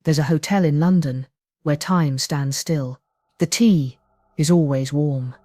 There's a hotel in London where time stands still. The tea is always warm.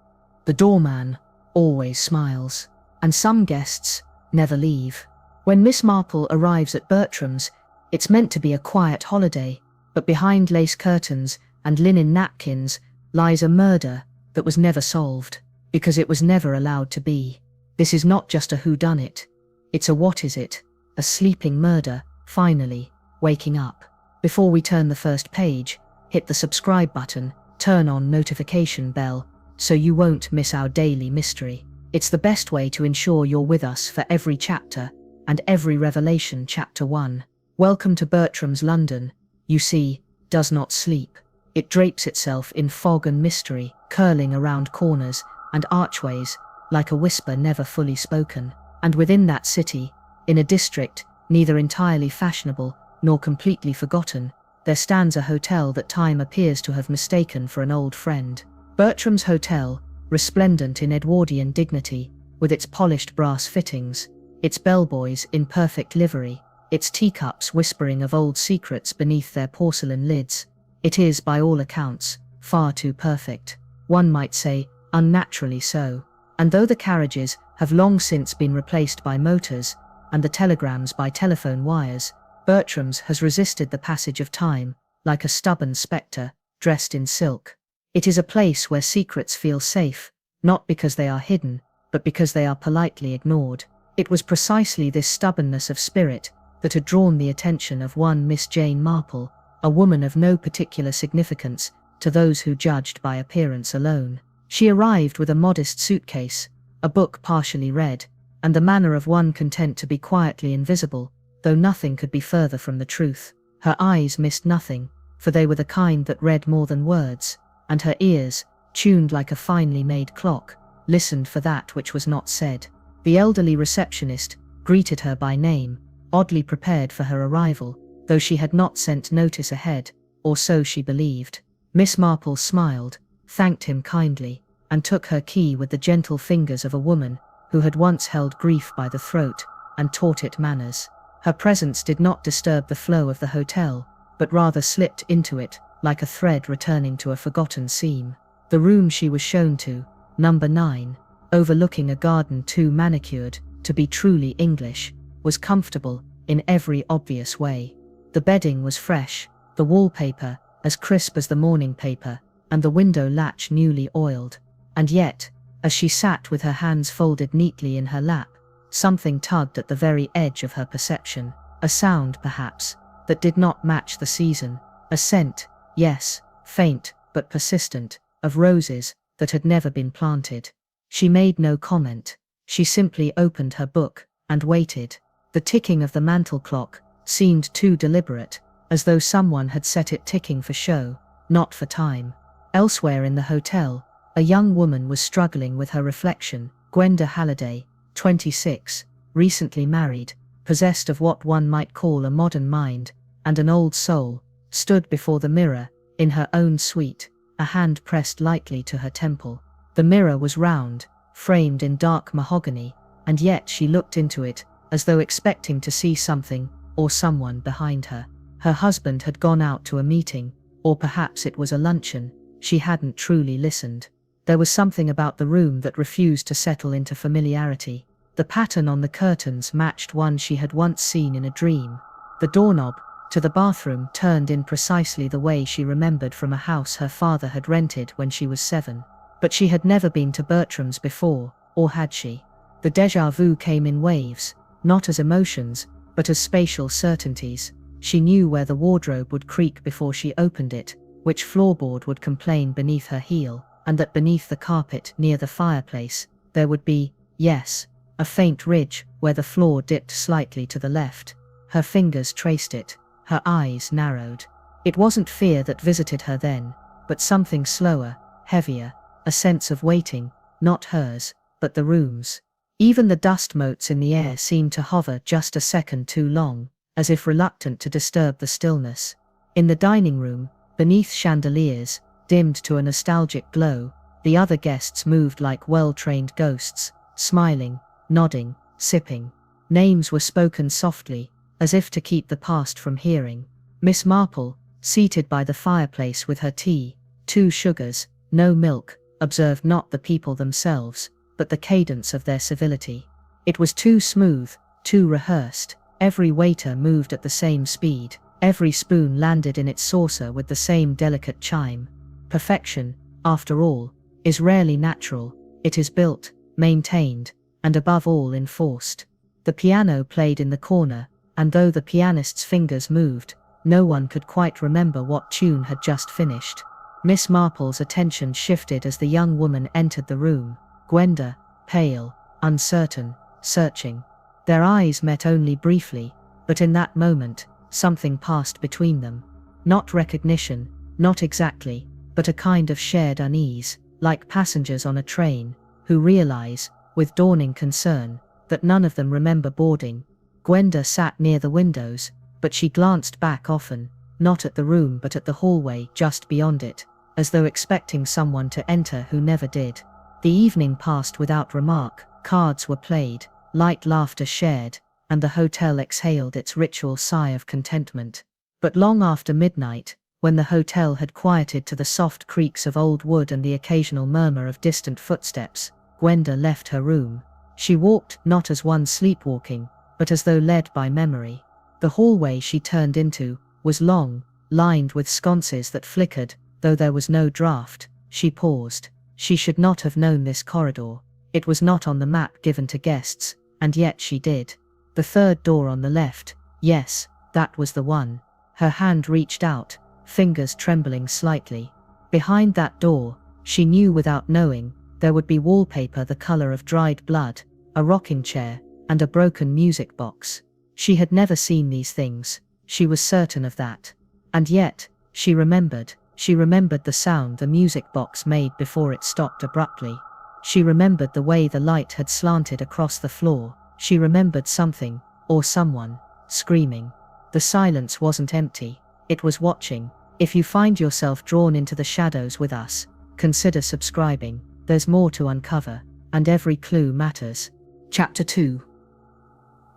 The doorman always smiles. And some guests never leave. When Miss Marple arrives at Bertram's, it's meant to be a quiet holiday, but behind lace curtains and linen napkins lies a murder that was never solved, because it was never allowed to be. This is not just a whodunit. It's a what is it? A sleeping murder, finally, waking up. Before we turn the first page, hit the subscribe button, turn on notification bell, so you won't miss our daily mystery. It's the best way to ensure you're with us for every chapter, and every revelation. Chapter 1. Welcome to Bertram's London, you see, does not sleep. It drapes itself in fog and mystery, curling around corners and archways, like a whisper never fully spoken. And within that city, in a district neither entirely fashionable nor completely forgotten, there stands a hotel that time appears to have mistaken for an old friend. Bertram's Hotel, resplendent in Edwardian dignity, with its polished brass fittings, its bellboys in perfect livery, its teacups whispering of old secrets beneath their porcelain lids. It is, by all accounts, far too perfect. One might say, unnaturally so. And though the carriages have long since been replaced by motors, and the telegrams by telephone wires, Bertram's has resisted the passage of time, like a stubborn spectre, dressed in silk. It is a place where secrets feel safe, not because they are hidden, but because they are politely ignored. It was precisely this stubbornness of spirit that had drawn the attention of one Miss Jane Marple, a woman of no particular significance to those who judged by appearance alone. She arrived with a modest suitcase, a book partially read, and the manner of one content to be quietly invisible, though nothing could be further from the truth. Her eyes missed nothing, for they were the kind that read more than words, and her ears, tuned like a finely made clock, listened for that which was not said. The elderly receptionist greeted her by name, oddly prepared for her arrival, though she had not sent notice ahead, or so she believed. Miss Marple smiled, thanked him kindly, and took her key with the gentle fingers of a woman who had once held grief by the throat and taught it manners. Her presence did not disturb the flow of the hotel, but rather slipped into it, like a thread returning to a forgotten seam. The room she was shown to, number 9, overlooking a garden too manicured to be truly English, was comfortable in every obvious way. The bedding was fresh, the wallpaper as crisp as the morning paper, and the window latch newly oiled. And yet, as she sat with her hands folded neatly in her lap, something tugged at the very edge of her perception. A sound, perhaps, that did not match the season. A scent, yes, faint but persistent, of roses that had never been planted. She made no comment. She simply opened her book and waited. The ticking of the mantel clock seemed too deliberate, as though someone had set it ticking for show, not for time. Elsewhere in the hotel, a young woman was struggling with her reflection. Gwenda Halliday, 26, recently married, possessed of what one might call a modern mind and an old soul, stood before the mirror in her own suite, a hand pressed lightly to her temple. The mirror was round, framed in dark mahogany, and yet she looked into it as though expecting to see something or someone behind her. Her husband had gone out to a meeting, or perhaps it was a luncheon. She hadn't truly listened. There was something about the room that refused to settle into familiarity. The pattern on the curtains matched one she had once seen in a dream. The doorknob to the bathroom turned in precisely the way she remembered from a house her father had rented when she was 7. But she had never been to Bertram's before, or had she? The déjà vu came in waves, not as emotions, but as spatial certainties. She knew where the wardrobe would creak before she opened it, which floorboard would complain beneath her heel, and that beneath the carpet near the fireplace, there would be, yes, a faint ridge where the floor dipped slightly to the left. Her fingers traced it, her eyes narrowed. It wasn't fear that visited her then, but something slower, heavier, a sense of waiting, not hers, but the room's. Even the dust motes in the air seemed to hover just a second too long, as if reluctant to disturb the stillness. In the dining room, beneath chandeliers, dimmed to a nostalgic glow, the other guests moved like well-trained ghosts, smiling, nodding, sipping. Names were spoken softly, as if to keep the past from hearing. Miss Marple, seated by the fireplace with her tea, 2 sugars, no milk, observed not the people themselves, but the cadence of their civility. It was too smooth, too rehearsed. Every waiter moved at the same speed. Every spoon landed in its saucer with the same delicate chime. Perfection, after all, is rarely natural. It is built, maintained, and above all enforced. The piano played in the corner, and though the pianist's fingers moved, no one could quite remember what tune had just finished. Miss Marple's attention shifted as the young woman entered the room. Gwenda, pale, uncertain, searching. Their eyes met only briefly, but in that moment, something passed between them. Not recognition, not exactly, but a kind of shared unease, like passengers on a train, who realize, with dawning concern, that none of them remember boarding. Gwenda sat near the windows, but she glanced back often, not at the room but at the hallway just beyond it, as though expecting someone to enter who never did. The evening passed without remark. Cards were played, light laughter shared, and the hotel exhaled its ritual sigh of contentment. But long after midnight, when the hotel had quieted to the soft creaks of old wood and the occasional murmur of distant footsteps, Gwenda left her room. She walked not as one sleepwalking, but as though led by memory. The hallway she turned into was long, lined with sconces that flickered, though there was no draught. She paused. She should not have known this corridor. It was not on the map given to guests, and yet she did. The third door on the left, yes, that was the one. Her hand reached out, fingers trembling slightly. Behind that door, she knew without knowing, there would be wallpaper the color of dried blood, a rocking chair, and a broken music box. She had never seen these things, she was certain of that. And yet, she remembered the sound the music box made before it stopped abruptly. She remembered the way the light had slanted across the floor. She remembered something, or someone, screaming. The silence wasn't empty, it was watching. If you find yourself drawn into the shadows with us, consider subscribing. There's more to uncover, and every clue matters. Chapter 2.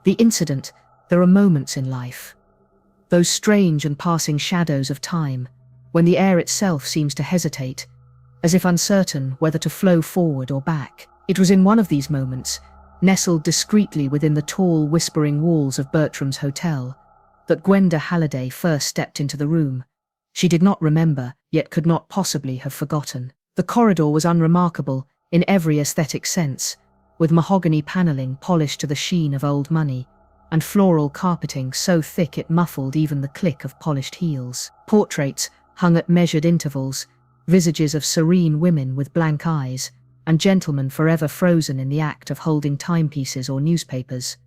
The incident. There are moments in life, those strange and passing shadows of time, when the air itself seems to hesitate, as if uncertain whether to flow forward or back. It was in one of these moments, nestled discreetly within the tall, whispering walls of Bertram's hotel, that Gwenda Halliday first stepped into the room. She did not remember, yet could not possibly have forgotten. The corridor was unremarkable in every aesthetic sense, with mahogany paneling polished to the sheen of old money, and floral carpeting so thick it muffled even the click of polished heels. Portraits hung at measured intervals, visages of serene women with blank eyes, and gentlemen forever frozen in the act of holding timepieces or newspapers.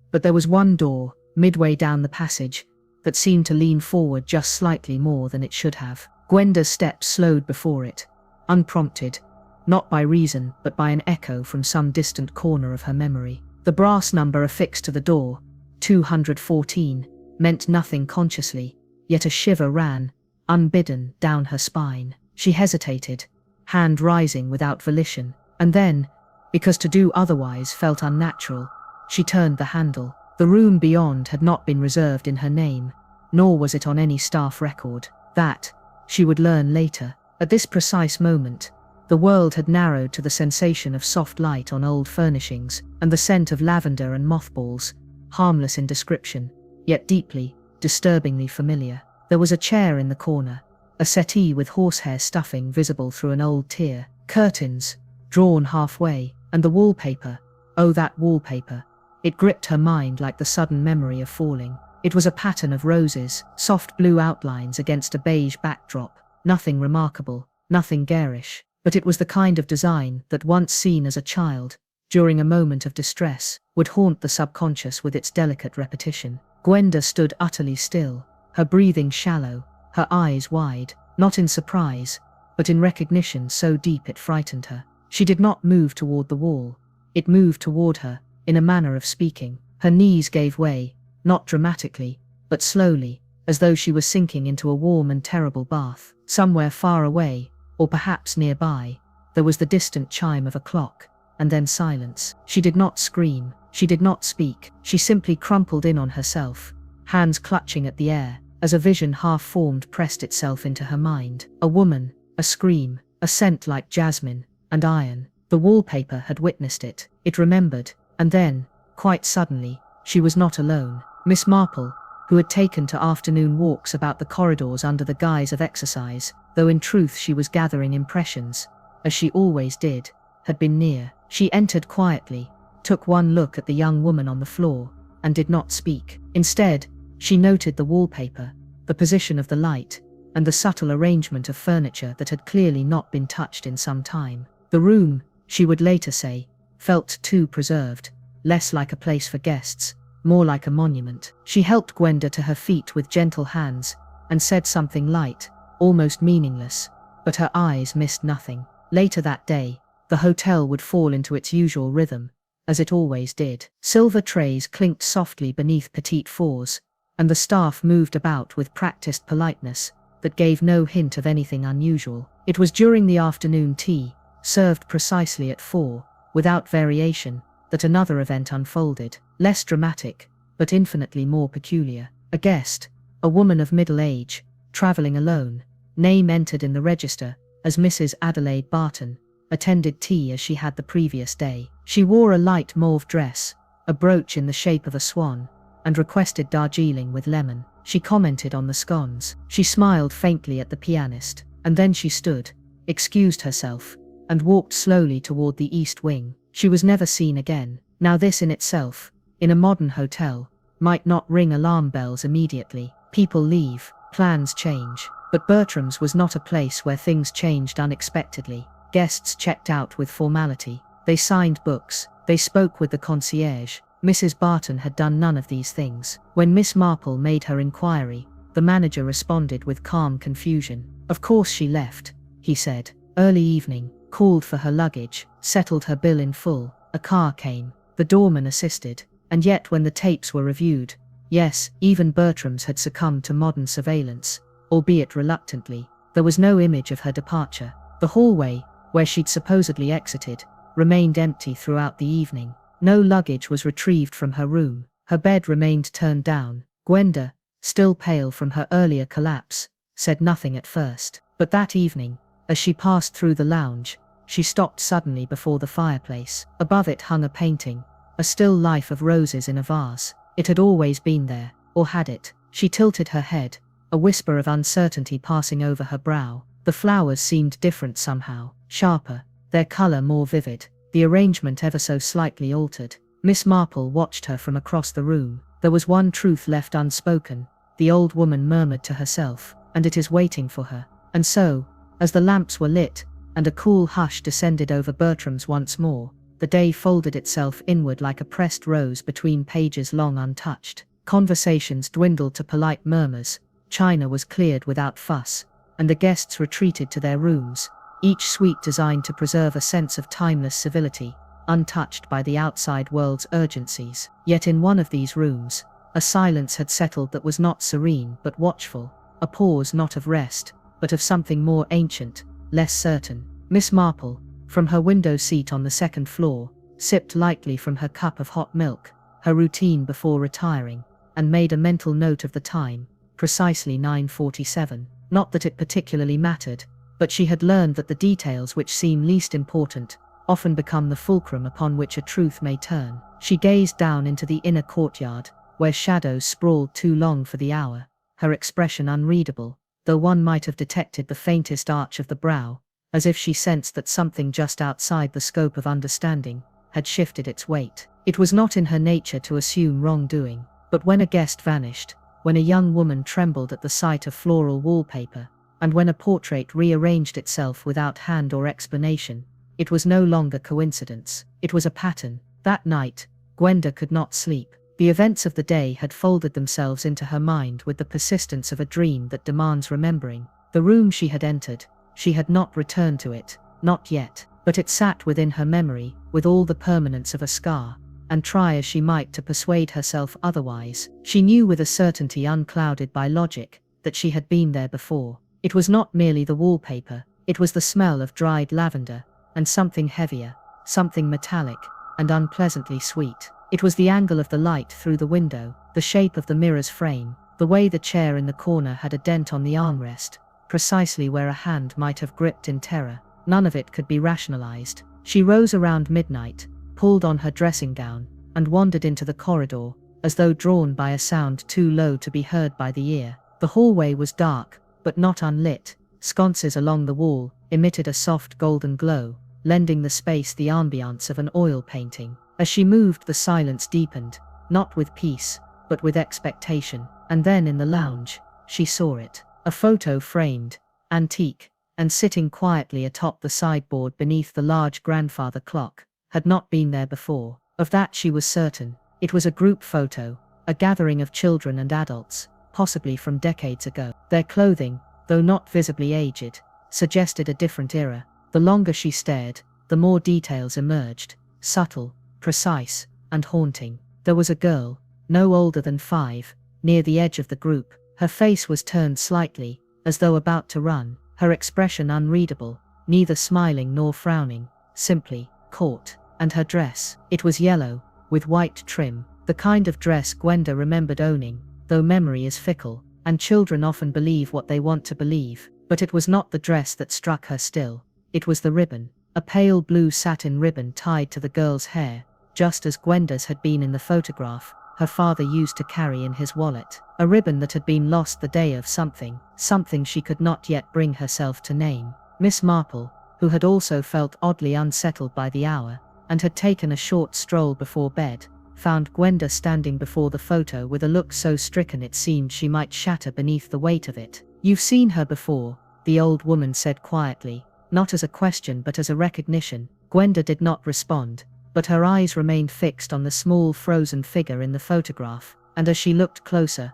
But there was one door, midway down the passage, that seemed to lean forward just slightly more than it should have. Gwenda's steps slowed before it, unprompted, not by reason but by an echo from some distant corner of her memory. The brass number affixed to the door, 214, meant nothing consciously, yet a shiver ran, unbidden, down her spine. She hesitated, hand rising without volition, and then, because to do otherwise felt unnatural, she turned the handle. The room beyond had not been reserved in her name, nor was it on any staff record. That, she would learn later. At this precise moment, the world had narrowed to the sensation of soft light on old furnishings, and the scent of lavender and mothballs, harmless in description, yet deeply, disturbingly familiar. There was a chair in the corner, a settee with horsehair stuffing visible through an old tier, curtains, drawn halfway, and the wallpaper. Oh, that wallpaper! It gripped her mind like the sudden memory of falling. It was a pattern of roses, soft blue outlines against a beige backdrop. Nothing remarkable, nothing garish, but it was the kind of design that, once seen as a child, during a moment of distress, would haunt the subconscious with its delicate repetition. Gwenda stood utterly still, her breathing shallow, her eyes wide, not in surprise, but in recognition so deep it frightened her. She did not move toward the wall. It moved toward her, in a manner of speaking. Her knees gave way, not dramatically, but slowly, as though she was sinking into a warm and terrible bath. Somewhere far away, or perhaps nearby, there was the distant chime of a clock, and then silence. She did not scream, she did not speak, she simply crumpled in on herself, hands clutching at the air, as a vision half-formed pressed itself into her mind. A woman, a scream, a scent like jasmine and iron. The wallpaper had witnessed it. It remembered, and then, quite suddenly, she was not alone. Miss Marple, who had taken to afternoon walks about the corridors under the guise of exercise, though in truth she was gathering impressions, as she always did, had been near. She entered quietly, took one look at the young woman on the floor, and did not speak. Instead, she noted the wallpaper, the position of the light, and the subtle arrangement of furniture that had clearly not been touched in some time. The room, she would later say, felt too preserved, less like a place for guests, more like a monument. She helped Gwenda to her feet with gentle hands, and said something light, almost meaningless, but her eyes missed nothing. Later that day, the hotel would fall into its usual rhythm, as it always did. Silver trays clinked softly beneath petite fours, and the staff moved about with practiced politeness that gave no hint of anything unusual. It was during the afternoon tea, served precisely at 4, without variation, that another event unfolded, less dramatic, but infinitely more peculiar. A guest, a woman of middle age, travelling alone, name entered in the register as Mrs. Adelaide Barton, attended tea as she had the previous day. She wore a light mauve dress, a brooch in the shape of a swan, and requested Darjeeling with lemon. She commented on the scones. She smiled faintly at the pianist, and then she stood, excused herself, and walked slowly toward the east wing. She was never seen again. Now this in itself, in a modern hotel, might not ring alarm bells immediately. People leave, plans change. But Bertram's was not a place where things changed unexpectedly. Guests checked out with formality. They signed books. They spoke with the concierge. Mrs. Barton had done none of these things. When Miss Marple made her inquiry, the manager responded with calm confusion. Of course she left, he said. Early evening, called for her luggage, settled her bill in full. A car came. The doorman assisted. And yet when the tapes were reviewed, yes, even Bertram's had succumbed to modern surveillance, albeit reluctantly. There was no image of her departure. The hallway, where she'd supposedly exited, remained empty throughout the evening. No luggage was retrieved from her room. Her bed remained turned down. Gwenda, still pale from her earlier collapse, said nothing at first. But that evening, as she passed through the lounge, she stopped suddenly before the fireplace. Above it hung a painting, a still life of roses in a vase. It had always been there, or had it? She tilted her head, a whisper of uncertainty passing over her brow. The flowers seemed different somehow, sharper, their colour more vivid, the arrangement ever so slightly altered. Miss Marple watched her from across the room. There was one truth left unspoken, the old woman murmured to herself, and it is waiting for her. And so, as the lamps were lit, and a cool hush descended over Bertram's once more, the day folded itself inward like a pressed rose between pages long untouched. Conversations dwindled to polite murmurs, china was cleared without fuss, and the guests retreated to their rooms, each suite designed to preserve a sense of timeless civility, untouched by the outside world's urgencies. Yet in one of these rooms, a silence had settled that was not serene but watchful, a pause not of rest, but of something more ancient, less certain. Miss Marple, from her window seat on the second floor, sipped lightly from her cup of hot milk, her routine before retiring, and made a mental note of the time, precisely 9:47. Not that it particularly mattered, but she had learned that the details which seem least important often become the fulcrum upon which a truth may turn. She gazed down into the inner courtyard, where shadows sprawled too long for the hour, her expression unreadable, though one might have detected the faintest arch of the brow, as if she sensed that something just outside the scope of understanding had shifted its weight. It was not in her nature to assume wrongdoing, but when a guest vanished, when a young woman trembled at the sight of floral wallpaper, and when a portrait rearranged itself without hand or explanation, it was no longer coincidence. It was a pattern. That night, Gwenda could not sleep. The events of the day had folded themselves into her mind with the persistence of a dream that demands remembering. The room she had entered, she had not returned to it, not yet, but it sat within her memory, with all the permanence of a scar, and try as she might to persuade herself otherwise, she knew with a certainty unclouded by logic that she had been there before. It was not merely the wallpaper, it was the smell of dried lavender, and something heavier, something metallic, and unpleasantly sweet. It was the angle of the light through the window, the shape of the mirror's frame, The way the chair in the corner had a dent on the armrest, precisely where a hand might have gripped in terror. None of it could be rationalized. She rose around midnight, pulled on her dressing gown, and wandered into the corridor, as though drawn by a sound too low to be heard by the ear. The hallway was dark, but not unlit. Sconces along the wall emitted a soft golden glow, lending the space the ambiance of an oil painting. As she moved, the silence deepened, not with peace, but with expectation. And then in the lounge, she saw it. A photo framed, antique, and sitting quietly atop the sideboard beneath the large grandfather clock, had not been there before. Of that she was certain. It was a group photo, a gathering of children and adults, possibly from decades ago. Their clothing, though not visibly aged, suggested a different era. The longer she stared, the more details emerged, subtle, precise, and haunting. There was a girl, no older than 5, near the edge of the group. Her face was turned slightly, as though about to run, her expression unreadable, neither smiling nor frowning, simply caught. And her dress, it was yellow, with white trim, the kind of dress Gwenda remembered owning, though memory is fickle, and children often believe what they want to believe. But it was not the dress that struck her still, it was the ribbon, a pale blue satin ribbon tied to the girl's hair, just as Gwenda's had been in the photograph her father used to carry in his wallet. A ribbon that had been lost the day of something she could not yet bring herself to name. Miss Marple, who had also felt oddly unsettled by the hour, and had taken a short stroll before bed, found Gwenda standing before the photo with a look so stricken it seemed she might shatter beneath the weight of it. "You've seen her before," the old woman said quietly, not as a question but as a recognition. Gwenda did not respond, but her eyes remained fixed on the small frozen figure in the photograph, and as she looked closer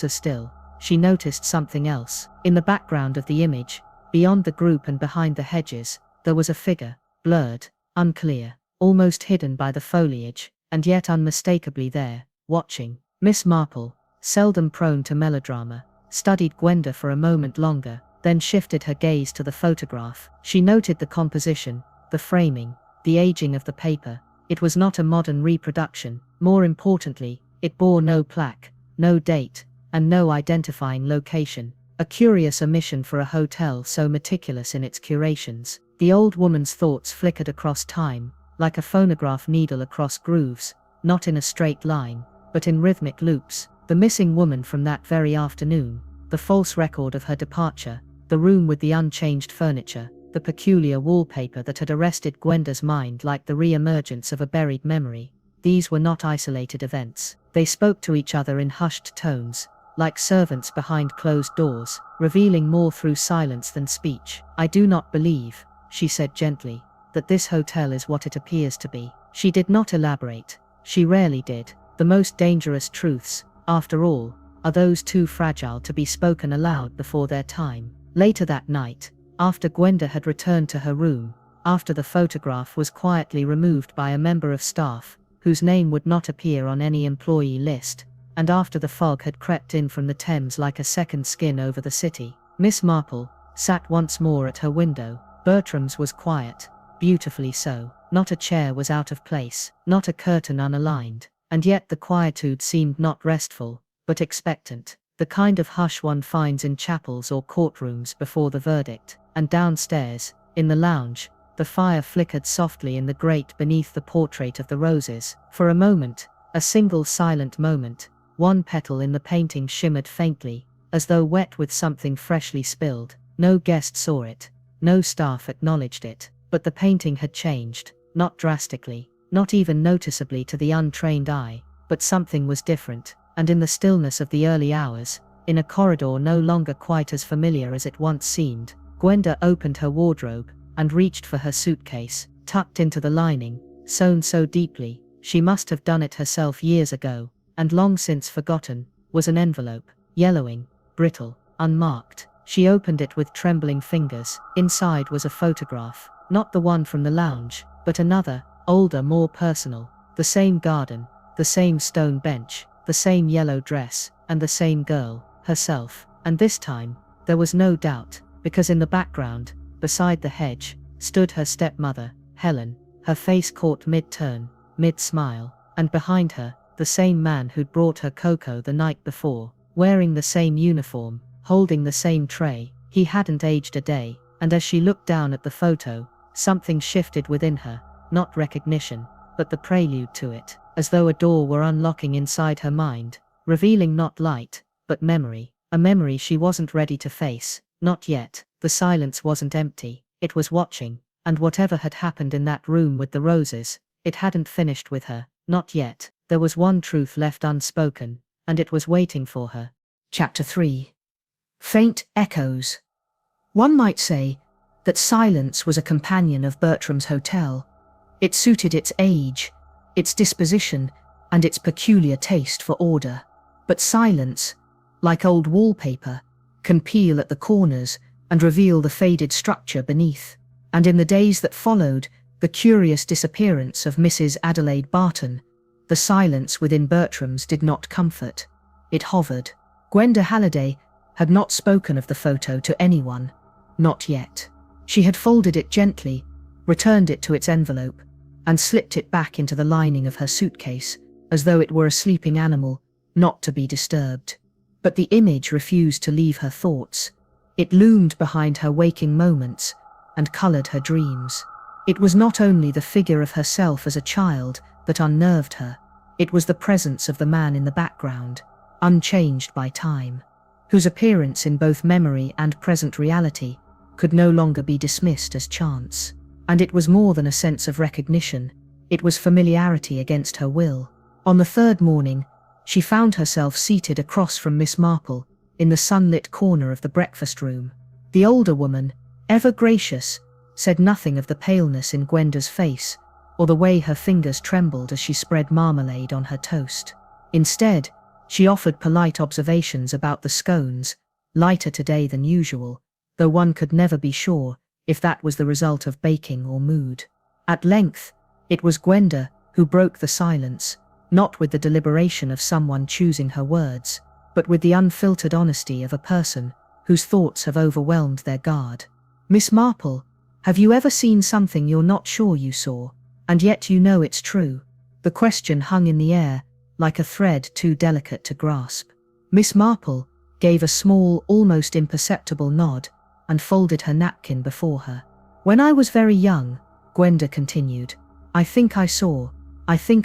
still, she noticed something else. In the background of the image, beyond the group and behind the hedges, there was a figure, blurred, unclear, almost hidden by the foliage, and yet unmistakably there, watching. Miss Marple, seldom prone to melodrama, studied Gwenda for a moment longer, then shifted her gaze to the photograph. She noted the composition, the framing, the aging of the paper. It was not a modern reproduction. More importantly, it bore no plaque, no date, and no identifying location. A curious omission for a hotel so meticulous in its curations. The old woman's thoughts flickered across time, like a phonograph needle across grooves, not in a straight line, but in rhythmic loops. The missing woman from that very afternoon, the false record of her departure, the room with the unchanged furniture, the peculiar wallpaper that had arrested Gwenda's mind like the re-emergence of a buried memory. These were not isolated events. They spoke to each other in hushed tones, like servants behind closed doors, revealing more through silence than speech. "I do not believe," she said gently, "that this hotel is what it appears to be." She did not elaborate. She rarely did. The most dangerous truths, after all, are those too fragile to be spoken aloud before their time. Later that night, after Gwenda had returned to her room, after the photograph was quietly removed by a member of staff, whose name would not appear on any employee list, and after the fog had crept in from the Thames like a second skin over the city, Miss Marple sat once more at her window. Bertram's was quiet, beautifully so. Not a chair was out of place, not a curtain unaligned, and yet the quietude seemed not restful, but expectant, the kind of hush one finds in chapels or courtrooms before the verdict. And downstairs, in the lounge, the fire flickered softly in the grate beneath the portrait of the roses. For a moment, a single silent moment, one petal in the painting shimmered faintly, as though wet with something freshly spilled. No guest saw it, no staff acknowledged it, but the painting had changed, not drastically, not even noticeably to the untrained eye, but something was different. And in the stillness of the early hours, in a corridor no longer quite as familiar as it once seemed, Gwenda opened her wardrobe and reached for her suitcase. Tucked into the lining, sewn so deeply, she must have done it herself years ago, and long since forgotten, was an envelope, yellowing, brittle, unmarked. She opened it with trembling fingers. Inside was a photograph, not the one from the lounge, but another, older, more personal. The same garden, the same stone bench, the same yellow dress, and the same girl, herself. And this time, there was no doubt, because in the background, beside the hedge, stood her stepmother, Helen, her face caught mid-turn, mid-smile, and behind her, the same man who'd brought her cocoa the night before. wearing the same uniform, holding the same tray. He hadn't aged a day, and as she looked down at the photo, something shifted within her, not recognition, but the prelude to it, as though a door were unlocking inside her mind, revealing not light, but memory, a memory she wasn't ready to face, not yet. The silence wasn't empty, it was watching, and whatever had happened in that room with the roses, it hadn't finished with her, not yet. There was one truth left unspoken, and it was waiting for her. Chapter 3. Faint echoes. One might say that silence was a companion of Bertram's hotel. It suited its age, its disposition, and its peculiar taste for order. But silence, like old wallpaper, can peel at the corners and reveal the faded structure beneath. And in the days that followed the curious disappearance of Mrs. Adelaide Barton, the silence within Bertram's did not comfort. It hovered. Gwenda Halliday had not spoken of the photo to anyone. Not yet. She had folded it gently, returned it to its envelope, and slipped it back into the lining of her suitcase, as though it were a sleeping animal, not to be disturbed. But the image refused to leave her thoughts. It loomed behind her waking moments and coloured her dreams. It was not only the figure of herself as a child that unnerved her, it was the presence of the man in the background, unchanged by time, whose appearance in both memory and present reality could no longer be dismissed as chance. And it was more than a sense of recognition, it was familiarity against her will. On the third morning, she found herself seated across from Miss Marple, in the sunlit corner of the breakfast room. The older woman, ever gracious, said nothing of the paleness in Gwenda's face, or the way her fingers trembled as she spread marmalade on her toast. Instead, she offered polite observations about the scones, lighter today than usual, though one could never be sure if that was the result of baking or mood. At length, it was Gwenda who broke the silence, not with the deliberation of someone choosing her words, but with the unfiltered honesty of a person whose thoughts have overwhelmed their guard. "Miss Marple, have you ever seen something you're not sure you saw, and yet you know it's true?" The question hung in the air, like a thread too delicate to grasp. Miss Marple gave a small, almost imperceptible nod, and folded her napkin before her. "When I was very young," Gwenda continued, I think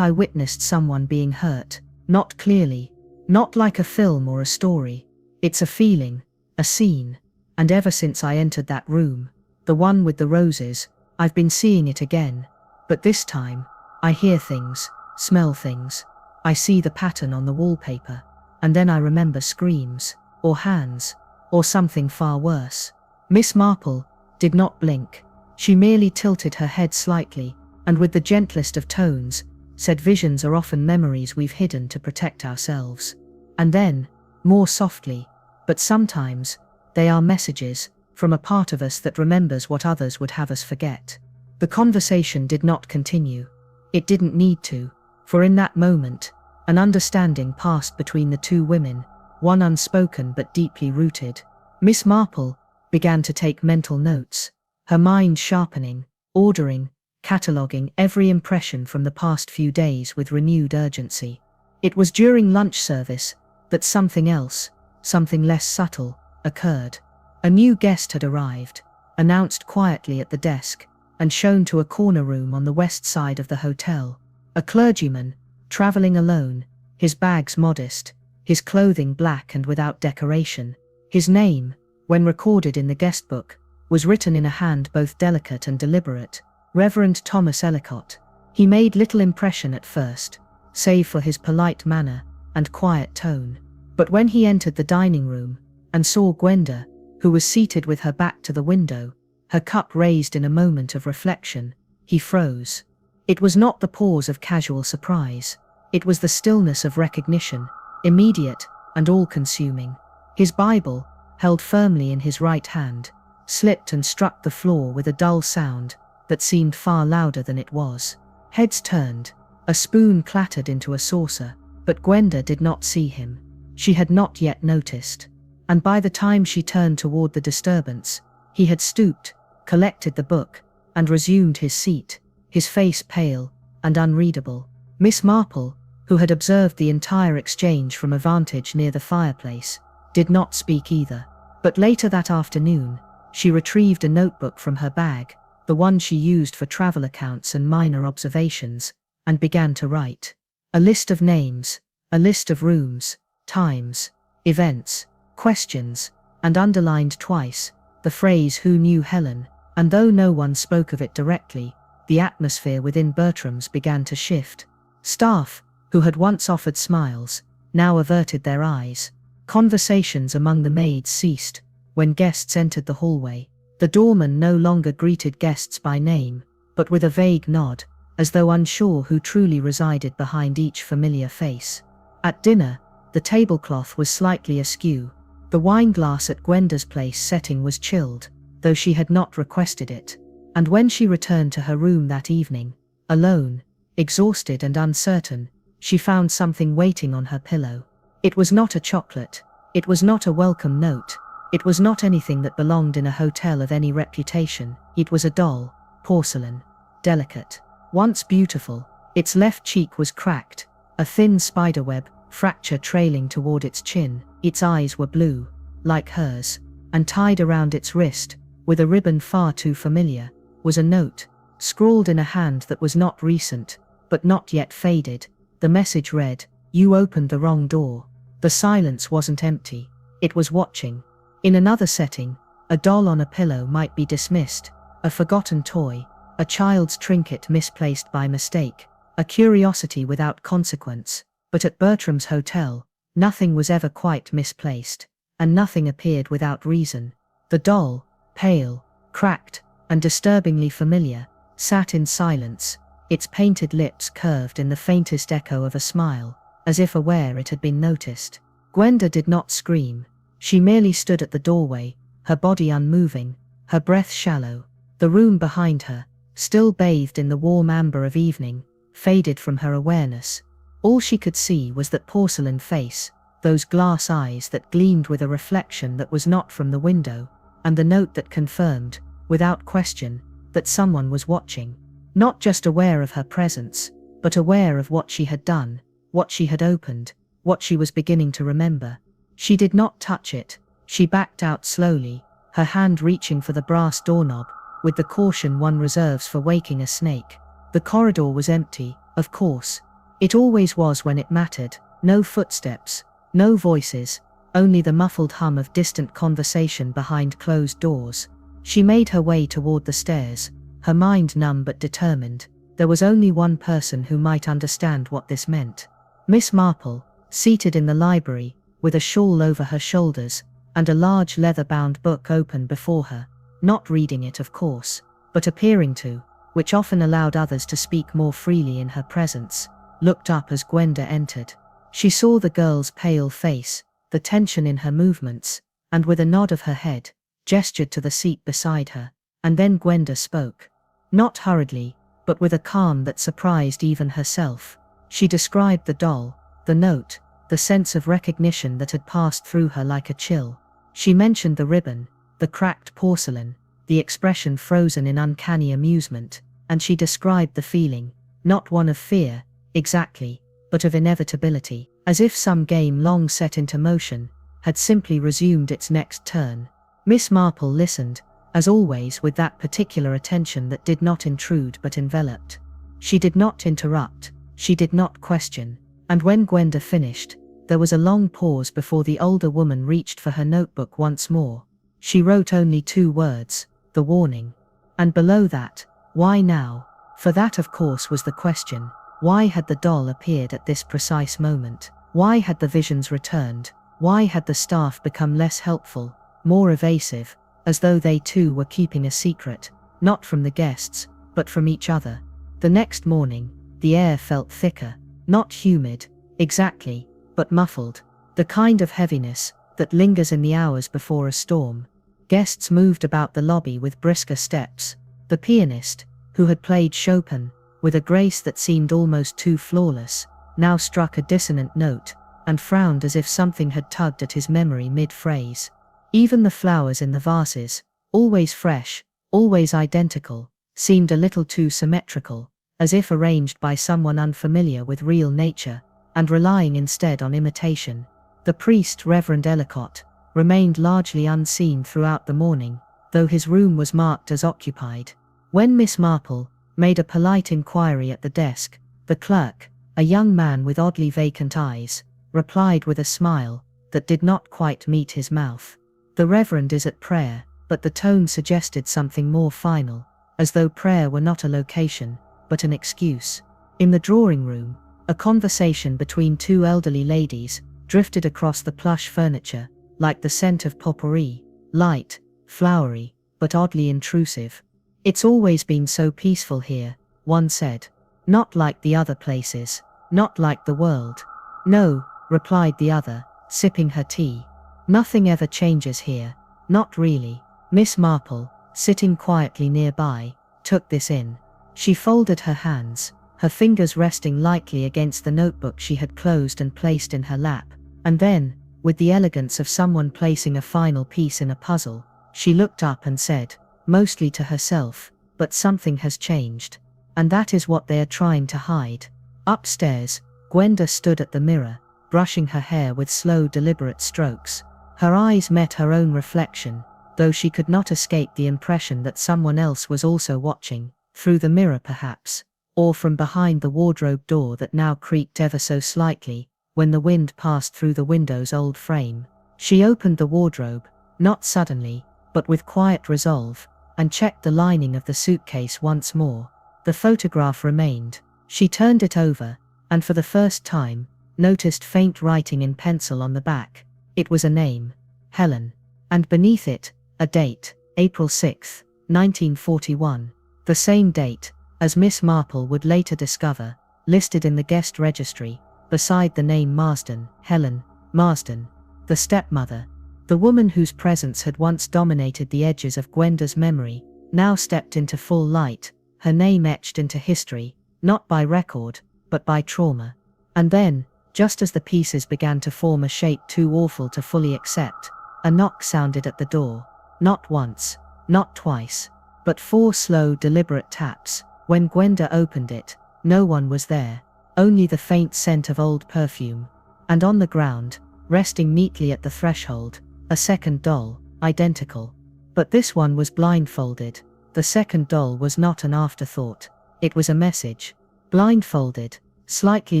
I witnessed someone being hurt, not clearly, not like a film or a story. It's a feeling, a scene, and ever since I entered that room, the one with the roses, I've been seeing it again. But this time, I hear things, smell things. I see the pattern on the wallpaper, and then I remember screams, or hands, or something far worse." Miss Marple did not blink. She merely tilted her head slightly, and with the gentlest of tones, said visions are often memories we've hidden to protect ourselves. And then, more softly, but sometimes, they are messages from a part of us that remembers what others would have us forget. The conversation did not continue. It didn't need to, for in that moment, an understanding passed between the two women, one unspoken but deeply rooted. Miss Marple began to take mental notes, her mind sharpening, ordering, cataloguing every impression from the past few days with renewed urgency. It was during lunch service that something else, something less subtle, occurred. A new guest had arrived, announced quietly at the desk, and shown to a corner room on the west side of the hotel. A clergyman, travelling alone, his bags modest, his clothing black and without decoration. His name, when recorded in the guest book, was written in a hand both delicate and deliberate, Reverend Thomas Ellicott. He made little impression at first, save for his polite manner and quiet tone. But when he entered the dining room and saw Gwenda, who was seated with her back to the window, her cup raised in a moment of reflection, he froze. It was not the pause of casual surprise. It was the stillness of recognition, immediate and all-consuming. His Bible, held firmly in his right hand, slipped and struck the floor with a dull sound that seemed far louder than it was. Heads turned. A spoon clattered into a saucer, but Gwenda did not see him. She had not yet noticed. And by the time she turned toward the disturbance, he had stooped, collected the book, and resumed his seat, his face pale and unreadable. Miss Marple, who had observed the entire exchange from a vantage near the fireplace, did not speak either. But later that afternoon, she retrieved a notebook from her bag, the one she used for travel accounts and minor observations, and began to write. A list of names, a list of rooms, times, events, questions, and underlined twice, the phrase "Who knew Helen?" And though no one spoke of it directly, the atmosphere within Bertram's began to shift. Staff, who had once offered smiles, now averted their eyes. Conversations among the maids ceased. When guests entered the hallway, the doorman no longer greeted guests by name, but with a vague nod, as though unsure who truly resided behind each familiar face. At dinner, the tablecloth was slightly askew. The wineglass at Gwenda's place setting was chilled, though she had not requested it. And when she returned to her room that evening, alone, exhausted and uncertain, she found something waiting on her pillow. It was not a chocolate. It was not a welcome note. It was not anything that belonged in a hotel of any reputation. It was a doll, porcelain, delicate, once beautiful. Its left cheek was cracked, a thin spiderweb fracture trailing toward its chin. Its eyes were blue, like hers, and tied around its wrist, with a ribbon far too familiar, was a note, scrawled in a hand that was not recent, but not yet faded. The message read, "You opened the wrong door." The silence wasn't empty. It was watching. In another setting, a doll on a pillow might be dismissed, a forgotten toy, a child's trinket misplaced by mistake, a curiosity without consequence. But at Bertram's hotel, nothing was ever quite misplaced, and nothing appeared without reason. The doll, pale, cracked, and disturbingly familiar, sat in silence, its painted lips curved in the faintest echo of a smile, as if aware it had been noticed. Gwenda did not scream. She merely stood at the doorway, her body unmoving, her breath shallow. The room behind her, still bathed in the warm amber of evening, faded from her awareness. All she could see was that porcelain face, those glass eyes that gleamed with a reflection that was not from the window, and the note that confirmed, without question, that someone was watching. Not just aware of her presence, but aware of what she had done, what she had opened, what she was beginning to remember. She did not touch it. She backed out slowly, her hand reaching for the brass doorknob, with the caution one reserves for waking a snake. The corridor was empty, of course. It always was when it mattered. No footsteps, no voices, only the muffled hum of distant conversation behind closed doors. She made her way toward the stairs, her mind numb but determined. There was only one person who might understand what this meant. Miss Marple, seated in the library, with a shawl over her shoulders, and a large leather-bound book open before her, not reading it of course, but appearing to, which often allowed others to speak more freely in her presence, looked up as Gwenda entered. She saw the girl's pale face, the tension in her movements, and with a nod of her head, gestured to the seat beside her, and then Gwenda spoke. Not hurriedly, but with a calm that surprised even herself. She described the doll, the note, the sense of recognition that had passed through her like a chill. She mentioned the ribbon, the cracked porcelain, the expression frozen in uncanny amusement, and she described the feeling, not one of fear, exactly, but of inevitability, as if some game long set into motion had simply resumed its next turn. Miss Marple listened, as always, with that particular attention that did not intrude but enveloped. She did not interrupt, she did not question, and when Gwenda finished, there was a long pause before the older woman reached for her notebook once more. She wrote only 2 words, the warning. And below that, why now? For that of course was the question. Why had the doll appeared at this precise moment? Why had the visions returned? Why had the staff become less helpful, more evasive, as though they too were keeping a secret, not from the guests, but from each other? The next morning, the air felt thicker, not humid, exactly, but muffled, the kind of heaviness that lingers in the hours before a storm. Guests moved about the lobby with brisker steps. The pianist, who had played Chopin, with a grace that seemed almost too flawless, now struck a dissonant note, and frowned as if something had tugged at his memory mid-phrase. Even the flowers in the vases, always fresh, always identical, seemed a little too symmetrical, as if arranged by someone unfamiliar with real nature. and relying instead on imitation. The priest, Reverend Ellicott, remained largely unseen throughout the morning, though his room was marked as occupied. When Miss Marple made a polite inquiry at the desk, the clerk, a young man with oddly vacant eyes, replied with a smile that did not quite meet his mouth. The Reverend is at prayer, but the tone suggested something more final, as though prayer were not a location, but an excuse. In the drawing room, a conversation between two elderly ladies drifted across the plush furniture, like the scent of potpourri, light, flowery, but oddly intrusive. "It's always been so peaceful here," one said. "Not like the other places, not like the world." "No," replied the other, sipping her tea. "Nothing ever changes here, not really." Miss Marple, sitting quietly nearby, took this in. She folded her hands, her fingers resting lightly against the notebook she had closed and placed in her lap, and then, with the elegance of someone placing a final piece in a puzzle, she looked up and said, mostly to herself, "But something has changed. And that is what they are trying to hide." Upstairs, Gwenda stood at the mirror, brushing her hair with slow, deliberate strokes. Her eyes met her own reflection, though she could not escape the impression that someone else was also watching, through the mirror perhaps, or from behind the wardrobe door that now creaked ever so slightly when the wind passed through the window's old frame. She opened the wardrobe, not suddenly, but with quiet resolve, and checked the lining of the suitcase once more. The photograph remained. She turned it over, and for the first time, noticed faint writing in pencil on the back. It was a name, Helen, and beneath it, a date, April 6, 1941, the same date, as Miss Marple would later discover, listed in the guest registry, beside the name Marsden. Helen Marsden, the stepmother, the woman whose presence had once dominated the edges of Gwenda's memory, now stepped into full light, her name etched into history, not by record, but by trauma. And then, just as the pieces began to form a shape too awful to fully accept, a knock sounded at the door. Not once, not twice, but 4 slow, deliberate taps. When Gwenda opened it, no one was there, only the faint scent of old perfume. And on the ground, resting neatly at the threshold, a second doll, identical. But this one was blindfolded. The second doll was not an afterthought. It was a message. Blindfolded, slightly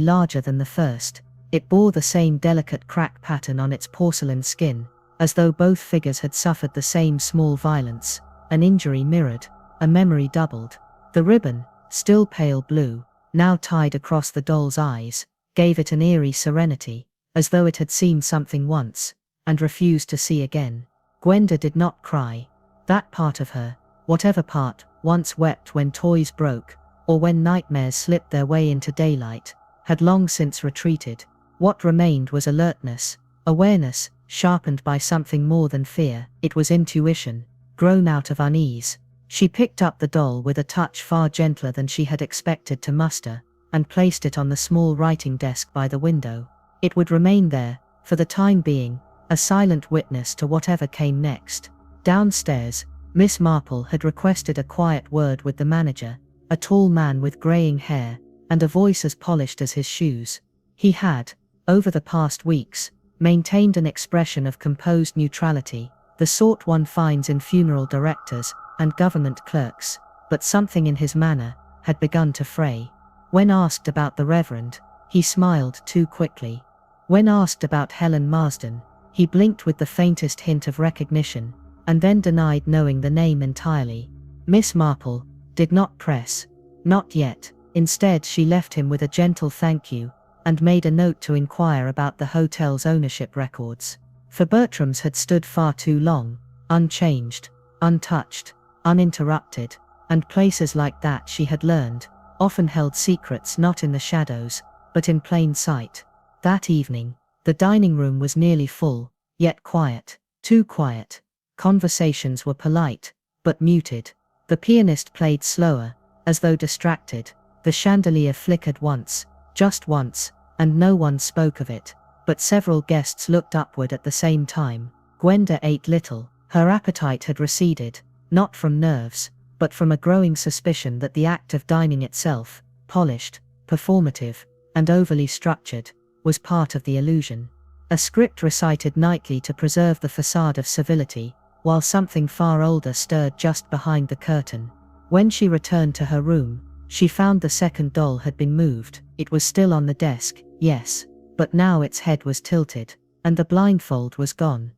larger than the first, it bore the same delicate crack pattern on its porcelain skin, as though both figures had suffered the same small violence, an injury mirrored, a memory doubled. The ribbon, still pale blue, now tied across the doll's eyes, gave it an eerie serenity, as though it had seen something once, and refused to see again. Gwenda did not cry. That part of her, whatever part, once wept when toys broke, or when nightmares slipped their way into daylight, had long since retreated. What remained was alertness, awareness, sharpened by something more than fear. It was intuition, grown out of unease. She picked up the doll with a touch far gentler than she had expected to muster, and placed it on the small writing desk by the window. It would remain there, for the time being, a silent witness to whatever came next. Downstairs, Miss Marple had requested a quiet word with the manager, a tall man with greying hair, and a voice as polished as his shoes. He had, over the past weeks, maintained an expression of composed neutrality, the sort one finds in funeral directors and government clerks, but something in his manner had begun to fray. When asked about the Reverend, he smiled too quickly. When asked about Helen Marsden, he blinked with the faintest hint of recognition, and then denied knowing the name entirely. Miss Marple did not press. Not yet. Instead, she left him with a gentle thank you, and made a note to inquire about the hotel's ownership records. For Bertram's had stood far too long, unchanged, untouched, uninterrupted, and places like that, she had learned, often held secrets not in the shadows, but in plain sight. That evening, the dining room was nearly full, yet quiet, too quiet. Conversations were polite, but muted. The pianist played slower, as though distracted. The chandelier flickered once, just once, and no one spoke of it, but several guests looked upward at the same time. Gwenda ate little. Her appetite had receded, not from nerves, but from a growing suspicion that the act of dining itself, polished, performative, and overly structured, was part of the illusion. A script recited nightly to preserve the facade of civility, while something far older stirred just behind the curtain. When she returned to her room, she found the second doll had been moved. It was still on the desk, yes, but now its head was tilted, and the blindfold was gone.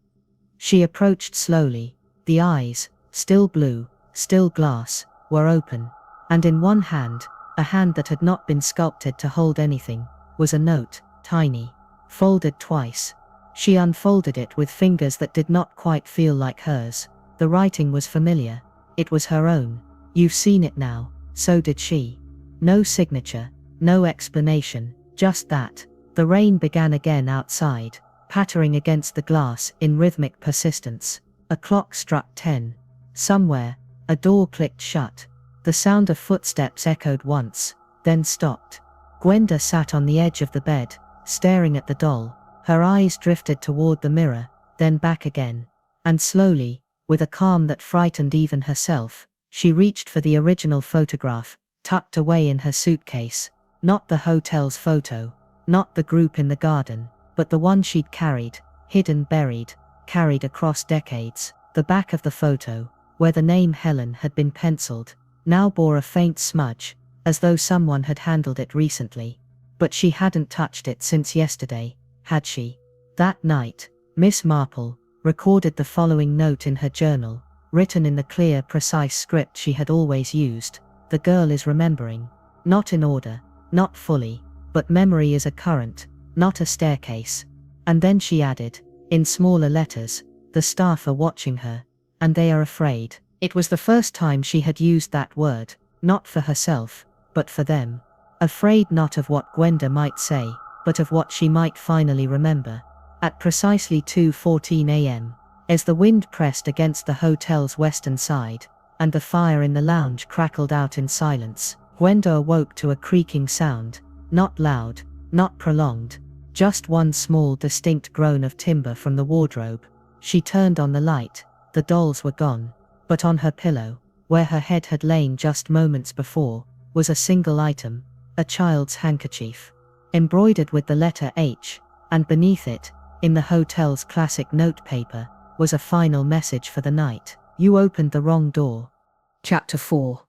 She approached slowly. The eyes, still blue, still glass, were open, and in one hand, a hand that had not been sculpted to hold anything, was a note, tiny, folded twice. She unfolded it with fingers that did not quite feel like hers. The writing was familiar. It was her own. You've seen it now, so did she. No signature, no explanation, just that. The rain began again outside, pattering against the glass in rhythmic persistence. A clock struck 10. Somewhere, a door clicked shut. The sound of footsteps echoed once, then stopped. Gwenda sat on the edge of the bed, staring at the doll. Her eyes drifted toward the mirror, then back again. And slowly, with a calm that frightened even herself, she reached for the original photograph, tucked away in her suitcase. Not the hotel's photo, not the group in the garden, but the one she'd carried, hidden, buried, carried across decades. The back of the photo, where the name Helen had been penciled, now bore a faint smudge, as though someone had handled it recently. But she hadn't touched it since yesterday, had she? That night, Miss Marple recorded the following note in her journal, written in the clear, precise script she had always used. The girl is remembering. Not in order, not fully, but memory is a current, not a staircase. And then she added, in smaller letters, the staff are watching her, and they are afraid. It was the first time she had used that word, not for herself, but for them. Afraid not of what Gwenda might say, but of what she might finally remember. At precisely 2:14 a.m., as the wind pressed against the hotel's western side, and the fire in the lounge crackled out in silence, Gwenda awoke to a creaking sound, not loud, not prolonged, just one small distinct groan of timber from the wardrobe. She turned on the light. The dolls were gone, but on her pillow, where her head had lain just moments before, was a single item, a child's handkerchief, embroidered with the letter H, and beneath it, in the hotel's classic notepaper, was a final message for the night. You opened the wrong door. Chapter 4.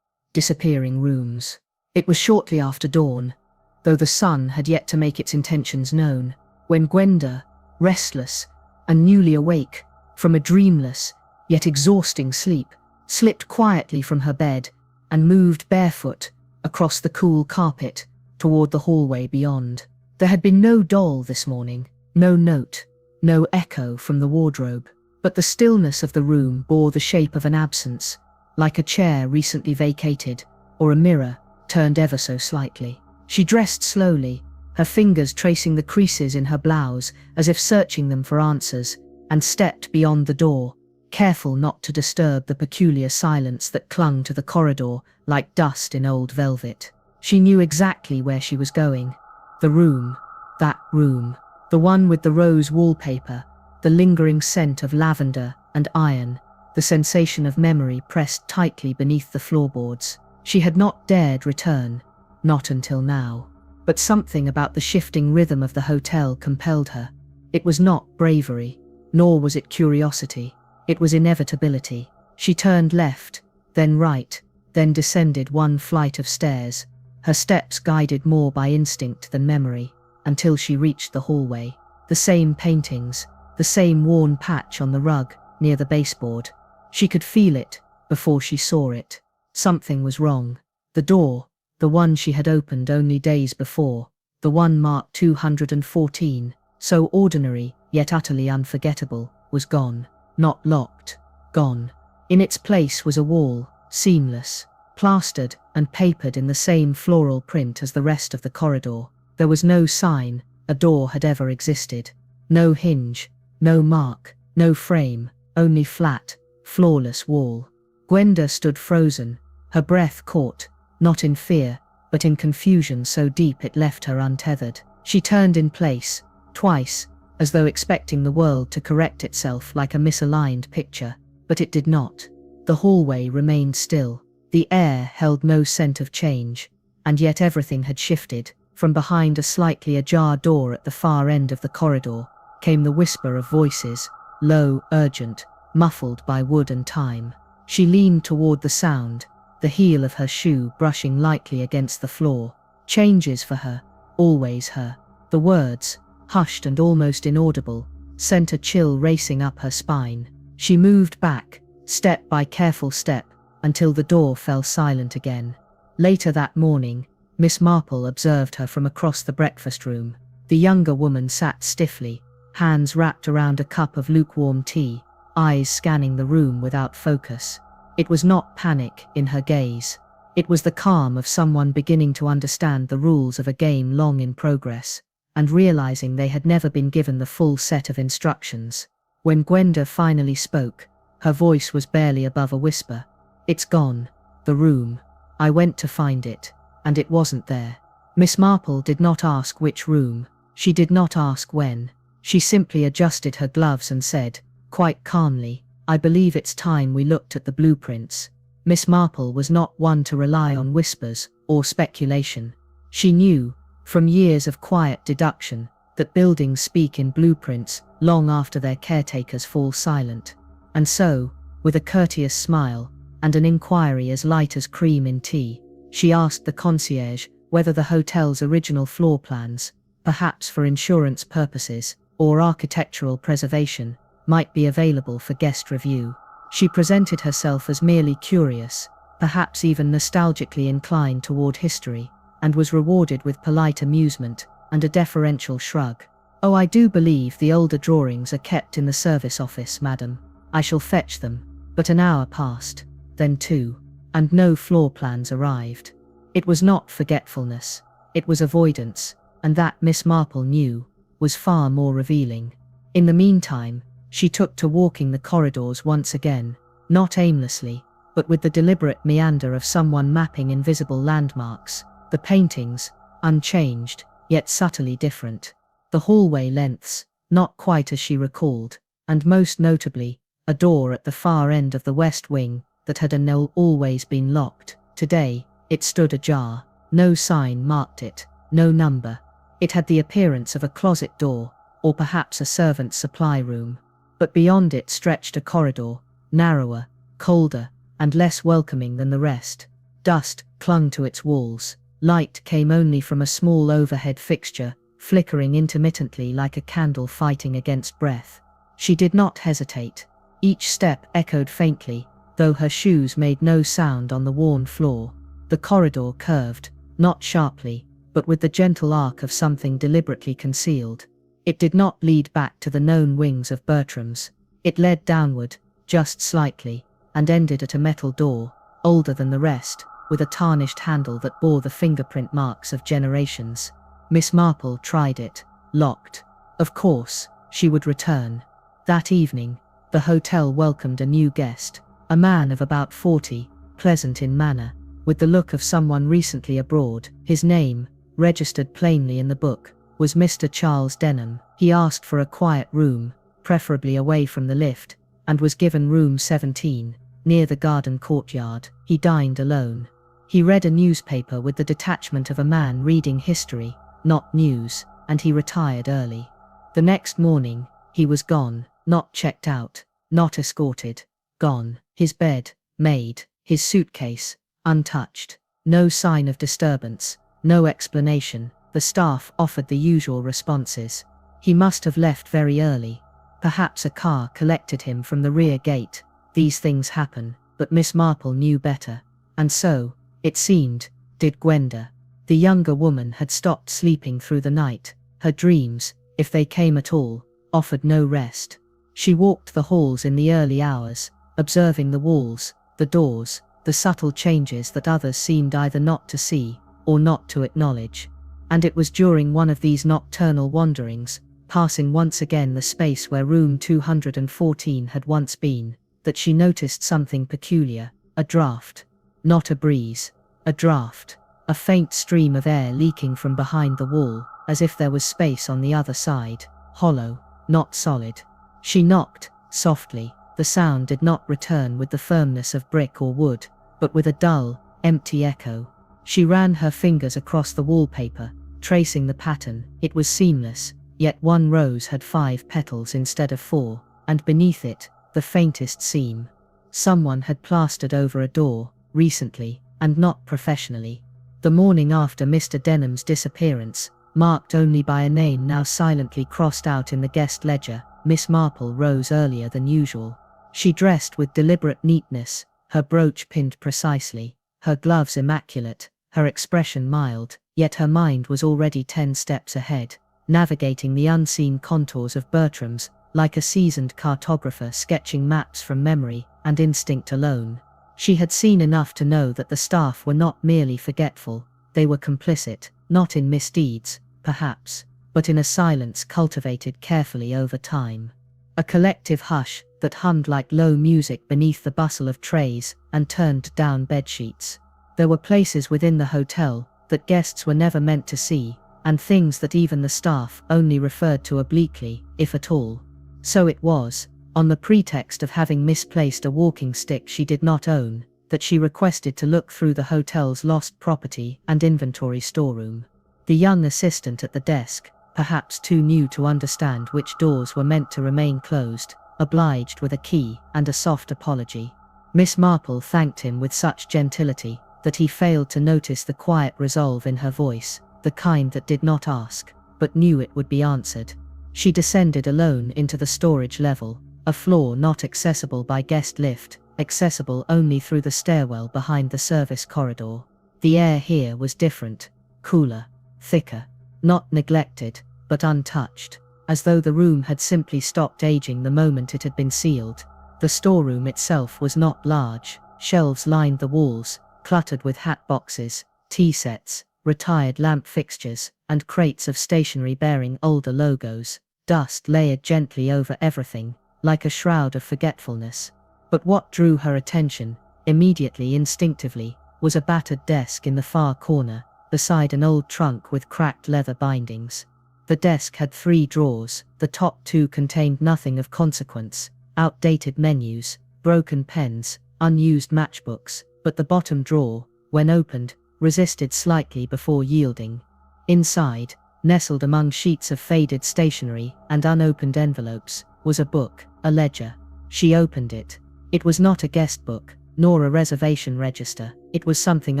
Disappearing Rooms. It was shortly after dawn, though the sun had yet to make its intentions known, when Gwenda, restless and newly awake from a dreamless yet exhausting sleep, slipped quietly from her bed and moved barefoot across the cool carpet toward the hallway beyond. There had been no doll this morning, no note, no echo from the wardrobe, but the stillness of the room bore the shape of an absence, like a chair recently vacated or a mirror turned ever so slightly. She dressed slowly, her fingers tracing the creases in her blouse as if searching them for answers, and stepped beyond the door, careful not to disturb the peculiar silence that clung to the corridor like dust in old velvet. She knew exactly where she was going. The room, that room, the one with the rose wallpaper, the lingering scent of lavender and iron, the sensation of memory pressed tightly beneath the floorboards. She had not dared return, not until now. But something about the shifting rhythm of the hotel compelled her. It was not bravery, nor was it curiosity. It was inevitability. She turned left, then right, then descended one flight of stairs, her steps guided more by instinct than memory, until she reached the hallway. The same paintings, the same worn patch on the rug near the baseboard. She could feel it before she saw it. Something was wrong. The door, the one she had opened only days before, the one marked 214, so ordinary yet utterly unforgettable, was gone. Not locked, gone. In its place was a wall, seamless, plastered and papered in the same floral print as the rest of the corridor. There was no sign a door had ever existed. No hinge, no mark, no frame, only flat, flawless wall. Gwenda stood frozen, her breath caught, not in fear, but in confusion so deep it left her untethered. She turned in place, twice, as though expecting the world to correct itself like a misaligned picture, but it did not. The hallway remained still. The air held no scent of change, and yet everything had shifted, From behind a slightly ajar door at the far end of the corridor came the whisper of voices, low, urgent, muffled by wood and time. She leaned toward the sound, the heel of her shoe brushing lightly against the floor. Changes for her, always her. The words, hushed and almost inaudible, sent a chill racing up her spine. She moved back, step by careful step, until the door fell silent again. Later that morning, Miss Marple observed her from across the breakfast room. The younger woman sat stiffly, hands wrapped around a cup of lukewarm tea, eyes scanning the room without focus. It was not panic in her gaze. It was the calm of someone beginning to understand the rules of a game long in progress, and realizing they had never been given the full set of instructions. When Gwenda finally spoke, her voice was barely above a whisper. "It's gone. The room. I went to find it, and it wasn't there." Miss Marple did not ask which room. She did not ask when. She simply adjusted her gloves and said, quite calmly, "I believe it's time we looked at the blueprints." Miss Marple was not one to rely on whispers or speculation. She knew, from years of quiet deduction, that buildings speak in blueprints long after their caretakers fall silent. And so, with a courteous smile, and an inquiry as light as cream in tea, she asked the concierge whether the hotel's original floor plans, perhaps for insurance purposes or architectural preservation, might be available for guest review. She presented herself as merely curious, perhaps even nostalgically inclined toward history, and was rewarded with polite amusement and a deferential shrug. "Oh, I do believe the older drawings are kept in the service office, madam. I shall fetch them." But an hour passed, then two, and no floor plans arrived. It was not forgetfulness, it was avoidance, and that Miss Marple knew was far more revealing. In the meantime, she took to walking the corridors once again, not aimlessly, but with the deliberate meander of someone mapping invisible landmarks, the paintings, unchanged, yet subtly different, the hallway lengths, not quite as she recalled, and most notably, a door at the far end of the west wing that had always been locked. Today, it stood ajar. No sign marked it, no number. It had the appearance of a closet door, or perhaps a servant's supply room. But beyond it stretched a corridor, narrower, colder, and less welcoming than the rest. Dust clung to its walls. Light came only from a small overhead fixture, flickering intermittently like a candle fighting against breath. She did not hesitate. Each step echoed faintly, though her shoes made no sound on the worn floor. The corridor curved, not sharply, but with the gentle arc of something deliberately concealed. It did not lead back to the known wings of Bertram's. It led downward, just slightly, and ended at a metal door, older than the rest, with a tarnished handle that bore the fingerprint marks of generations. Miss Marple tried it, locked. Of course, she would return. That evening, the hotel welcomed a new guest, a man of about 40, pleasant in manner, with the look of someone recently abroad. His name, registered plainly in the book, was Mr. Charles Denham. He asked for a quiet room, preferably away from the lift, and was given room 17, near the garden courtyard. He dined alone. He read a newspaper with the detachment of a man reading history, not news, and he retired early. The next morning, he was gone, not checked out, not escorted. Gone. His bed, made, his suitcase, untouched. No sign of disturbance, no explanation. The staff offered the usual responses. He must have left very early. Perhaps a car collected him from the rear gate. These things happen, but Miss Marple knew better. And so, it seemed, did Gwenda. The younger woman had stopped sleeping through the night. Her dreams, if they came at all, offered no rest. She walked the halls in the early hours, observing the walls, the doors, the subtle changes that others seemed either not to see or not to acknowledge. And it was during one of these nocturnal wanderings, passing once again the space where room 214 had once been, that she noticed something peculiar. A draft. Not a breeze. A draft. A faint stream of air leaking from behind the wall, as if there was space on the other side. Hollow, not solid. She knocked, softly. The sound did not return with the firmness of brick or wood, but with a dull, empty echo. She ran her fingers across the wallpaper, tracing the pattern. It was seamless, yet one rose had 5 petals instead of 4, and beneath it, the faintest seam. Someone had plastered over a door, recently, and not professionally. The morning after Mr. Denham's disappearance, marked only by a name now silently crossed out in the guest ledger, Miss Marple rose earlier than usual. She dressed with deliberate neatness, her brooch pinned precisely, her gloves immaculate, her expression mild, yet her mind was already 10 steps ahead, navigating the unseen contours of Bertram's, like a seasoned cartographer sketching maps from memory and instinct alone. She had seen enough to know that the staff were not merely forgetful, they were complicit, not in misdeeds, perhaps, but in a silence cultivated carefully over time. A collective hush that hummed like low music beneath the bustle of trays and turned down bedsheets. There were places within the hotel that guests were never meant to see, and things that even the staff only referred to obliquely, if at all. So it was, on the pretext of having misplaced a walking stick she did not own, that she requested to look through the hotel's lost property and inventory storeroom. The young assistant at the desk, perhaps too new to understand which doors were meant to remain closed, obliged with a key and a soft apology. Miss Marple thanked him with such gentility that he failed to notice the quiet resolve in her voice, the kind that did not ask, but knew it would be answered. She descended alone into the storage level, a floor not accessible by guest lift, accessible only through the stairwell behind the service corridor. The air here was different, cooler, thicker, not neglected, but untouched, as though the room had simply stopped aging the moment it had been sealed. The storeroom itself was not large, shelves lined the walls, cluttered with hat boxes, tea sets, retired lamp fixtures, and crates of stationery bearing older logos. Dust layered gently over everything, like a shroud of forgetfulness. But what drew her attention, immediately instinctively, was a battered desk in the far corner, beside an old trunk with cracked leather bindings. The desk had 3 drawers, the top 2 contained nothing of consequence, outdated menus, broken pens, unused matchbooks, but the bottom drawer, when opened, resisted slightly before yielding. Inside, nestled among sheets of faded stationery and unopened envelopes, was a book, a ledger. She opened it. It was not a guest book, nor a reservation register. It was something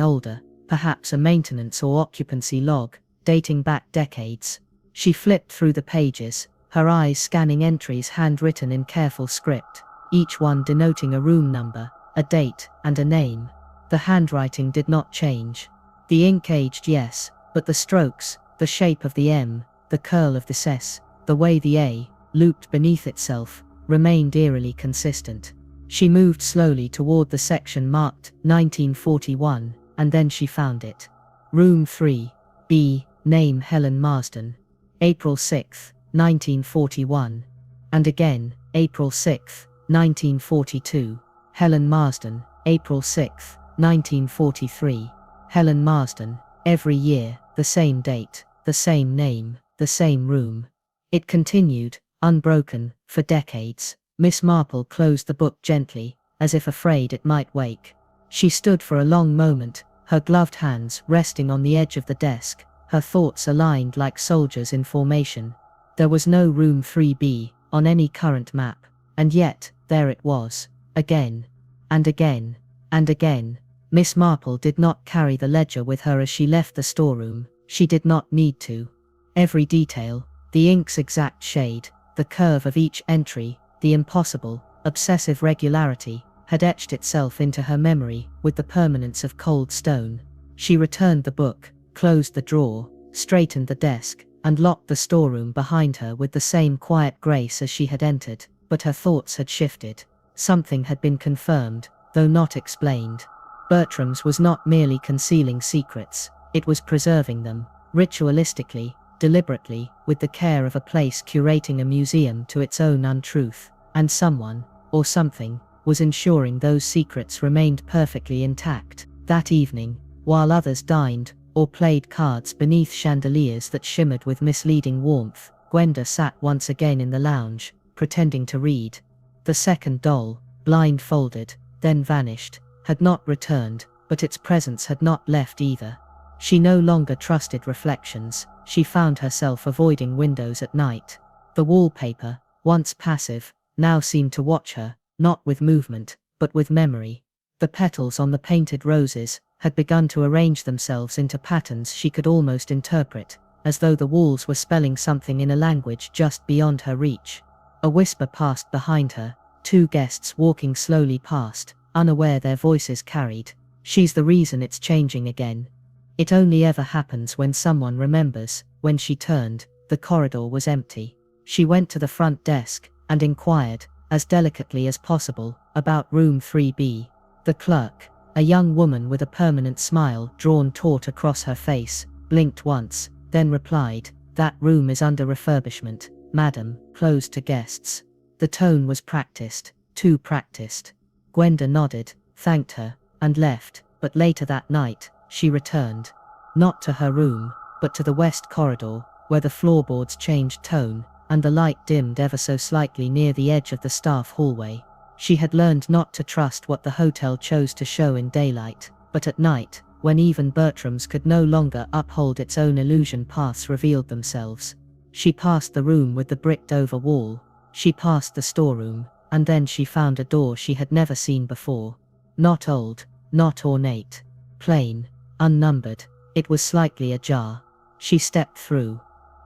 older, perhaps a maintenance or occupancy log, dating back decades. She flipped through the pages, her eyes scanning entries handwritten in careful script, each one denoting a room number, a date, and a name. The handwriting did not change. The ink aged, yes, but the strokes, the shape of the M, the curl of the S, the way the A, looped beneath itself, remained eerily consistent. She moved slowly toward the section marked 1941, and then she found it. Room 3, B, name Helen Marsden. April 6, 1941. And again, April 6, 1942. Helen Marsden, April 6, 1943. Helen Marsden, every year, the same date, the same name, the same room. It continued, unbroken, for decades. Miss Marple closed the book gently, as if afraid it might wake. She stood for a long moment, her gloved hands resting on the edge of the desk, her thoughts aligned like soldiers in formation. There was no room 3B on any current map, and yet, there it was, again, and again, and again. Miss Marple did not carry the ledger with her as she left the storeroom. She did not need to. Every detail, the ink's exact shade, the curve of each entry, the impossible, obsessive regularity, had etched itself into her memory with the permanence of cold stone. She returned the book, closed the drawer, straightened the desk, and locked the storeroom behind her with the same quiet grace as she had entered, but her thoughts had shifted. Something had been confirmed, though not explained. Bertram's was not merely concealing secrets, it was preserving them, ritualistically, deliberately, with the care of a place curating a museum to its own untruth, and someone, or something, was ensuring those secrets remained perfectly intact. That evening, while others dined, or played cards beneath chandeliers that shimmered with misleading warmth, Gwenda sat once again in the lounge, pretending to read. The second doll, blindfolded, then vanished, had not returned, but its presence had not left either. She no longer trusted reflections. She found herself avoiding windows at night. The wallpaper, once passive, now seemed to watch her, not with movement, but with memory. The petals on the painted roses had begun to arrange themselves into patterns she could almost interpret, as though the walls were spelling something in a language just beyond her reach. A whisper passed behind her, two guests walking slowly past, unaware their voices carried. "She's the reason it's changing again." It only ever happens when someone remembers. When she turned, the corridor was empty. She went to the front desk and inquired, as delicately as possible, about room 3B. The clerk, a young woman with a permanent smile drawn taut across her face, blinked once, then replied, "That room is under refurbishment, madam, closed to guests." The tone was practiced, too practiced. Gwenda nodded, thanked her, and left, but later that night, she returned. Not to her room, but to the west corridor, where the floorboards changed tone, and the light dimmed ever so slightly near the edge of the staff hallway. She had learned not to trust what the hotel chose to show in daylight, but at night, when even Bertram's could no longer uphold its own illusion, paths revealed themselves. She passed the room with the bricked-over wall. She passed the storeroom, and then she found a door she had never seen before. Not old, not ornate. Plain, unnumbered. It was slightly ajar. She stepped through.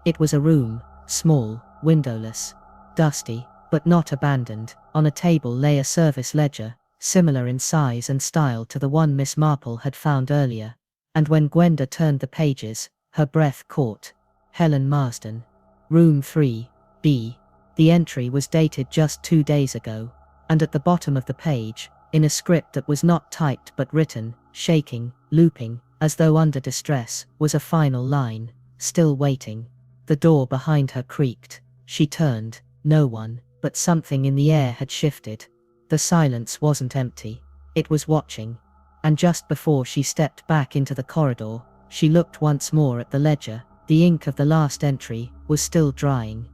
It was a room, small, windowless, dusty, but not abandoned. On a table lay a service ledger, similar in size and style to the one Miss Marple had found earlier. And when Gwenda turned the pages, her breath caught. Helen Marsden. Room 3B. The entry was dated just 2 days ago, and at the bottom of the page, in a script that was not typed but written, shaking, looping, as though under distress, was a final line, "Still waiting." The door behind her creaked. She turned. No one, but something in the air had shifted. The silence wasn't empty. It was watching. And just before she stepped back into the corridor, she looked once more at the ledger. The ink of the last entry was still drying.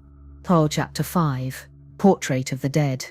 Chapter 5. Portrait of the Dead.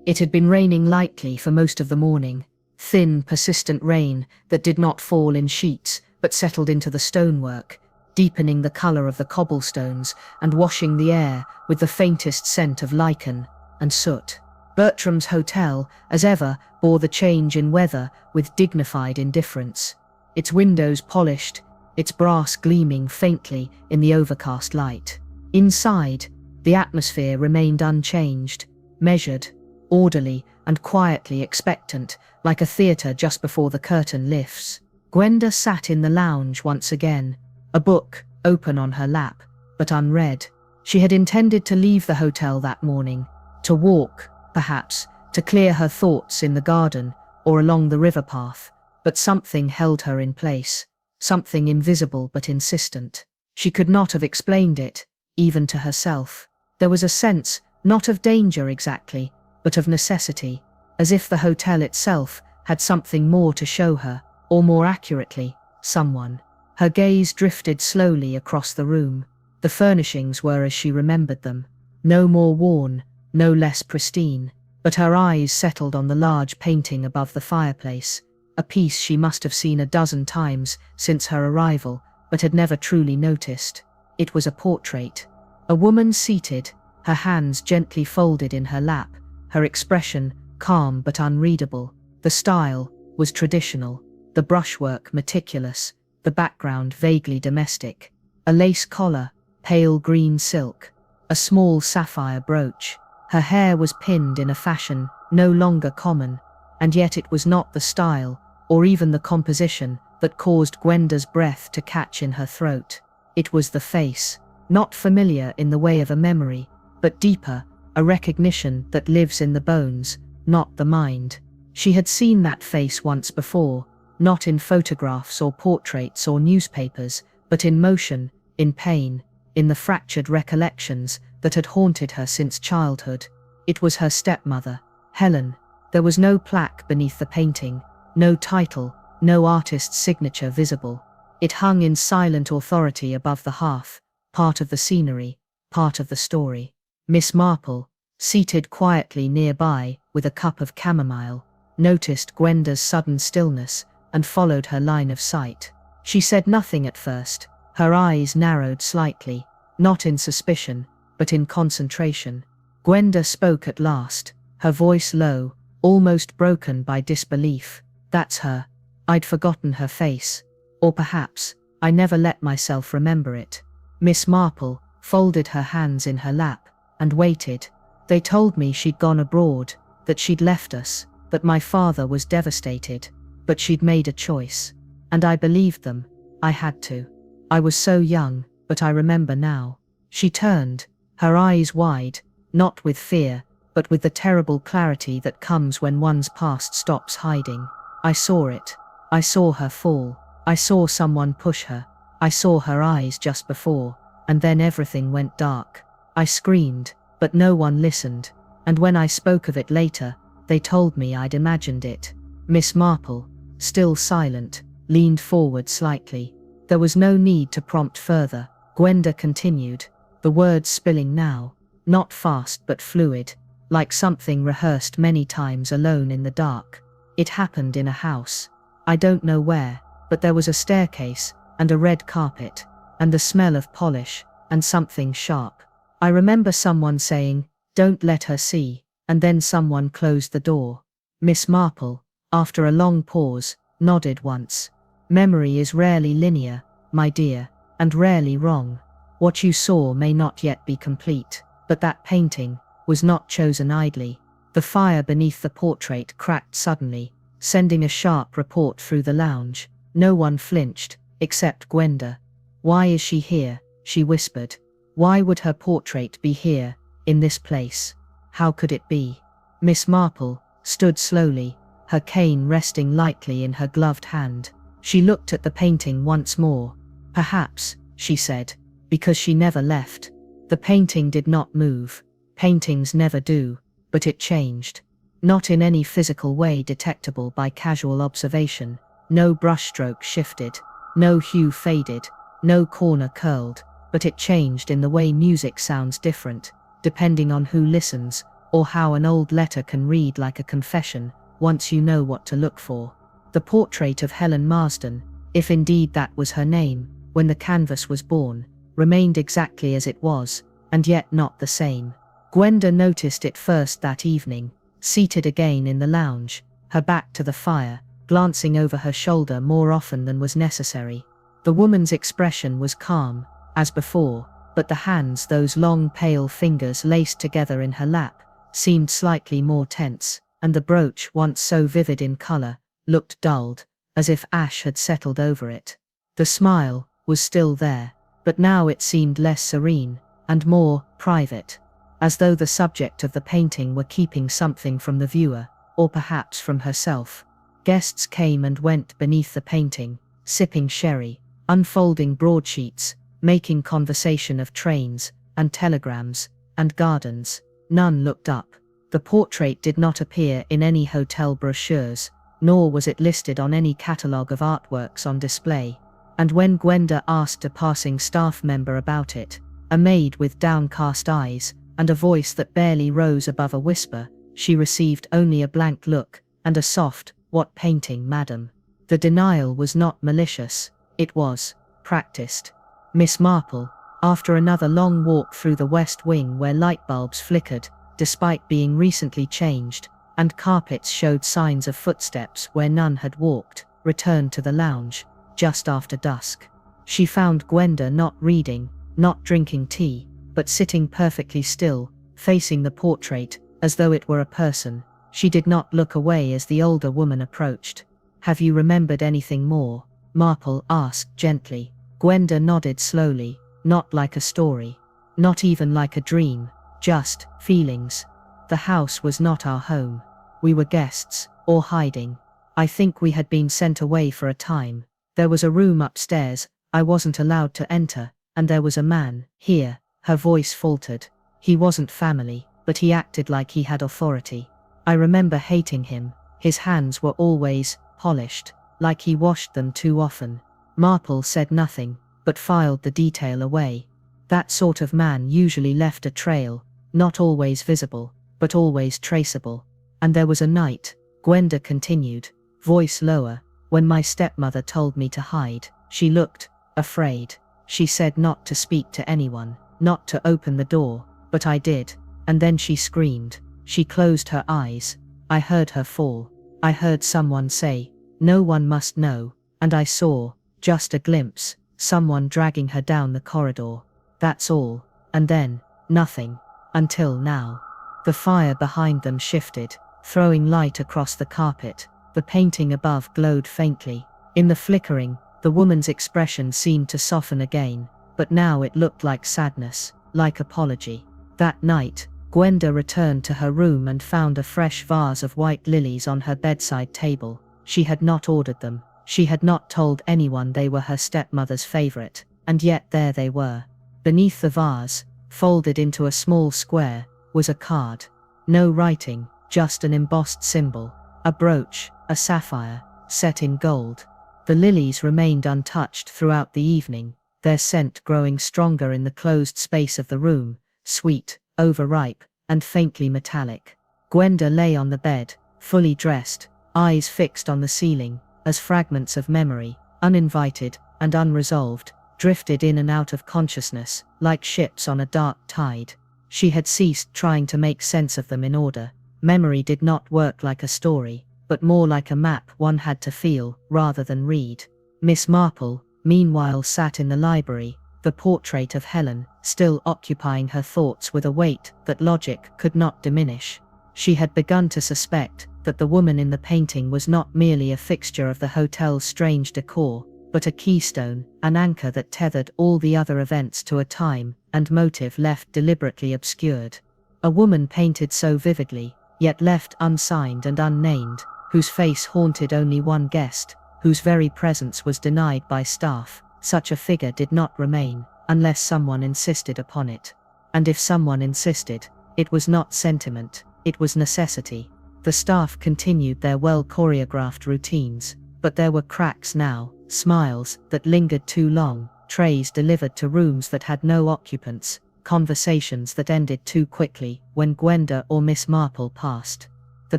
It had been raining lightly for most of the morning. Thin, persistent rain that did not fall in sheets, but settled into the stonework, deepening the colour of the cobblestones and washing the air with the faintest scent of lichen and soot. Bertram's hotel, as ever, bore the change in weather with dignified indifference. Its windows polished, its brass gleaming faintly in the overcast light. Inside, the atmosphere remained unchanged, measured, orderly, and quietly expectant, like a theatre just before the curtain lifts. Gwenda sat in the lounge once again, a book open on her lap, but unread. She had intended to leave the hotel that morning, to walk, perhaps, to clear her thoughts in the garden or along the river path, but something held her in place, something invisible but insistent. She could not have explained it, even to herself. There was a sense, not of danger exactly, but of necessity, as if the hotel itself had something more to show her, or more accurately, someone. Her gaze drifted slowly across the room. The furnishings were as she remembered them, no more worn, no less pristine, but her eyes settled on the large painting above the fireplace, a piece she must have seen a dozen times since her arrival, but had never truly noticed. It was a portrait. A woman seated, her hands gently folded in her lap, her expression calm but unreadable. The style was traditional, the brushwork meticulous, the background vaguely domestic. A lace collar, pale green silk, a small sapphire brooch. Her hair was pinned in a fashion no longer common, and yet it was not the style, or even the composition, that caused Gwenda's breath to catch in her throat. It was the face, not familiar in the way of a memory, but deeper, a recognition that lives in the bones, not the mind. She had seen that face once before, not in photographs or portraits or newspapers, but in motion, in pain, in the fractured recollections that had haunted her since childhood. It was her stepmother, Helen. There was no plaque beneath the painting, no title, no artist's signature visible. It hung in silent authority above the hearth, part of the scenery, part of the story. Miss Marple, seated quietly nearby with a cup of chamomile, noticed Gwenda's sudden stillness and followed her line of sight. She said nothing at first. Her eyes narrowed slightly, not in suspicion, but in concentration. Gwenda spoke at last, her voice low, almost broken by disbelief. That's her. I'd forgotten her face. Or perhaps, I never let myself remember it. Miss Marple folded her hands in her lap, and waited. They told me she'd gone abroad, that she'd left us, that my father was devastated, but she'd made a choice. And I believed them. I had to. I was so young, but I remember now. She turned, her eyes wide, not with fear, but with the terrible clarity that comes when one's past stops hiding. I saw it. I saw her fall. I saw someone push her. I saw her eyes just before, and then everything went dark. I screamed, but no one listened, and when I spoke of it later, they told me I'd imagined it. Miss Marple, still silent, leaned forward slightly. There was no need to prompt further. Gwenda continued, the words spilling now, not fast but fluid, like something rehearsed many times alone in the dark. It happened in a house. I don't know where, but there was a staircase, and a red carpet, and the smell of polish, and something sharp. I remember someone saying, "Don't let her see," and then someone closed the door. Miss Marple, after a long pause, nodded once. Memory is rarely linear, my dear, and rarely wrong. What you saw may not yet be complete, but that painting was not chosen idly. The fire beneath the portrait cracked suddenly, sending a sharp report through the lounge. No one flinched, except Gwenda. "Why is she here?" she whispered. "Why would her portrait be here, in this place? How could it be?" Miss Marple stood slowly, her cane resting lightly in her gloved hand. She looked at the painting once more. "Perhaps," she said, "because she never left." The painting did not move. Paintings never do, but it changed. Not in any physical way detectable by casual observation. No brushstroke shifted, no hue faded, no corner curled, but it changed in the way music sounds different, depending on who listens, or how an old letter can read like a confession, once you know what to look for. The portrait of Helen Marsden, if indeed that was her name, when the canvas was born, remained exactly as it was, and yet not the same. Gwenda noticed it first that evening, seated again in the lounge, her back to the fire, glancing over her shoulder more often than was necessary. The woman's expression was calm, as before, but the hands, those long pale fingers laced together in her lap, seemed slightly more tense, and the brooch, once so vivid in color, looked dulled, as if ash had settled over it. The smile was still there, but now it seemed less serene, and more private, as though the subject of the painting were keeping something from the viewer, or perhaps from herself. Guests came and went beneath the painting, sipping sherry, unfolding broadsheets, making conversation of trains, and telegrams, and gardens. None looked up. The portrait did not appear in any hotel brochures, nor was it listed on any catalogue of artworks on display. And when Gwenda asked a passing staff member about it, a maid with downcast eyes, and a voice that barely rose above a whisper, she received only a blank look, and a soft, "What painting, madam?" The denial was not malicious, it was practiced. Miss Marple, after another long walk through the west wing where light bulbs flickered, despite being recently changed, and carpets showed signs of footsteps where none had walked, returned to the lounge, just after dusk. She found Gwenda not reading, not drinking tea, but sitting perfectly still, facing the portrait, as though it were a person. She did not look away as the older woman approached. "Have you remembered anything more?" Marple asked gently. Gwenda nodded slowly, not like a story, not even like a dream, just feelings. The house was not our home. We were guests, or hiding. I think we had been sent away for a time. There was a room upstairs I wasn't allowed to enter, and there was a man here. Her voice faltered. He wasn't family, but he acted like he had authority. I remember hating him. His hands were always polished, like he washed them too often. Marple said nothing, but filed the detail away. That sort of man usually left a trail, not always visible, but always traceable. And there was a night, Gwenda continued, voice lower, when my stepmother told me to hide. She looked afraid. She said not to speak to anyone, not to open the door, but I did, and then she screamed. She closed her eyes. I heard her fall. I heard someone say, "No one must know," and I saw, just a glimpse, someone dragging her down the corridor. That's all. And then, nothing. Until now. The fire behind them shifted, throwing light across the carpet. The painting above glowed faintly. In the flickering, the woman's expression seemed to soften again, but now it looked like sadness, like apology. That night, Gwenda returned to her room and found a fresh vase of white lilies on her bedside table. She had not ordered them. She had not told anyone they were her stepmother's favorite, and yet there they were. Beneath the vase, folded into a small square, was a card. No writing, just an embossed symbol. A brooch, a sapphire, set in gold. The lilies remained untouched throughout the evening, their scent growing stronger in the closed space of the room, sweet, overripe, and faintly metallic. Gwenda lay on the bed, fully dressed, eyes fixed on the ceiling, as fragments of memory, uninvited and unresolved, drifted in and out of consciousness, like ships on a dark tide. She had ceased trying to make sense of them in order. Memory did not work like a story, but more like a map one had to feel, rather than read. Miss Marple, meanwhile, sat in the library, the portrait of Helen, still occupying her thoughts with a weight that logic could not diminish. She had begun to suspect that the woman in the painting was not merely a fixture of the hotel's strange decor, but a keystone, an anchor that tethered all the other events to a time and motive left deliberately obscured. A woman painted so vividly, yet left unsigned and unnamed, whose face haunted only one guest, whose very presence was denied by staff. Such a figure did not remain, unless someone insisted upon it. And if someone insisted, it was not sentiment, it was necessity. The staff continued their well-choreographed routines, but there were cracks now, smiles that lingered too long, trays delivered to rooms that had no occupants, conversations that ended too quickly when Gwenda or Miss Marple passed. The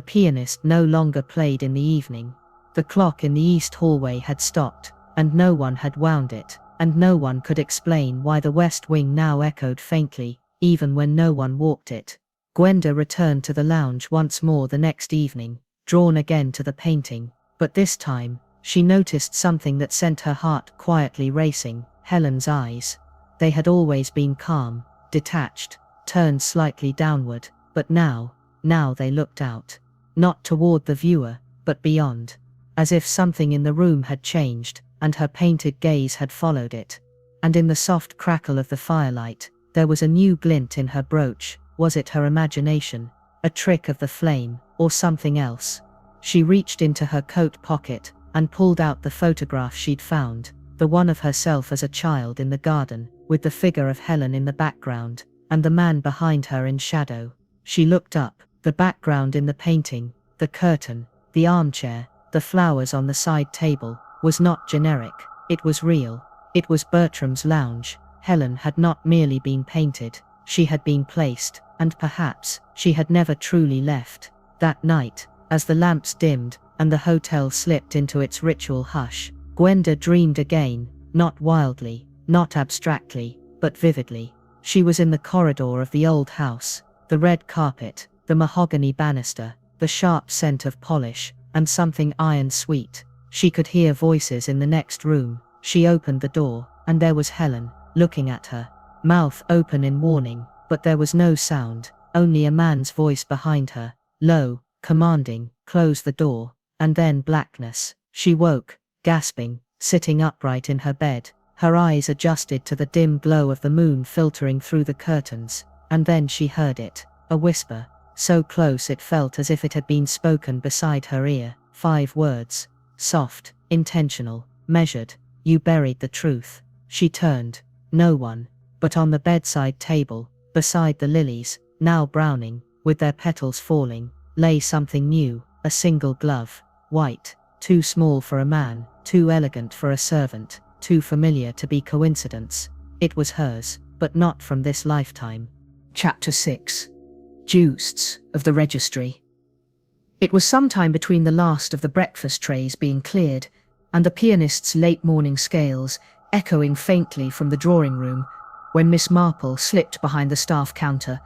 pianist no longer played in the evening. The clock in the east hallway had stopped, and no one had wound it, and no one could explain why the west wing now echoed faintly, even when no one walked it. Gwenda returned to the lounge once more the next evening, drawn again to the painting, but this time, she noticed something that sent her heart quietly racing: Helen's eyes. They had always been calm, detached, turned slightly downward, but now they looked out. Not toward the viewer, but beyond. As if something in the room had changed, and her painted gaze had followed it. And in the soft crackle of the firelight, there was a new glint in her brooch. Was it her imagination, a trick of the flame, or something else? She reached into her coat pocket and pulled out the photograph she'd found, the one of herself as a child in the garden, with the figure of Helen in the background, and the man behind her in shadow. She looked up. The background in the painting, the curtain, the armchair, the flowers on the side table, was not generic, it was real. It was Bertram's lounge. Helen had not merely been painted, she had been placed, and perhaps she had never truly left. That night, as the lamps dimmed and the hotel slipped into its ritual hush, Gwenda dreamed again, not wildly, not abstractly, but vividly. She was in the corridor of the old house, the red carpet, the mahogany banister, the sharp scent of polish, and something iron sweet. She could hear voices in the next room. She opened the door, and there was Helen, looking at her, mouth open in warning, but there was no sound, only a man's voice behind her, low, commanding, "Close the door," and then blackness. She woke, gasping, sitting upright in her bed, her eyes adjusted to the dim glow of the moon filtering through the curtains, and then she heard it, a whisper. So close it felt as if it had been spoken beside her ear. 5 words. Soft, intentional, measured. "You buried the truth." She turned. No one. But on the bedside table, beside the lilies, now browning, with their petals falling, lay something new, a single glove. White. Too small for a man, too elegant for a servant, too familiar to be coincidence. It was hers, but not from this lifetime. Chapter 6. Juists of the registry. It was some time between the last of the breakfast trays being cleared and the pianist's late morning scales echoing faintly from the drawing room when Miss Marple slipped behind the staff counter,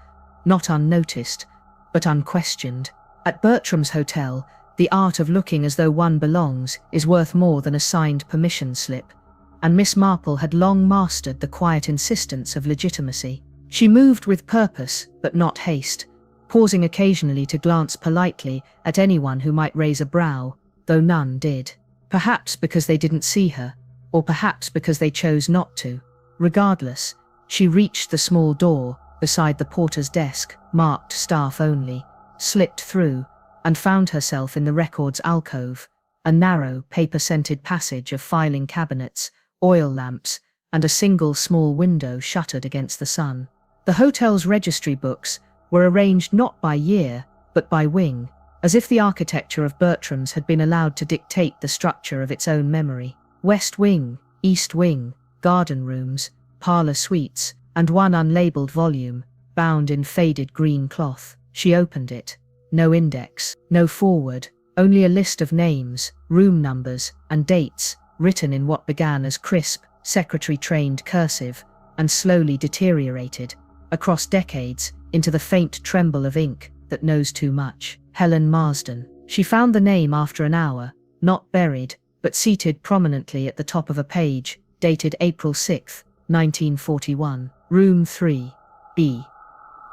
not unnoticed, but unquestioned. At Bertram's hotel, the art of looking as though one belongs is worth more than a signed permission slip, and Miss Marple had long mastered the quiet insistence of legitimacy. She moved with purpose, but not haste, pausing occasionally to glance politely at anyone who might raise a brow, though none did. Perhaps because they didn't see her, or perhaps because they chose not to. Regardless, she reached the small door beside the porter's desk, marked staff only, slipped through, and found herself in the records alcove, a narrow, paper-scented passage of filing cabinets, oil lamps, and a single small window shuttered against the sun. The hotel's registry books were arranged not by year, but by wing, as if the architecture of Bertram's had been allowed to dictate the structure of its own memory. West wing, east wing, garden rooms, parlour suites, and one unlabelled volume, bound in faded green cloth. She opened it. No index, no foreword, only a list of names, room numbers, and dates, written in what began as crisp, secretary-trained cursive, and slowly deteriorated, across decades, into the faint tremble of ink that knows too much. Helen Marsden. She found the name after an hour, not buried, but seated prominently at the top of a page, dated April 6, 1941, room 3, B.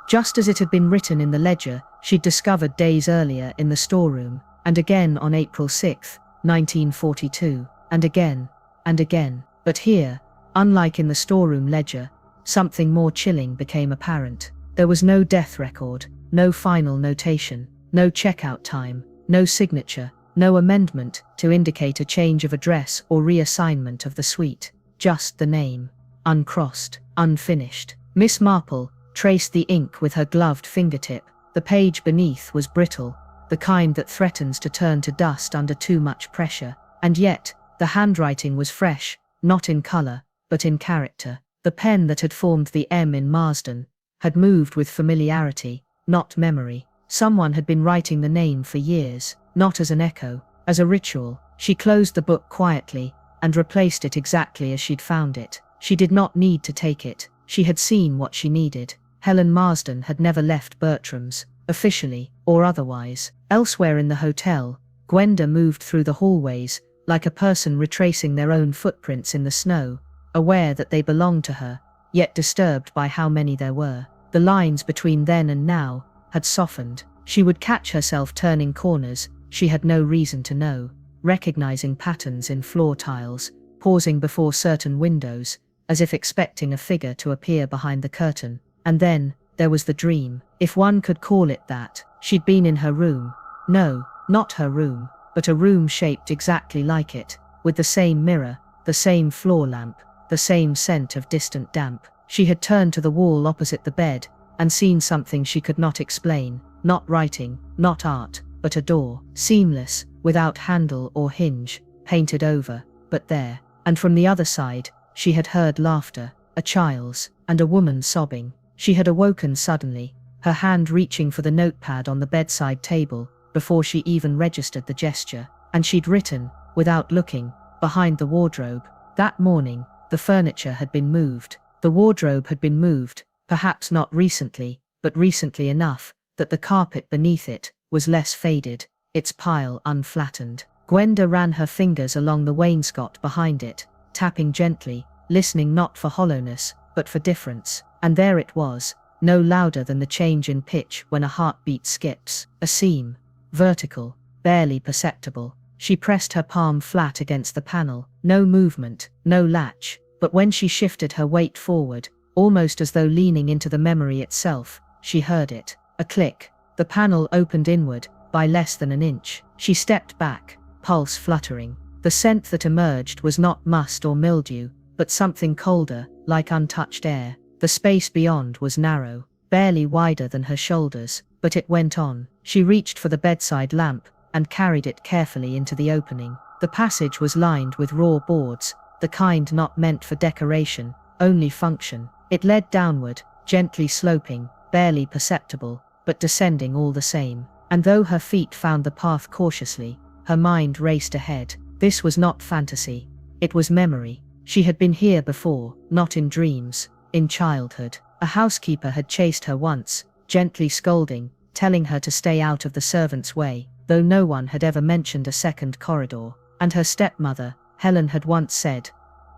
Just as it had been written in the ledger she'd discovered days earlier in the storeroom, and again on April 6, 1942, and again, and again. But here, unlike in the storeroom ledger, something more chilling became apparent. There was no death record, no final notation, no checkout time, no signature, no amendment to indicate a change of address or reassignment of the suite. Just the name, uncrossed, unfinished. Miss Marple traced the ink with her gloved fingertip. The page beneath was brittle, the kind that threatens to turn to dust under too much pressure. And yet, the handwriting was fresh, not in colour, but in character. The pen that had formed the M in Marsden had moved with familiarity, not memory. Someone had been writing the name for years, not as an echo, as a ritual. She closed the book quietly and replaced it exactly as she'd found it. She did not need to take it. She had seen what she needed. Helen Marsden had never left Bertram's, officially or otherwise. Elsewhere in the hotel, Gwenda moved through the hallways like a person retracing their own footprints in the snow, aware that they belonged to her, yet disturbed by how many there were. The lines between then and now had softened. She would catch herself turning corners she had no reason to know, recognizing patterns in floor tiles, pausing before certain windows, as if expecting a figure to appear behind the curtain. And then, there was the dream, if one could call it that. She'd been in her room. No, not her room, but a room shaped exactly like it, with the same mirror, the same floor lamp, the same scent of distant damp. She had turned to the wall opposite the bed and seen something she could not explain, not writing, not art, but a door, seamless, without handle or hinge, painted over, but there. And from the other side, she had heard laughter, a child's, and a woman sobbing. She had awoken suddenly, her hand reaching for the notepad on the bedside table, before she even registered the gesture, and she'd written, without looking, behind the wardrobe. That morning, the furniture had been moved. The wardrobe had been moved, perhaps not recently, but recently enough that the carpet beneath it was less faded, its pile unflattened. Gwenda ran her fingers along the wainscot behind it, tapping gently, listening not for hollowness, but for difference. And there it was, no louder than the change in pitch when a heartbeat skips. A seam, vertical, barely perceptible. She pressed her palm flat against the panel. No movement, no latch, but when she shifted her weight forward, almost as though leaning into the memory itself, she heard it. A click. The panel opened inward, by less than an inch. She stepped back, pulse fluttering. The scent that emerged was not must or mildew, but something colder, like untouched air. The space beyond was narrow, barely wider than her shoulders, but it went on. She reached for the bedside lamp and carried it carefully into the opening. The passage was lined with raw boards, the kind not meant for decoration, only function. It led downward, gently sloping, barely perceptible, but descending all the same. And though her feet found the path cautiously, her mind raced ahead. This was not fantasy. It was memory. She had been here before, not in dreams, in childhood. A housekeeper had chased her once, gently scolding, telling her to stay out of the servants' way, though no one had ever mentioned a second corridor. And her stepmother, Helen, had once said,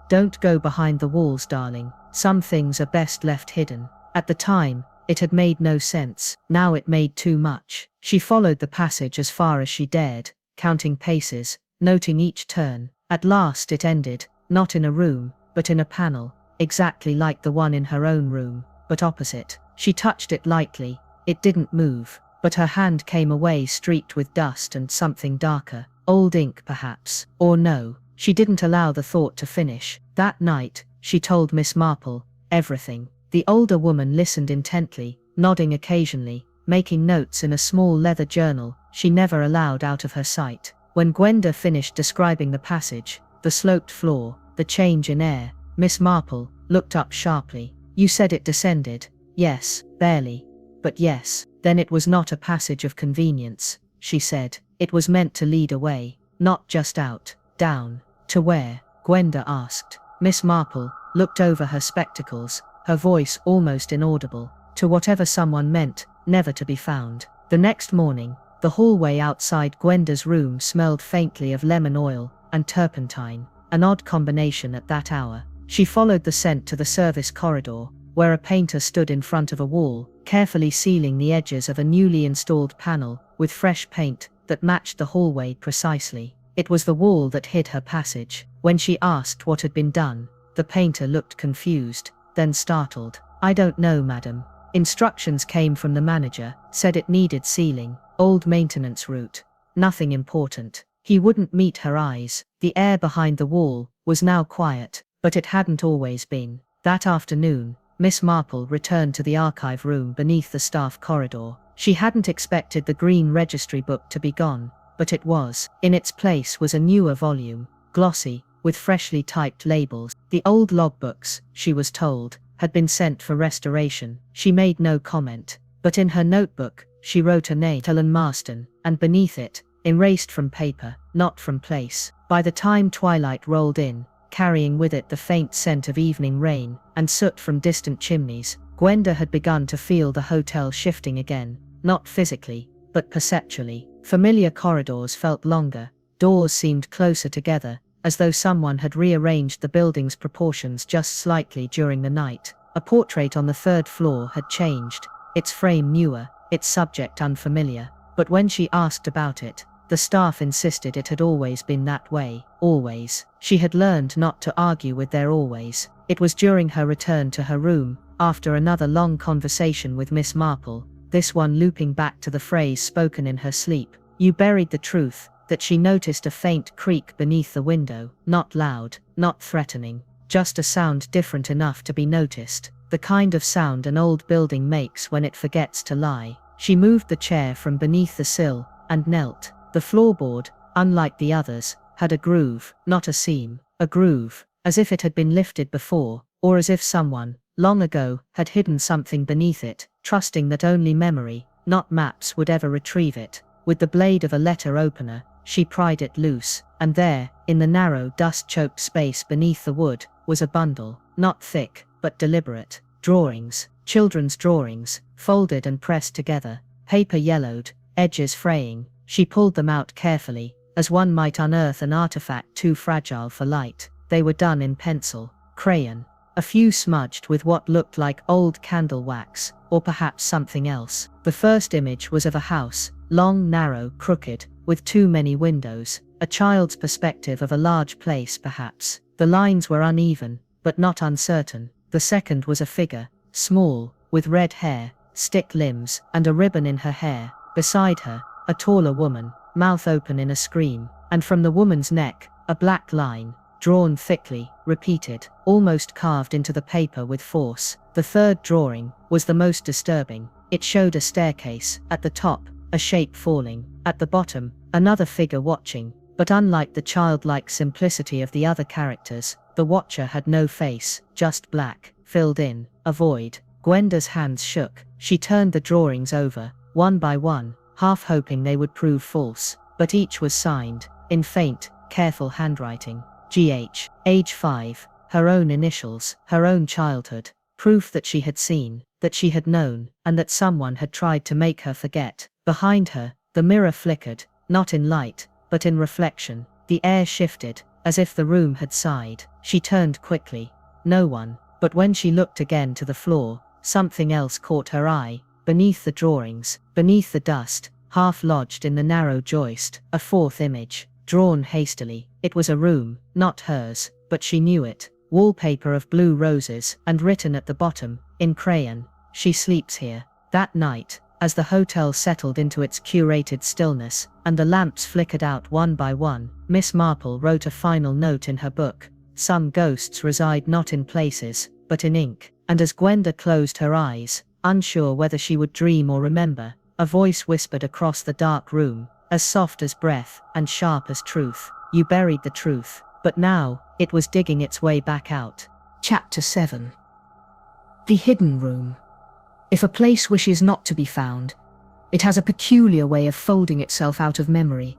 "Don't go behind the walls, darling. Some things are best left hidden." At the time, it had made no sense. Now it made too much. She followed the passage as far as she dared, counting paces, noting each turn. At last it ended, not in a room, but in a panel, exactly like the one in her own room, but opposite. She touched it lightly. It didn't move, but her hand came away streaked with dust and something darker. Old ink, perhaps. Or no, she didn't allow the thought to finish. That night, she told Miss Marple everything. The older woman listened intently, nodding occasionally, making notes in a small leather journal she never allowed out of her sight. When Gwenda finished describing the passage, the sloped floor, the change in air, Miss Marple looked up sharply. "You said it descended." "Yes, barely. But yes." "Then it was not a passage of convenience," she said. "It was meant to lead away, not just out." "Down. To where?" Gwenda asked. Miss Marple looked over her spectacles, her voice almost inaudible. "To whatever someone meant, never to be found." The next morning, the hallway outside Gwenda's room smelled faintly of lemon oil and turpentine, an odd combination at that hour. She followed the scent to the service corridor, where a painter stood in front of a wall, carefully sealing the edges of a newly installed panel with fresh paint that matched the hallway precisely. It was the wall that hid her passage. When she asked what had been done, the painter looked confused, then startled. "I don't know, madam. Instructions came from the manager, said it needed sealing. Old maintenance route. Nothing important." He wouldn't meet her eyes. The air behind the wall was now quiet, but it hadn't always been. That afternoon, Miss Marple returned to the archive room beneath the staff corridor. She hadn't expected the green registry book to be gone, but it was. In its place was a newer volume, glossy, with freshly typed labels. The old logbooks, she was told, had been sent for restoration. She made no comment, but in her notebook, she wrote a name, Helen Marston, and beneath it, erased from paper, not from place. By the time twilight rolled in, carrying with it the faint scent of evening rain and soot from distant chimneys, Gwenda had begun to feel the hotel shifting again, not physically, but perceptually. Familiar corridors felt longer, doors seemed closer together, as though someone had rearranged the building's proportions just slightly during the night. A portrait on the third floor had changed, its frame newer, its subject unfamiliar, but when she asked about it, the staff insisted it had always been that way. Always. She had learned not to argue with their always. It was during her return to her room, after another long conversation with Miss Marple, this one looping back to the phrase spoken in her sleep, "You buried the truth," that she noticed a faint creak beneath the window, not loud, not threatening, just a sound different enough to be noticed, the kind of sound an old building makes when it forgets to lie. She moved the chair from beneath the sill, and knelt. The floorboard, unlike the others, had a groove, not a seam, a groove, as if it had been lifted before, or as if someone, long ago, had hidden something beneath it, trusting that only memory, not maps, would ever retrieve it. With the blade of a letter opener, she pried it loose, and there, in the narrow, dust-choked space beneath the wood, was a bundle, not thick, but deliberate. Drawings, children's drawings, folded and pressed together, paper yellowed, edges fraying. She pulled them out carefully, as one might unearth an artifact too fragile for light. They were done in pencil, crayon, a few smudged with what looked like old candle wax, or perhaps something else. The first image was of a house, long, narrow, crooked, with too many windows, a child's perspective of a large place perhaps. The lines were uneven, but not uncertain. The second was a figure, small, with red hair, stick limbs, and a ribbon in her hair. Beside her, a taller woman, mouth open in a scream, and from the woman's neck, a black line, drawn thickly, repeated, almost carved into the paper with force. The third drawing was the most disturbing. It showed a staircase, at the top, a shape falling, at the bottom, another figure watching, but unlike the childlike simplicity of the other characters, the watcher had no face, just black, filled in, a void. Gwenda's hands shook. She turned the drawings over, one by one, half hoping they would prove false, but each was signed, in faint, careful handwriting. GH, age 5, her own initials, her own childhood, proof that she had seen, that she had known, and that someone had tried to make her forget. Behind her, the mirror flickered, not in light, but in reflection. The air shifted, as if the room had sighed. She turned quickly. No one. But when she looked again to the floor, something else caught her eye. Beneath the drawings, beneath the dust, half lodged in the narrow joist, a fourth image, drawn hastily. It was a room, not hers, but she knew it. Wallpaper of blue roses, and written at the bottom, in crayon, "She sleeps here." That night, as the hotel settled into its curated stillness, and the lamps flickered out one by one, Miss Marple wrote a final note in her book. Some ghosts reside not in places, but in ink. And as Gwenda closed her eyes, unsure whether she would dream or remember, a voice whispered across the dark room, as soft as breath, and sharp as truth. "You buried the truth." But now, it was digging its way back out. Chapter 7. The Hidden Room. If a place wishes not to be found, it has a peculiar way of folding itself out of memory,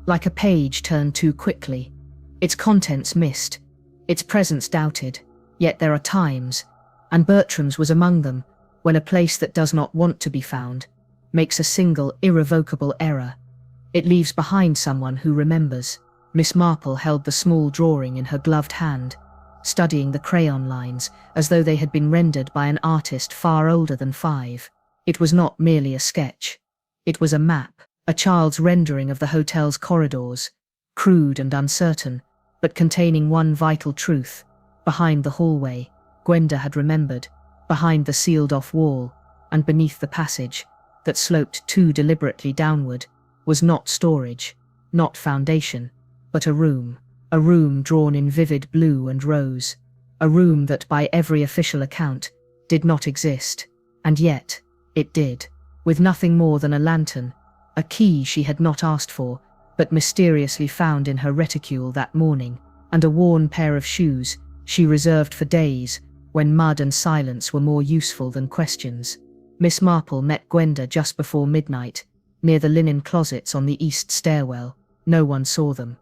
like a page turned too quickly, its contents missed, its presence doubted. Yet there are times, and Bertram's was among them, when a place that does not want to be found makes a single irrevocable error. It leaves behind someone who remembers. Miss Marple held the small drawing in her gloved hand, studying the crayon lines as though they had been rendered by an artist far older than 5. It was not merely a sketch. It was a map, a child's rendering of the hotel's corridors, crude and uncertain, but containing one vital truth. Behind the hallway, Gwenda had remembered, behind the sealed-off wall, and beneath the passage, that sloped too deliberately downward, was not storage, not foundation, but a room drawn in vivid blue and rose, a room that by every official account did not exist, and yet it did, with nothing more than a lantern, a key she had not asked for, but mysteriously found in her reticule that morning, and a worn pair of shoes she reserved for days when mud and silence were more useful than questions. Miss Marple met Gwenda just before midnight, near the linen closets on the east stairwell. No one saw them.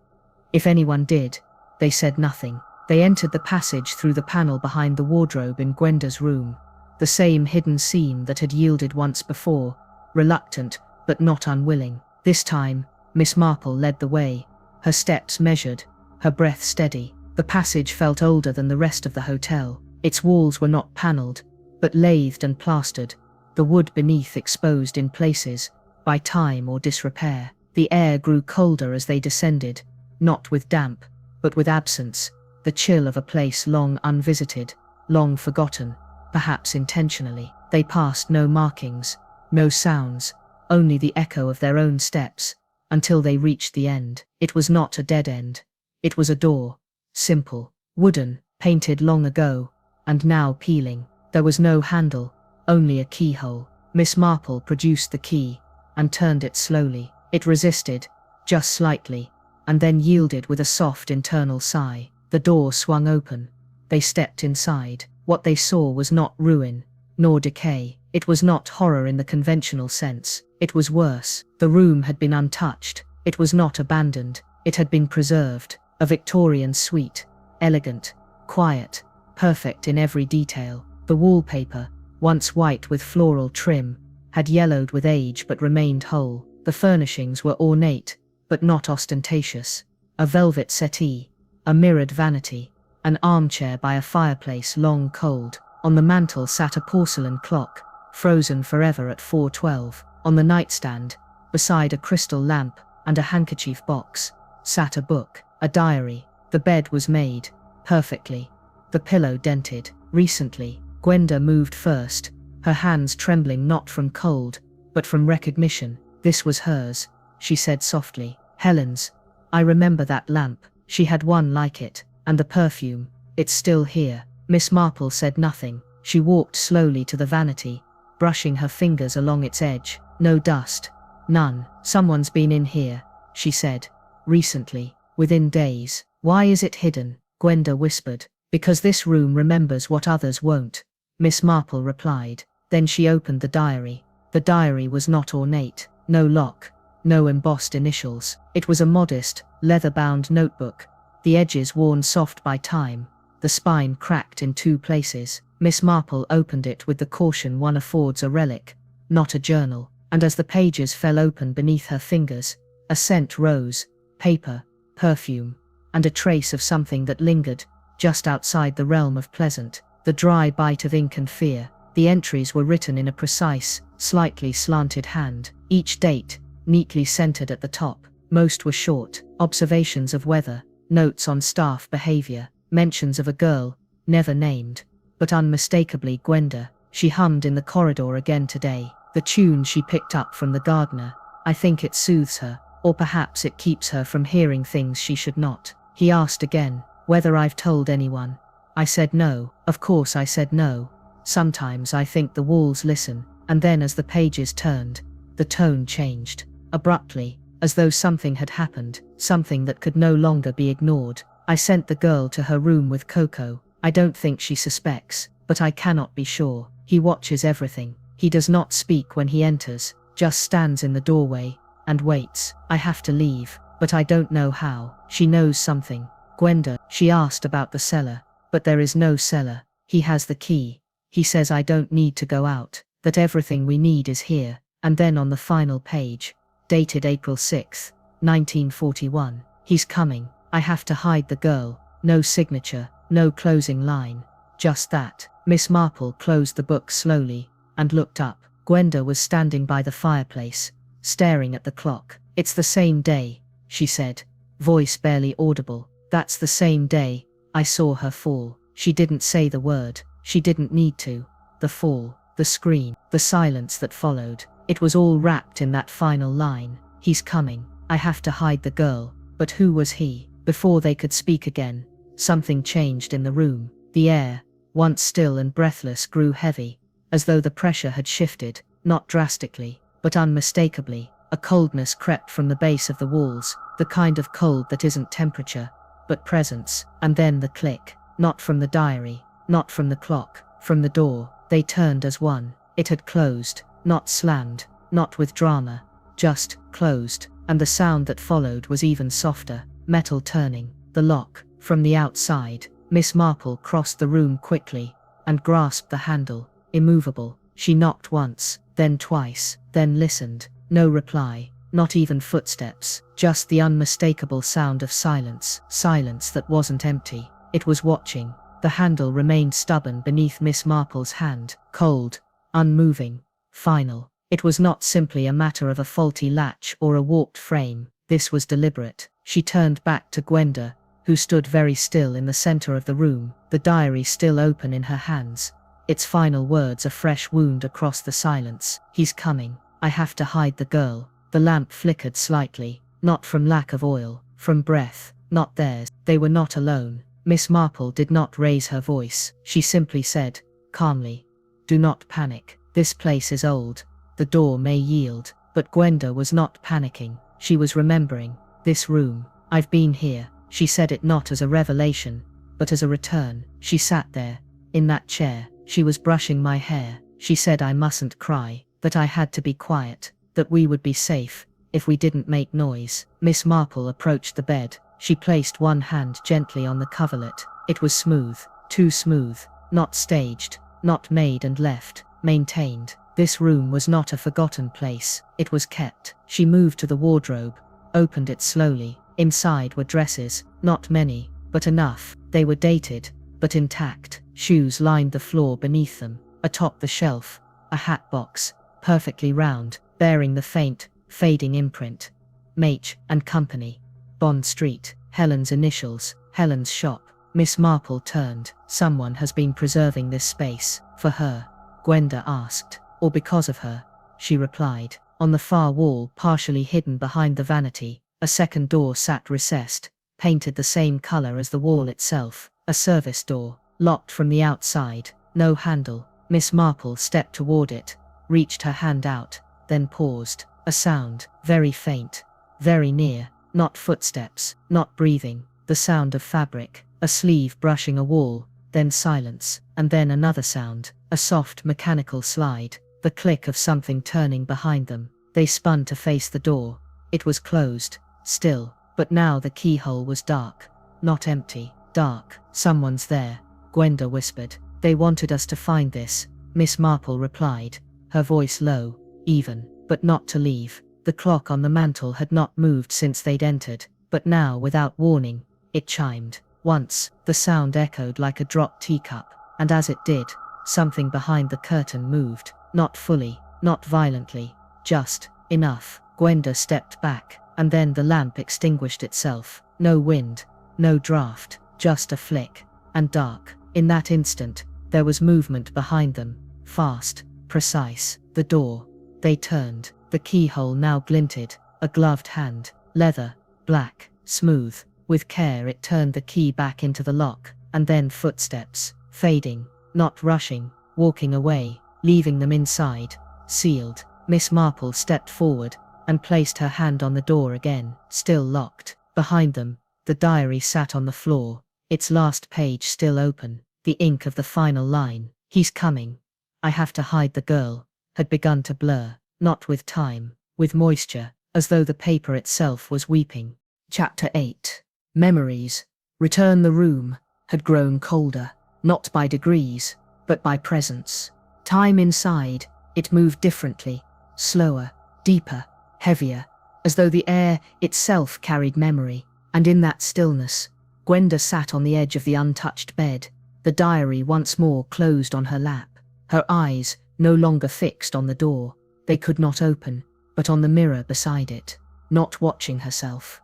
If anyone did, they said nothing. They entered the passage through the panel behind the wardrobe in Gwenda's room, the same hidden scene that had yielded once before, reluctant but not unwilling. This time, Miss Marple led the way, her steps measured, her breath steady. The passage felt older than the rest of the hotel. Its walls were not panelled, but lathed and plastered, the wood beneath exposed in places, by time or disrepair. The air grew colder as they descended, not with damp, but with absence, the chill of a place long unvisited, long forgotten, perhaps intentionally. They passed no markings, no sounds, only the echo of their own steps, until they reached the end. It was not a dead end. It was a door, simple, wooden, painted long ago, and now peeling. There was no handle, only a keyhole. Miss Marple produced the key, and turned it slowly. It resisted, just slightly, and then yielded with a soft internal sigh. The door swung open. They stepped inside. What they saw was not ruin, nor decay. It was not horror in the conventional sense. It was worse. The room had been untouched. It was not abandoned. It had been preserved. A Victorian suite, elegant, quiet, perfect in every detail. The wallpaper, once white with floral trim, had yellowed with age but remained whole. The furnishings were ornate, but not ostentatious. A velvet settee, a mirrored vanity, an armchair by a fireplace long cold. On the mantel sat a porcelain clock, frozen forever at 4:12. On the nightstand, beside a crystal lamp and a handkerchief box, sat a book, a diary. The bed was made, perfectly, the pillow dented. Recently, Gwenda moved first, her hands trembling not from cold, but from recognition. This was hers, she said softly. Helen's. I remember that lamp. She had one like it, and the perfume. It's still here. Miss Marple said nothing. She walked slowly to the vanity, brushing her fingers along its edge. No dust. None. Someone's been in here, she said. Recently. Within days. Why is it hidden? Gwenda whispered. Because this room remembers what others won't, Miss Marple replied. Then she opened the diary. The diary was not ornate. No lock, no embossed initials. It was a modest, leather-bound notebook, the edges worn soft by time, the spine cracked in 2 places. Miss Marple opened it with the caution one affords a relic, not a journal, and as the pages fell open beneath her fingers, a scent rose, paper, perfume, and a trace of something that lingered, just outside the realm of pleasant, the dry bite of ink and fear. The entries were written in a precise, slightly slanted hand, each date, neatly centered at the top. Most were short, observations of weather, notes on staff behavior, mentions of a girl, never named, but unmistakably Gwenda. She hummed in the corridor again today, the tune she picked up from the gardener. I think it soothes her, or perhaps it keeps her from hearing things she should not. He asked again, whether I've told anyone. I said no, of course I said no. Sometimes I think the walls listen, and then as the pages turned, the tone changed, abruptly, as though something had happened, something that could no longer be ignored. I sent the girl to her room with Coco. I don't think she suspects, but I cannot be sure. He watches everything. He does not speak when he enters, just stands in the doorway, and waits. I have to leave, but I don't know how. She knows something. Gwenda, she asked about the cellar, but there is no cellar. He has the key. He says I don't need to go out, that everything we need is here. And then on the final page, dated April 6, 1941, he's coming. I have to hide the girl. No signature, no closing line. Just that. Miss Marple closed the book slowly, and looked up. Gwenda was standing by the fireplace, staring at the clock. It's the same day, she said, voice barely audible. That's the same day I saw her fall. She didn't say the word. She didn't need to. The fall, the scream, the silence that followed. It was all wrapped in that final line. He's coming. I have to hide the girl. But who was he? Before they could speak again, something changed in the room. The air, once still and breathless, grew heavy, as though the pressure had shifted, not drastically, but unmistakably. A coldness crept from the base of the walls, the kind of cold that isn't temperature, but presence. And then the click, not from the diary, not from the clock, from the door. They turned as one. It had closed, not slammed, not with drama, just closed, and the sound that followed was even softer, metal turning, the lock, from the outside. Miss Marple crossed the room quickly, and grasped the handle, immovable. She knocked once, then twice, then listened. No reply, not even footsteps, just the unmistakable sound of silence. Silence that wasn't empty. It was watching. The handle remained stubborn beneath Miss Marple's hand, cold, unmoving, final. It was not simply a matter of a faulty latch or a warped frame. This was deliberate. She turned back to Gwenda, who stood very still in the center of the room, the diary still open in her hands, its final words a fresh wound across the silence. He's coming. I have to hide the girl. The lamp flickered slightly, not from lack of oil, from breath, not theirs. They were not alone. Miss Marple did not raise her voice. She simply said, calmly, do not panic. This place is old. The door may yield. But Gwenda was not panicking. She was remembering. This room. I've been here. She said it not as a revelation, but as a return. She sat there, in that chair. She was brushing my hair. She said I mustn't cry, that I had to be quiet, that we would be safe, if we didn't make noise. Miss Marple approached the bed. She placed one hand gently on the coverlet. It was smooth, too smooth, not staged, not made and left, maintained. This room was not a forgotten place. It was kept. She moved to the wardrobe, opened it slowly. Inside were dresses, not many, but enough. They were dated, but intact. Shoes lined the floor beneath them. Atop the shelf, a hat box, perfectly round, bearing the faint, fading imprint. Mach and Company. Bond Street. Helen's initials. Helen's shop. Miss Marple turned. Someone has been preserving this space. For her? Gwenda asked. Or because of her? She replied. On the far wall, partially hidden behind the vanity, a second door sat recessed, painted the same color as the wall itself. A service door, locked from the outside, no handle. Miss Marple stepped toward it, reached her hand out, then paused. A sound, very faint, very near, not footsteps, not breathing, the sound of fabric, a sleeve brushing a wall, then silence, and then another sound, a soft mechanical slide, the click of something turning behind them. They spun to face the door. It was closed, still, but now the keyhole was dark. Not empty, dark. "Someone's there," Gwenda whispered. "They wanted us to find this," Miss Marple replied, her voice low, even, but not to leave. The clock on the mantel had not moved since they'd entered, but now, without warning, it chimed. Once, the sound echoed like a dropped teacup, and as it did, something behind the curtain moved. Not fully, not violently, just enough. Gwenda stepped back, and then the lamp extinguished itself. No wind, no draft, just a flick, and dark. In that instant, there was movement behind them, fast, precise. The door. They turned. The keyhole now glinted, a gloved hand, leather, black, smooth. With care it turned the key back into the lock, and then footsteps, fading, not rushing, walking away, leaving them inside, sealed. Miss Marple stepped forward, and placed her hand on the door again, still locked. Behind them, the diary sat on the floor, its last page still open, the ink of the final line, "He's coming. I have to hide the girl," had begun to blur, not with time, with moisture, as though the paper itself was weeping. Chapter 8. Memories. Return. The room had grown colder, not by degrees, but by presence. Time inside, it moved differently, slower, deeper, heavier, as though the air itself carried memory. And in that stillness, Gwenda sat on the edge of the untouched bed, the diary once more closed on her lap, her eyes no longer fixed on the door they could not open, but on the mirror beside it, not watching herself,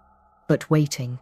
but waiting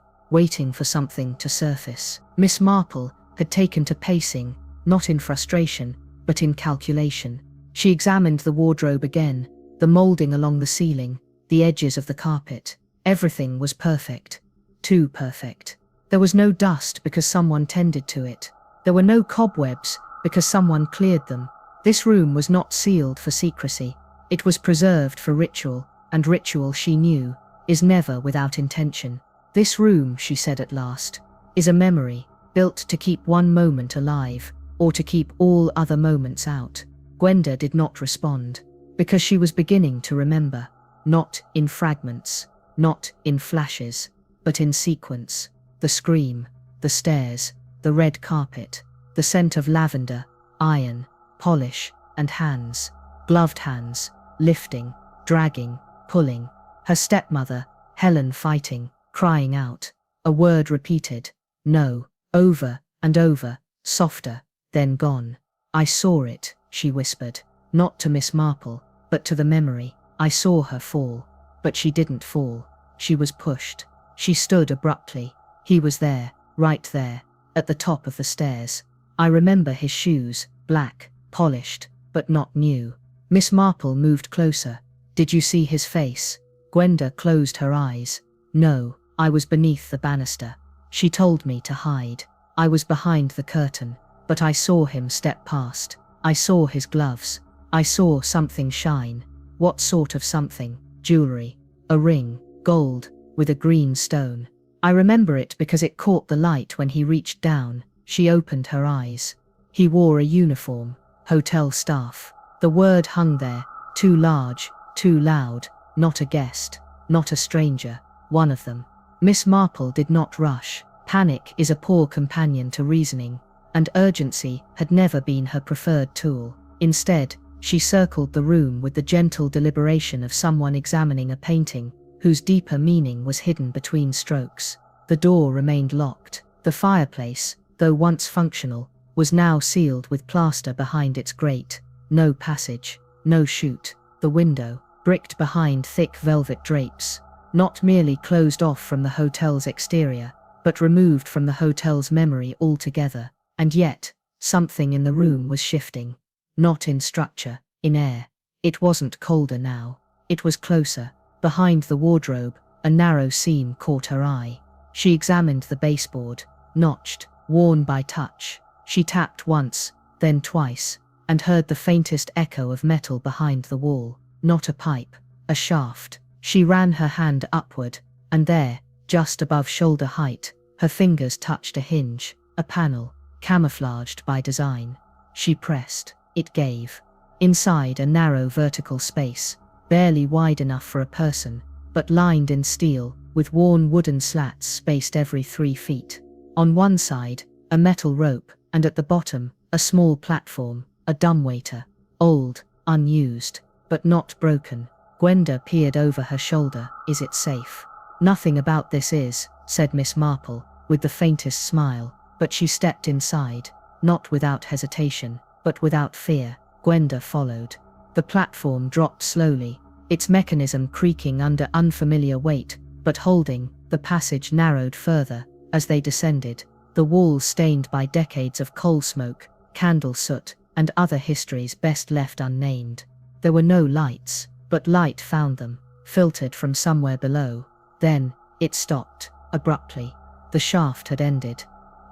for something to surface. Miss Marple had taken to pacing, not in frustration, but in calculation. She examined the wardrobe again, the moulding along the ceiling, the edges of the carpet. Everything was perfect. Too perfect. There was no dust because someone tended to it. There were no cobwebs because someone cleared them. This room was not sealed for secrecy. It was preserved for ritual, and ritual, she knew, is never without intention. "This room," she said at last, "is a memory, built to keep one moment alive, or to keep all other moments out." Gwenda did not respond, because she was beginning to remember, not in fragments, not in flashes, but in sequence. The scream, the stairs, the red carpet, the scent of lavender, iron, polish, and hands, gloved hands, lifting, dragging, pulling. Her stepmother, Helen, fighting, crying out. A word repeated, "No," over and over, softer, then gone. "I saw it," she whispered, not to Miss Marple, but to the memory. "I saw her fall." But she didn't fall. She was pushed. She stood abruptly. He was there, right there, at the top of the stairs. "I remember his shoes, black, polished, but not new." Miss Marple moved closer. "Did you see his face?" Gwenda closed her eyes. "No, I was beneath the banister. She told me to hide. I was behind the curtain, but I saw him step past. I saw his gloves. I saw something shine." "What sort of something?" "Jewelry. A ring, gold, with a green stone. I remember it because it caught the light when he reached down." She opened her eyes. "He wore a uniform, hotel staff." The word hung there, too large, too loud. Not a guest, not a stranger, one of them. Miss Marple did not rush. Panic is a poor companion to reasoning, and urgency had never been her preferred tool. Instead, she circled the room with the gentle deliberation of someone examining a painting, whose deeper meaning was hidden between strokes. The door remained locked. The fireplace, though once functional, was now sealed with plaster behind its grate. No passage, no chute. The window, bricked behind thick velvet drapes, not merely closed off from the hotel's exterior, but removed from the hotel's memory altogether. And yet, something in the room was shifting. Not in structure, in air. It wasn't colder now. It was closer. Behind the wardrobe, a narrow seam caught her eye. She examined the baseboard, notched, worn by touch. She tapped once, then twice, and heard the faintest echo of metal behind the wall. Not a pipe, a shaft. She ran her hand upward, and there, just above shoulder height, her fingers touched a hinge, a panel, camouflaged by design. She pressed. It gave. Inside, a narrow vertical space, barely wide enough for a person, but lined in steel, with worn wooden slats spaced every 3 feet. On one side, a metal rope, and at the bottom, a small platform, a dumbwaiter. Old, unused, but not broken. Gwenda peered over her shoulder. Is it safe? Nothing about this is, said Miss Marple, with the faintest smile, but she stepped inside, not without hesitation, but without fear. Gwenda followed. The platform dropped slowly, its mechanism creaking under unfamiliar weight, but holding. The passage narrowed further as they descended, the walls stained by decades of coal smoke, candle soot, and other histories best left unnamed. There were no lights, but light found them, filtered from somewhere below. Then, it stopped, abruptly. The shaft had ended.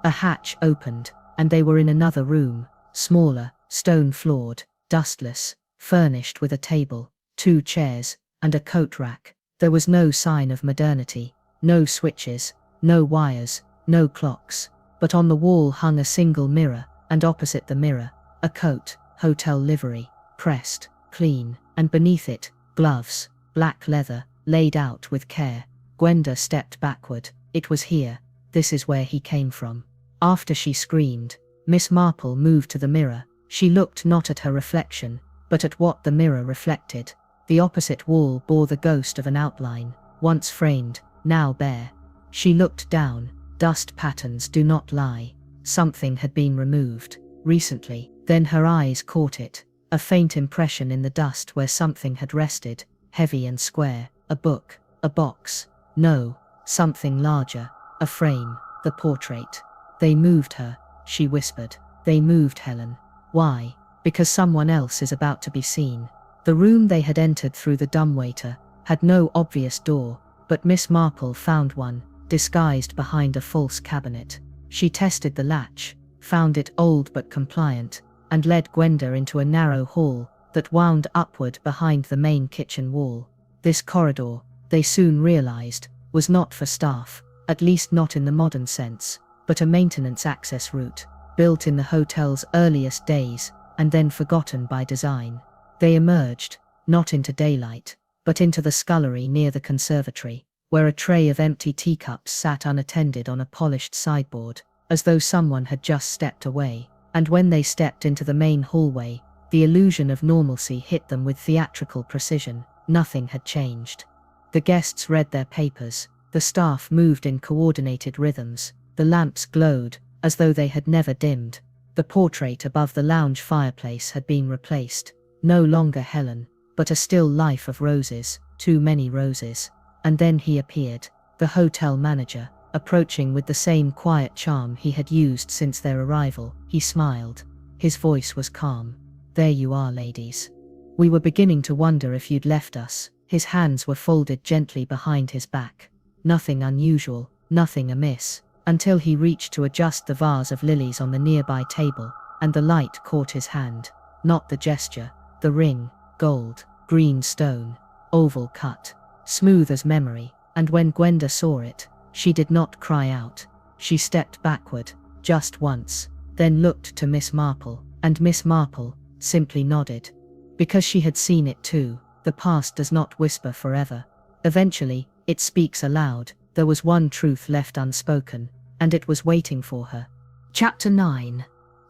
A hatch opened, and they were in another room, smaller, stone-floored, dustless, furnished with a table, 2 chairs, and a coat rack. There was no sign of modernity, no switches, no wires, no clocks, but on the wall hung a single mirror, and opposite the mirror, a coat, hotel livery, pressed, clean, and beneath it, gloves, black leather, laid out with care. Gwenda stepped backward. It was here. This is where he came from. After she screamed, Miss Marple moved to the mirror. She looked not at her reflection, but at what the mirror reflected. The opposite wall bore the ghost of an outline, once framed, now bare. She looked down. Dust patterns do not lie. Something had been removed, recently. Then her eyes caught it, a faint impression in the dust where something had rested, heavy and square. A book, a box. No, something larger, a frame, the portrait. They moved her, she whispered. They moved Helen. Why? Because someone else is about to be seen. The room they had entered through the dumbwaiter had no obvious door, but Miss Marple found one, disguised behind a false cabinet. She tested the latch, found it old but compliant, and led Gwenda into a narrow hall that wound upward behind the main kitchen wall. This corridor, they soon realized, was not for staff, at least not in the modern sense, but a maintenance access route, built in the hotel's earliest days, and then forgotten by design. They emerged, not into daylight, but into the scullery near the conservatory, where a tray of empty teacups sat unattended on a polished sideboard, as though someone had just stepped away. And when they stepped into the main hallway, the illusion of normalcy hit them with theatrical precision. Nothing had changed. The guests read their papers, the staff moved in coordinated rhythms, the lamps glowed, as though they had never dimmed. The portrait above the lounge fireplace had been replaced. No longer Helen, but a still life of roses, too many roses. And then he appeared, the hotel manager, approaching with the same quiet charm he had used since their arrival. He smiled. His voice was calm. There you are, ladies. We were beginning to wonder if you'd left us. His hands were folded gently behind his back. Nothing unusual, nothing amiss, until he reached to adjust the vase of lilies on the nearby table, and the light caught his hand. Not the gesture, the ring, gold, green stone, oval cut, smooth as memory, and when Gwenda saw it, she did not cry out. She stepped backward, just once, then looked to Miss Marple, and Miss Marple simply nodded. Because she had seen it too. The past does not whisper forever. Eventually, it speaks aloud. There was one truth left unspoken, and it was waiting for her. Chapter 9.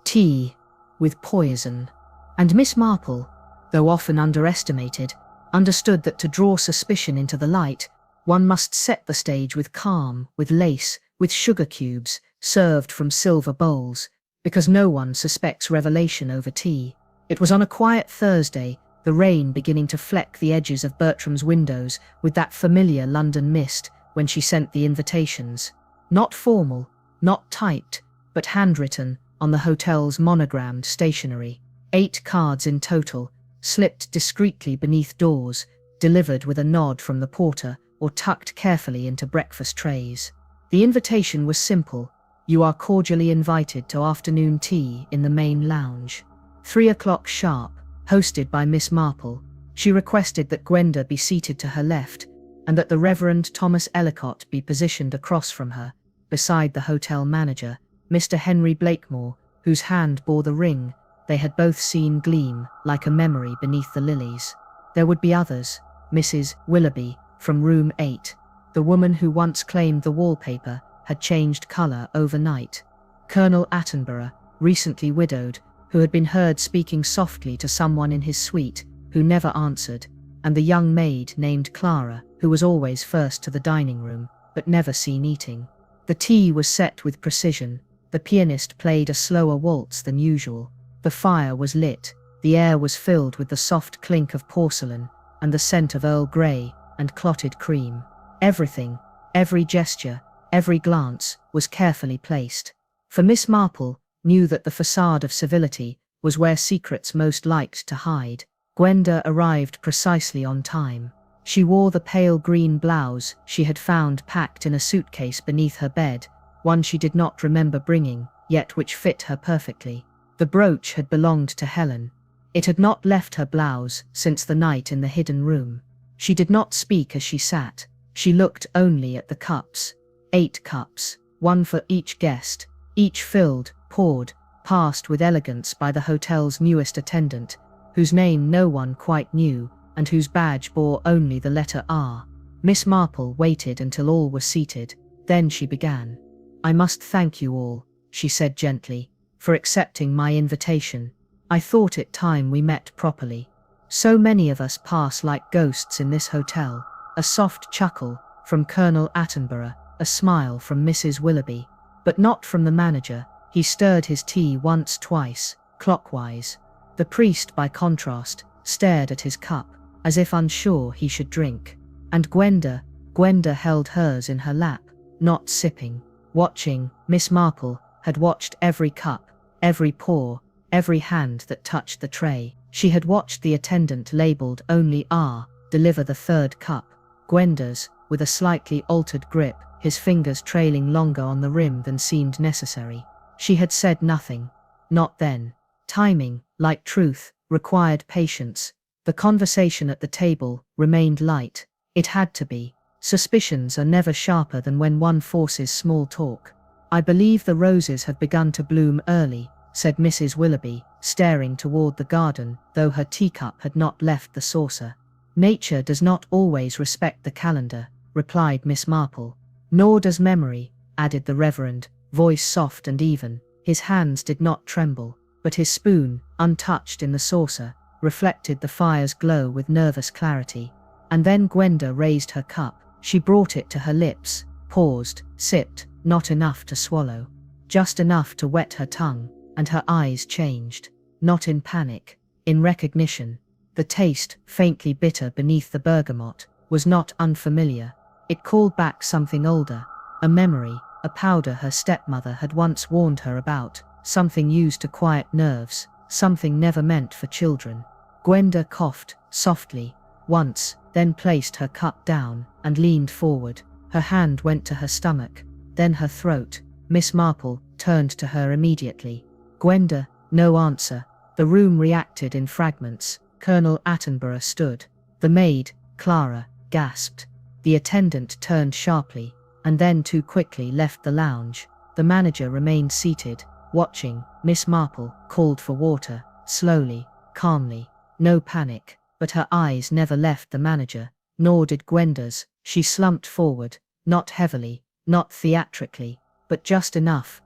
Tea with poison. And Miss Marple, though often underestimated, understood that to draw suspicion into the light, one must set the stage with calm, with lace, with sugar cubes, served from silver bowls, because no one suspects revelation over tea. It was on a quiet Thursday, the rain beginning to fleck the edges of Bertram's windows with that familiar London mist, when she sent the invitations. Not formal, not typed, but handwritten on the hotel's monogrammed stationery. 8 cards in total, slipped discreetly beneath doors, delivered with a nod from the porter, or tucked carefully into breakfast trays. The invitation was simple. You are cordially invited to afternoon tea in the main lounge. 3 o'clock sharp, hosted by Miss Marple. She requested that Gwenda be seated to her left, and that the Reverend Thomas Ellicott be positioned across from her, beside the hotel manager, Mr. Henry Blakemore, whose hand bore the ring they had both seen gleam like a memory beneath the lilies. There would be others, Mrs. Willoughby, from room 8. The woman who once claimed the wallpaper had changed colour overnight. Colonel Attenborough, recently widowed, who had been heard speaking softly to someone in his suite, who never answered, and the young maid named Clara, who was always first to the dining room, but never seen eating. The tea was set with precision. The pianist played a slower waltz than usual. The fire was lit. The air was filled with the soft clink of porcelain and the scent of Earl Grey and clotted cream. Everything, every gesture, every glance was carefully placed. For Miss Marple knew that the facade of civility was where secrets most liked to hide. Gwenda arrived precisely on time. She wore the pale green blouse she had found packed in a suitcase beneath her bed, one she did not remember bringing, yet which fit her perfectly. The brooch had belonged to Helen. It had not left her blouse since the night in the hidden room. She did not speak as she sat. She looked only at the cups. 8 cups, one for each guest, each filled, poured, passed with elegance by the hotel's newest attendant, whose name no one quite knew, and whose badge bore only the letter R. Miss Marple waited until all were seated. Then she began. "I must thank you all," she said gently, "for accepting my invitation. I thought it time we met properly. So many of us pass like ghosts in this hotel." A soft chuckle from Colonel Attenborough, a smile from Mrs. Willoughby, but not from the manager. He stirred his tea once, twice, clockwise. The priest, by contrast, stared at his cup, as if unsure he should drink. And Gwenda held hers in her lap, not sipping, watching. Miss Marple had watched every cup, every pour, every hand that touched the tray. She had watched the attendant labelled only R deliver the 3rd cup. Gwenda's, with a slightly altered grip, his fingers trailing longer on the rim than seemed necessary. She had said nothing. Not then. Timing, like truth, required patience. The conversation at the table remained light. It had to be. Suspicions are never sharper than when one forces small talk. "I believe the roses have begun to bloom early," said Mrs. Willoughby, staring toward the garden, though her teacup had not left the saucer. "Nature does not always respect the calendar," replied Miss Marple. "Nor does memory," added the Reverend, voice soft and even. His hands did not tremble, but his spoon, untouched in the saucer, reflected the fire's glow with nervous clarity. And then Gwenda raised her cup. She brought it to her lips, paused, sipped, not enough to swallow, just enough to wet her tongue, and her eyes changed. Not in panic, in recognition. The taste, faintly bitter beneath the bergamot, was not unfamiliar. It called back something older, a memory, a powder her stepmother had once warned her about, something used to quiet nerves, something never meant for children. Gwenda coughed, softly, once, then placed her cup down, and leaned forward. Her hand went to her stomach, then her throat. Miss Marple turned to her immediately. Gwenda, no answer. The room reacted in fragments. Colonel Attenborough stood. The maid, Clara, gasped. The attendant turned sharply, and then too quickly left the lounge. The manager remained seated, watching. Miss Marple called for water, slowly, calmly. No panic, but her eyes never left the manager, nor did Gwenda's. She slumped forward, not heavily, not theatrically, but just enough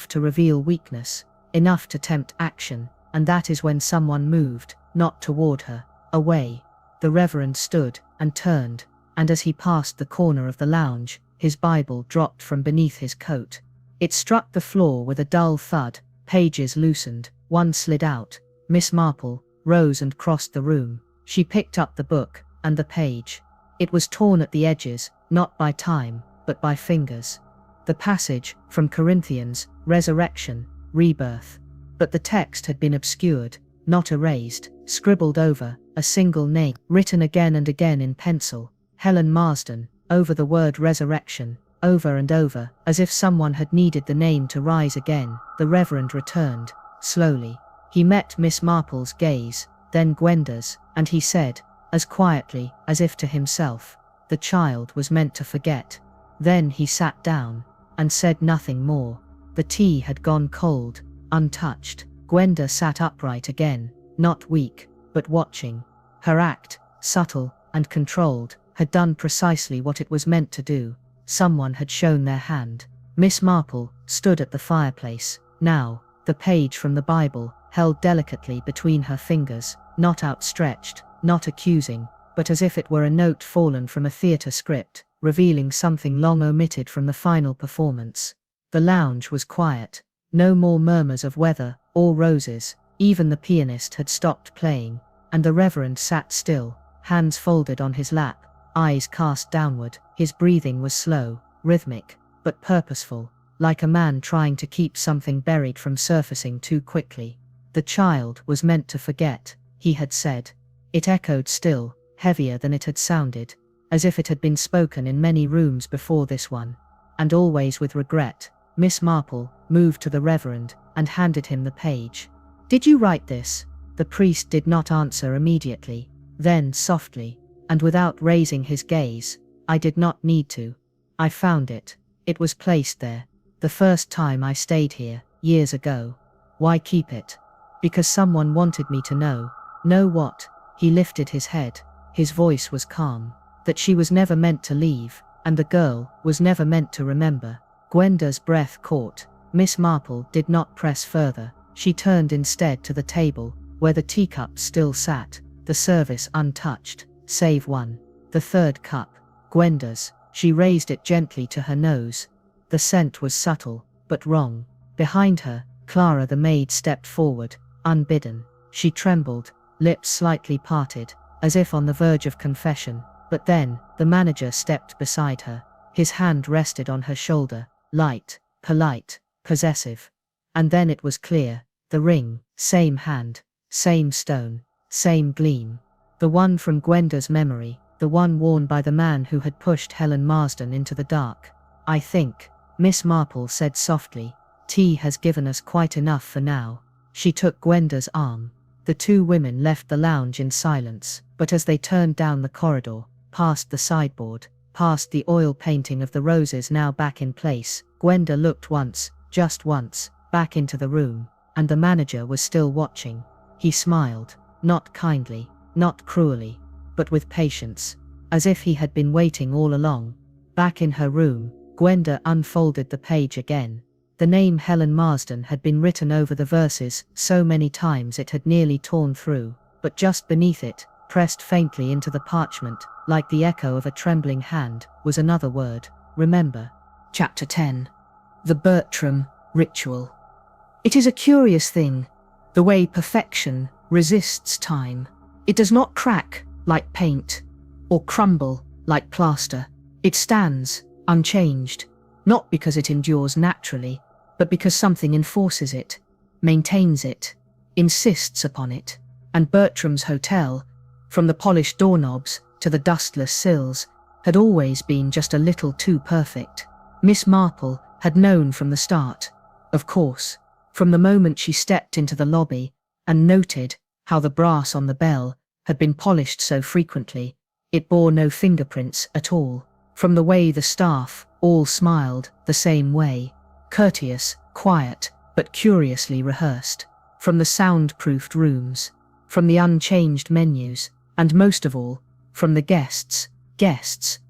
to reveal weakness, enough to tempt action, and that is when someone moved, not toward her, away. The Reverend stood and turned, and as he passed the corner of the lounge, his Bible dropped from beneath his coat. It struck the floor with a dull thud. Pages loosened, one slid out. Miss Marple rose and crossed the room. She picked up the book, and the page. It was torn at the edges, not by time, but by fingers. The passage from Corinthians, resurrection, rebirth. But the text had been obscured, not erased, scribbled over, a single name, written again and again in pencil, Helen Marsden, over the word resurrection, over and over, as if someone had needed the name to rise again. The Reverend returned, slowly. He met Miss Marple's gaze, then Gwenda's, and he said, as quietly as if to himself, "The child was meant to forget." Then he sat down, and said nothing more. The tea had gone cold, untouched. Gwenda sat upright again, not weak, but watching. Her act, subtle and controlled, had done precisely what it was meant to do. Someone had shown their hand. Miss Marple stood at the fireplace, now, the page from the Bible held delicately between her fingers, not outstretched, not accusing, but as if it were a note fallen from a theatre script, revealing something long omitted from the final performance. The lounge was quiet. No more murmurs of weather or roses. Even the pianist had stopped playing, and the Reverend sat still, hands folded on his lap, eyes cast downward. His breathing was slow, rhythmic, but purposeful, like a man trying to keep something buried from surfacing too quickly. The child was meant to forget, he had said. It echoed still, heavier than it had sounded, as if it had been spoken in many rooms before this one, and always with regret. Miss Marple moved to the Reverend and handed him the page. "Did you write this?" The priest did not answer immediately. Then, softly, and without raising his gaze, "I did not need to. I found it. It was placed there. The first time I stayed here, years ago. Why keep it? Because someone wanted me to know." "Know what?" He lifted his head. His voice was calm. "That she was never meant to leave, and the girl was never meant to remember." Gwenda's breath caught. Miss Marple did not press further. She turned instead to the table, where the teacups still sat, the service untouched, save one. The third cup, Gwenda's. She raised it gently to her nose. The scent was subtle, but wrong. Behind her, Clara the maid stepped forward, unbidden. She trembled, lips slightly parted, as if on the verge of confession. But then, the manager stepped beside her. His hand rested on her shoulder, light, polite, possessive. And then it was clear. The ring, same hand, same stone, same gleam. The one from Gwenda's memory, the one worn by the man who had pushed Helen Marsden into the dark. "I think," Miss Marple said softly, "tea has given us quite enough for now." She took Gwenda's arm. The two women left the lounge in silence, but as they turned down the corridor, past the sideboard, past the oil painting of the roses now back in place, Gwenda looked once, just once, back into the room, and the manager was still watching. He smiled, not kindly, not cruelly, but with patience, as if he had been waiting all along. Back in her room, Gwenda unfolded the page again. The name Helen Marsden had been written over the verses so many times it had nearly torn through, but just beneath it, pressed faintly into the parchment, like the echo of a trembling hand, was another word: remember. Chapter 10. The Bertram Ritual. It is a curious thing, the way perfection resists time. It does not crack like paint, or crumble like plaster. It stands unchanged, not because it endures naturally, but because something enforces it, maintains it, insists upon it. And Bertram's hotel, from the polished doorknobs to the dustless sills, had always been just a little too perfect. Miss Marple had known from the start, of course, from the moment she stepped into the lobby and noted how the brass on the bell had been polished so frequently, it bore no fingerprints at all. From the way the staff all smiled the same way, courteous, quiet, but curiously rehearsed. From the soundproofed rooms, from the unchanged menus, and most of all, from the guests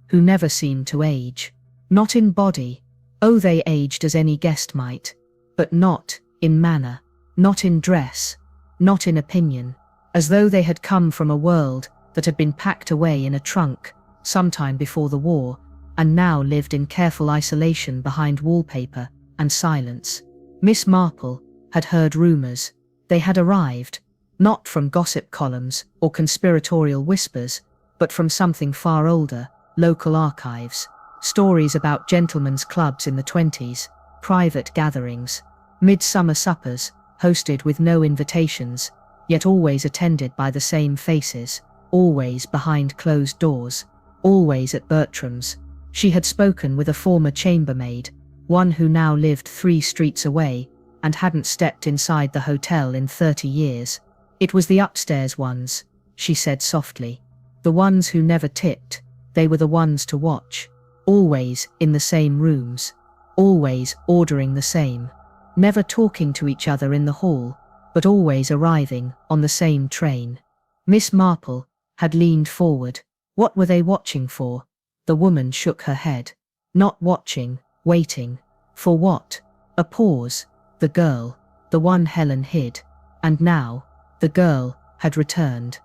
who never seemed to age. Not in body, oh they aged as any guest might, but not in manner, not in dress, not in opinion, as though they had come from a world that had been packed away in a trunk sometime before the war, and now lived in careful isolation behind wallpaper and silence. Miss Marple had heard rumours. They had arrived, not from gossip columns or conspiratorial whispers, but from something far older, local archives. Stories about gentlemen's clubs in the 20s, private gatherings, midsummer suppers, hosted with no invitations, yet always attended by the same faces, always behind closed doors, always at Bertram's. She had spoken with a former chambermaid, one who now lived 3 streets away, and hadn't stepped inside the hotel in 30 years. It was the upstairs ones, she said softly. The ones who never tipped, they were the ones to watch. Always in the same rooms, always ordering the same, never talking to each other in the hall, but always arriving on the same train. Miss Marple had leaned forward. What were they watching for? The woman shook her head. Not watching, waiting. For what? A pause. The girl, the one Helen hid. And now, the girl had returned.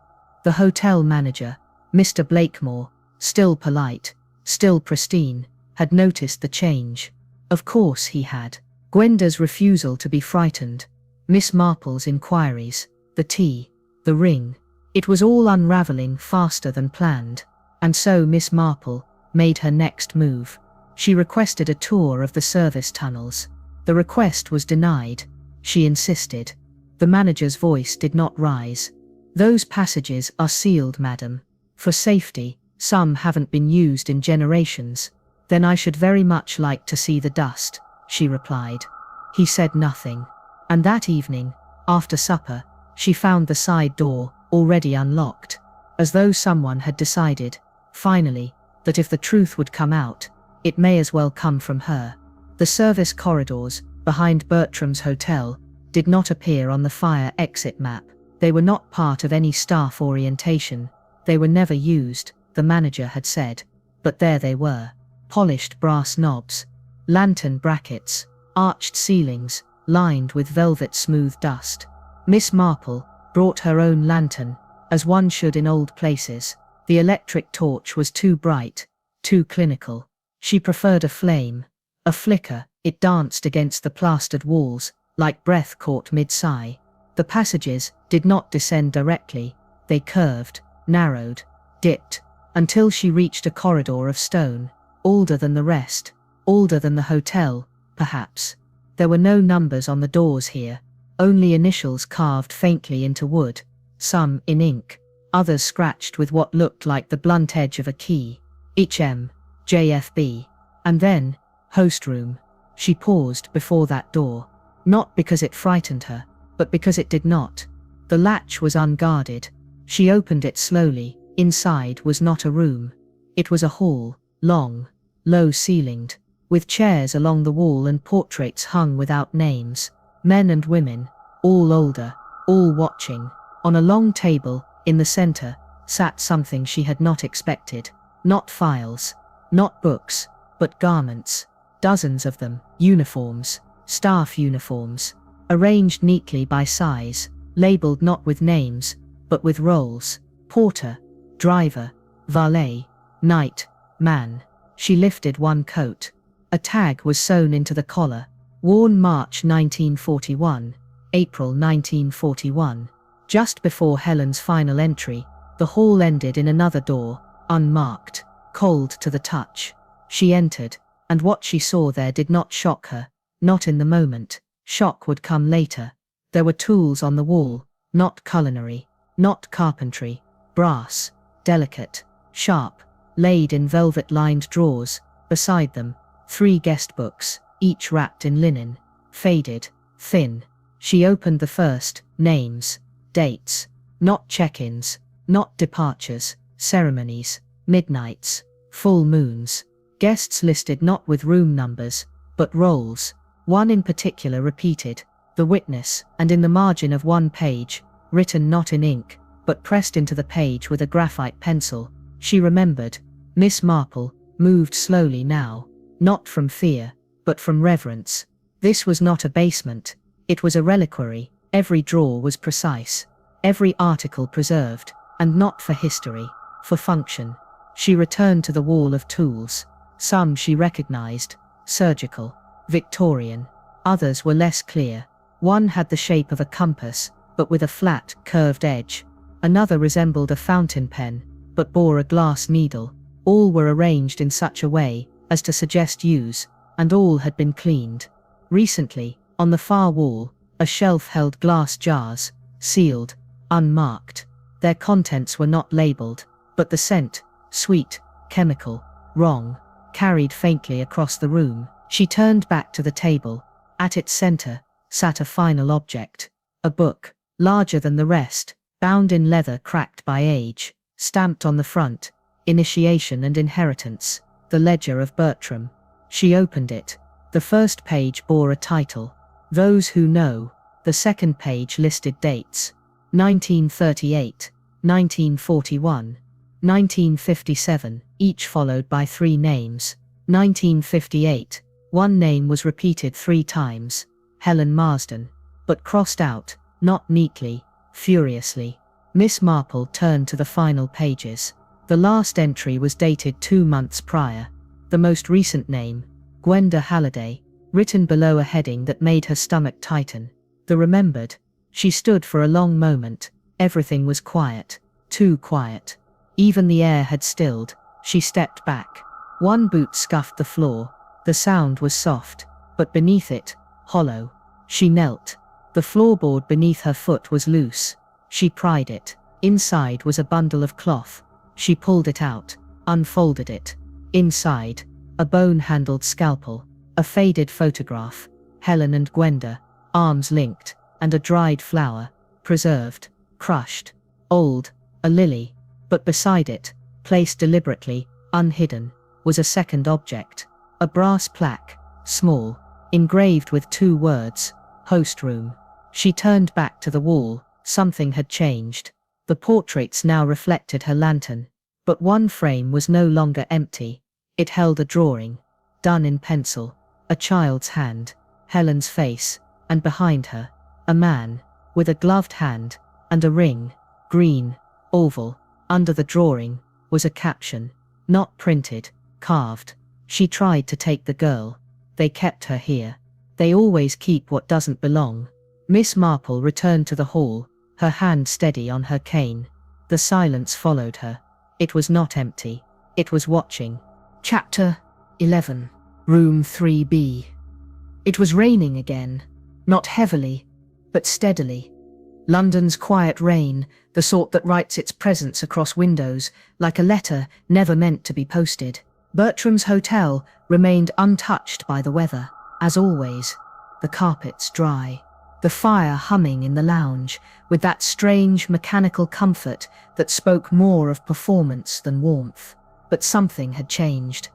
The hotel manager, Mr. Blakemore, still polite, still pristine, had noticed the change. Of course he had. Gwenda's refusal to be frightened, Miss Marple's inquiries, the tea, the ring. It was all unravelling faster than planned. And so Miss Marple made her next move. She requested a tour of the service tunnels. The request was denied. She insisted. The manager's voice did not rise. Those passages are sealed, madam. For safety, some haven't been used in generations. Then I should very much like to see the dust, she replied. He said nothing. And that evening, after supper, she found the side door already unlocked, as though someone had decided, finally, that if the truth would come out, it may as well come from her. The service corridors, behind Bertram's hotel, did not appear on the fire exit map. They were not part of any staff orientation. They were never used, the manager had said. But there they were. Polished brass knobs, lantern brackets, arched ceilings, lined with velvet-smooth dust. Miss Marple brought her own lantern, as one should in old places. The electric torch was too bright, too clinical. She preferred a flame, a flicker. It danced against the plastered walls, like breath caught mid-sigh. The passages did not descend directly. They curved, narrowed, dipped, until she reached a corridor of stone, older than the rest, older than the hotel, perhaps. There were no numbers on the doors here, only initials carved faintly into wood, some in ink, others scratched with what looked like the blunt edge of a key. HM, JFB, and then, host room. She paused before that door, not because it frightened her, but because it did not. The latch was unguarded. She opened it slowly. Inside was not a room. It was a hall, long, low-ceilinged, with chairs along the wall and portraits hung without names. Men and women, all older, all watching. On a long table, in the center, sat something she had not expected. Not files, not books, but garments. Dozens of them, uniforms, staff uniforms, arranged neatly by size, labeled not with names, but with roles. Porter, driver, valet, knight, man. She lifted one coat. A tag was sewn into the collar. Worn March 1941, April 1941. Just before Helen's final entry, the hall ended in another door, unmarked, cold to the touch. She entered, and what she saw there did not shock her, not in the moment. Shock would come later. There were tools on the wall, not culinary, not carpentry, brass, delicate, sharp, laid in velvet-lined drawers. Beside them, 3 guest books, each wrapped in linen, faded, thin. She opened the first. Names, dates, not check-ins, not departures, ceremonies, midnights, full moons. Guests listed not with room numbers, but roles. One in particular repeated, the witness, and in the margin of one page, written not in ink, but pressed into the page with a graphite pencil. She remembered. Miss Marple moved slowly now, not from fear, but from reverence. This was not a basement. It was a reliquary. Every drawer was precise, every article preserved, and not for history, for function. She returned to the wall of tools. Some she recognized, surgical, Victorian. Others were less clear. One had the shape of a compass, but with a flat, curved edge. Another resembled a fountain pen, but bore a glass needle. All were arranged in such a way as to suggest use, and all had been cleaned. Recently, on the far wall, a shelf held glass jars, sealed, unmarked. Their contents were not labeled, but the scent, sweet, chemical, wrong, carried faintly across the room. She turned back to the table. At its center sat a final object, a book, larger than the rest, bound in leather cracked by age, stamped on the front, Initiation and Inheritance, the Ledger of Bertram. She opened it. The first page bore a title, Those Who Know. The second page listed dates, 1938, 1941, 1957, each followed by 3 names. 1958, one name was repeated 3 times, Helen Marsden, but crossed out, not neatly, furiously. Miss Marple turned to the final pages. The last entry was dated 2 months prior. The most recent name, Gwenda Halliday, written below a heading that made her stomach tighten. The remembered. She stood for a long moment. Everything was quiet. Too quiet. Even the air had stilled. She stepped back. One boot scuffed the floor. The sound was soft, but beneath it, hollow. She knelt. The floorboard beneath her foot was loose. She pried it. Inside was a bundle of cloth. She pulled it out, unfolded it. Inside, a bone-handled scalpel, a faded photograph, Helen and Gwenda, arms linked, and a dried flower, preserved, crushed, old, a lily. But beside it, placed deliberately, unhidden, was a second object, a brass plaque, small, engraved with 2 words, host room. She turned back to the wall. Something had changed. The portraits now reflected her lantern, but one frame was no longer empty. It held a drawing, done in pencil, a child's hand, Helen's face, and behind her, a man, with a gloved hand, and a ring, green, oval. Under the drawing was a caption, not printed, carved. She tried to take the girl. They kept her here. They always keep what doesn't belong. Miss Marple returned to the hall, her hand steady on her cane. The silence followed her. It was not empty. It was watching. Chapter 11. Room 3B. It was raining again. Not heavily, but steadily. London's quiet rain, the sort that writes its presence across windows, like a letter never meant to be posted. Bertram's hotel remained untouched by the weather, as always. The carpets dry. The fire humming in the lounge, with that strange mechanical comfort that spoke more of performance than warmth. But something had changed,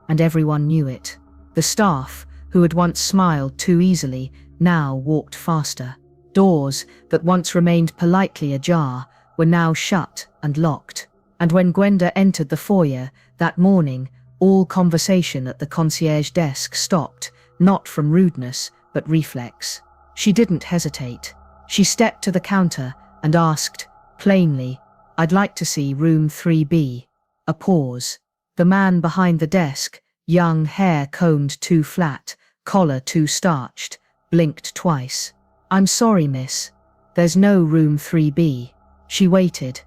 and everyone knew it. The staff, who had once smiled too easily, now walked faster. Doors that once remained politely ajar were now shut and locked. And when Gwenda entered the foyer that morning, all conversation at the concierge desk stopped, not from rudeness, but reflex. She didn't hesitate. She stepped to the counter and asked, plainly, "I'd like to see room 3B. A pause. The man behind the desk, young, hair combed too flat, collar too starched, blinked twice. "I'm sorry, miss. There's no room 3B. She waited.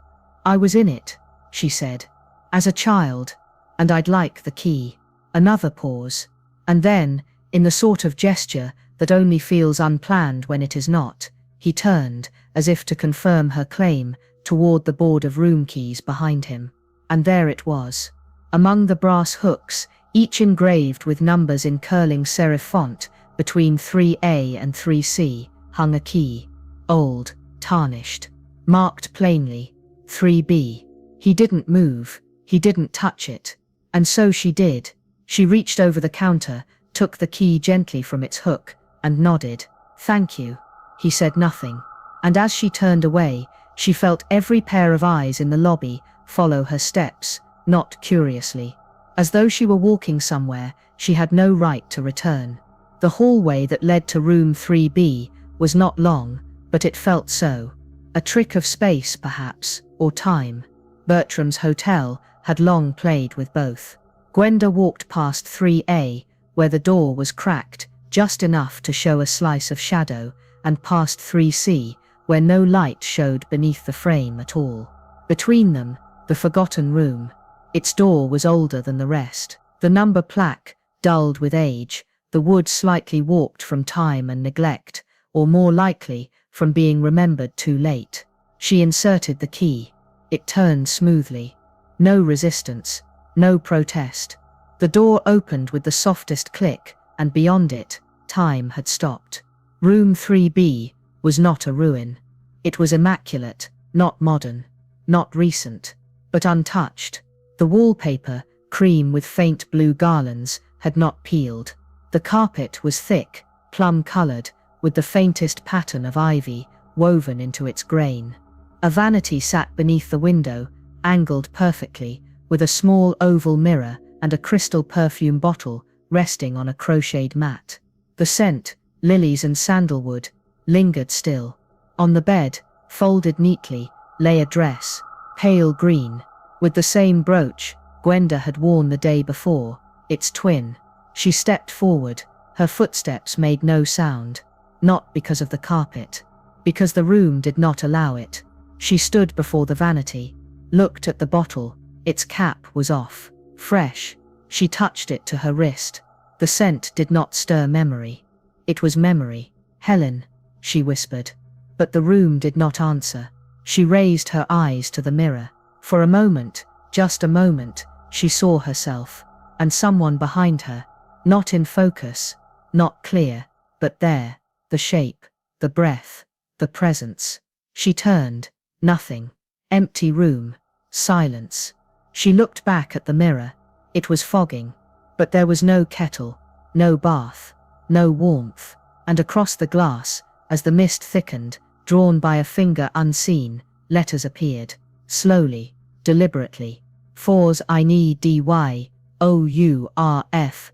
"I was in it," she said, "as a child, and I'd like the key." Another pause. And then, in the sort of gesture that only feels unplanned when it is not, he turned, as if to confirm her claim, toward the board of room keys behind him. And there it was. Among the brass hooks, each engraved with numbers in curling serif font, between 3A and 3C, hung a key. Old, tarnished, marked plainly, 3B. He didn't move, he didn't touch it. And so she did. She reached over the counter, took the key gently from its hook, and nodded. "Thank you." He said nothing. And as she turned away, she felt every pair of eyes in the lobby follow her steps, not curiously. As though she were walking somewhere she had no right to return. The hallway that led to room 3B was not long, but it felt so. A trick of space, perhaps, or time. Bertram's hotel had long played with both. Gwenda walked past 3A, where the door was cracked, just enough to show a slice of shadow, and past 3C, where no light showed beneath the frame at all. Between them, the forgotten room. Its door was older than the rest. The number plaque, dulled with age, the wood slightly warped from time and neglect, or more likely, from being remembered too late. She inserted the key. It turned smoothly. No resistance, no protest. The door opened with the softest click, and beyond it, time had stopped. Room 3B was not a ruin. It was immaculate, not modern, not recent, but untouched. The wallpaper, cream with faint blue garlands, had not peeled. The carpet was thick, plum-coloured, with the faintest pattern of ivy woven into its grain. A vanity sat beneath the window, angled perfectly, with a small oval mirror and a crystal perfume bottle resting on a crocheted mat. The scent, lilies and sandalwood, lingered still. On the bed, folded neatly, lay a dress, pale green, with the same brooch Gwenda had worn the day before, its twin. She stepped forward, her footsteps made no sound, not because of the carpet, because the room did not allow it. She stood before the vanity, looked at the bottle, its cap was off, fresh. She touched it to her wrist. The scent did not stir memory. It was memory. "Helen," she whispered. But the room did not answer. She raised her eyes to the mirror. For a moment, just a moment, she saw herself, and someone behind her, not in focus, not clear, but there, the shape, the breath, the presence. She turned, nothing. Empty room, silence. She looked back at the mirror. It was fogging, but there was no kettle, no bath, no warmth, and across the glass, as the mist thickened, drawn by a finger unseen, letters appeared, slowly, deliberately. "Fours I need DY, OURFATHER.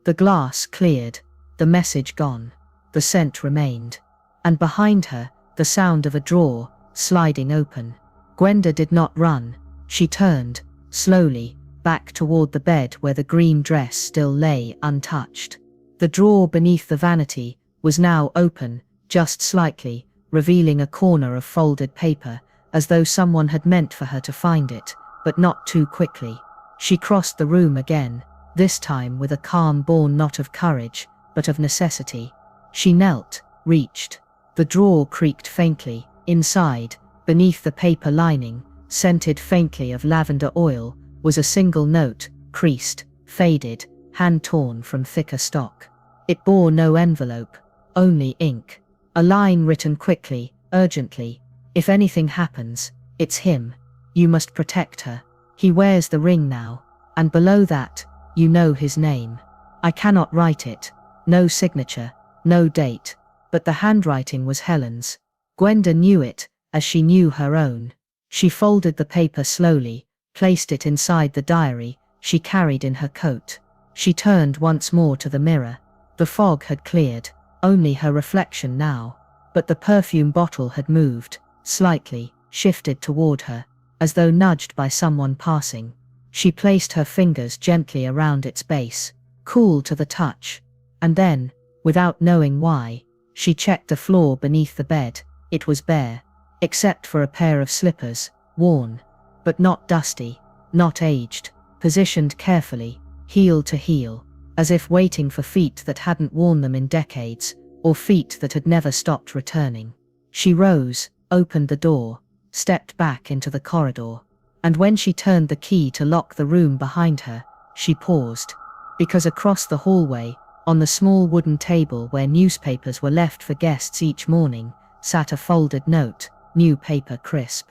The glass cleared, the message gone, the scent remained. And behind her, the sound of a drawer, sliding open. Gwenda did not run. She turned, slowly, back toward the bed where the green dress still lay untouched. The drawer beneath the vanity was now open, just slightly, revealing a corner of folded paper, as though someone had meant for her to find it, but not too quickly. She crossed the room again, this time with a calm born not of courage, but of necessity. She knelt, reached. The drawer creaked faintly. Inside, beneath the paper lining, scented faintly of lavender oil, was a single note, creased, faded, hand-torn from thicker stock. It bore no envelope, only ink. A line written quickly, urgently. "If anything happens, it's him. You must protect her. He wears the ring now. And below that, you know his name. I cannot write it. No signature, no date. But the handwriting was Helen's. Gwenda knew it, as she knew her own. She folded the paper slowly, placed it inside the diary she carried in her coat. She turned once more to the mirror. The fog had cleared, only her reflection now. But the perfume bottle had moved, slightly, shifted toward her, as though nudged by someone passing. She placed her fingers gently around its base, cool to the touch, and then, without knowing why, she checked the floor beneath the bed. It was bare, except for a pair of slippers, worn, but not dusty, not aged, positioned carefully, heel to heel, as if waiting for feet that hadn't worn them in decades, or feet that had never stopped returning. She rose, opened the door, stepped back into the corridor, and when she turned the key to lock the room behind her, she paused, because across the hallway, on the small wooden table where newspapers were left for guests each morning, sat a folded note, new paper crisp,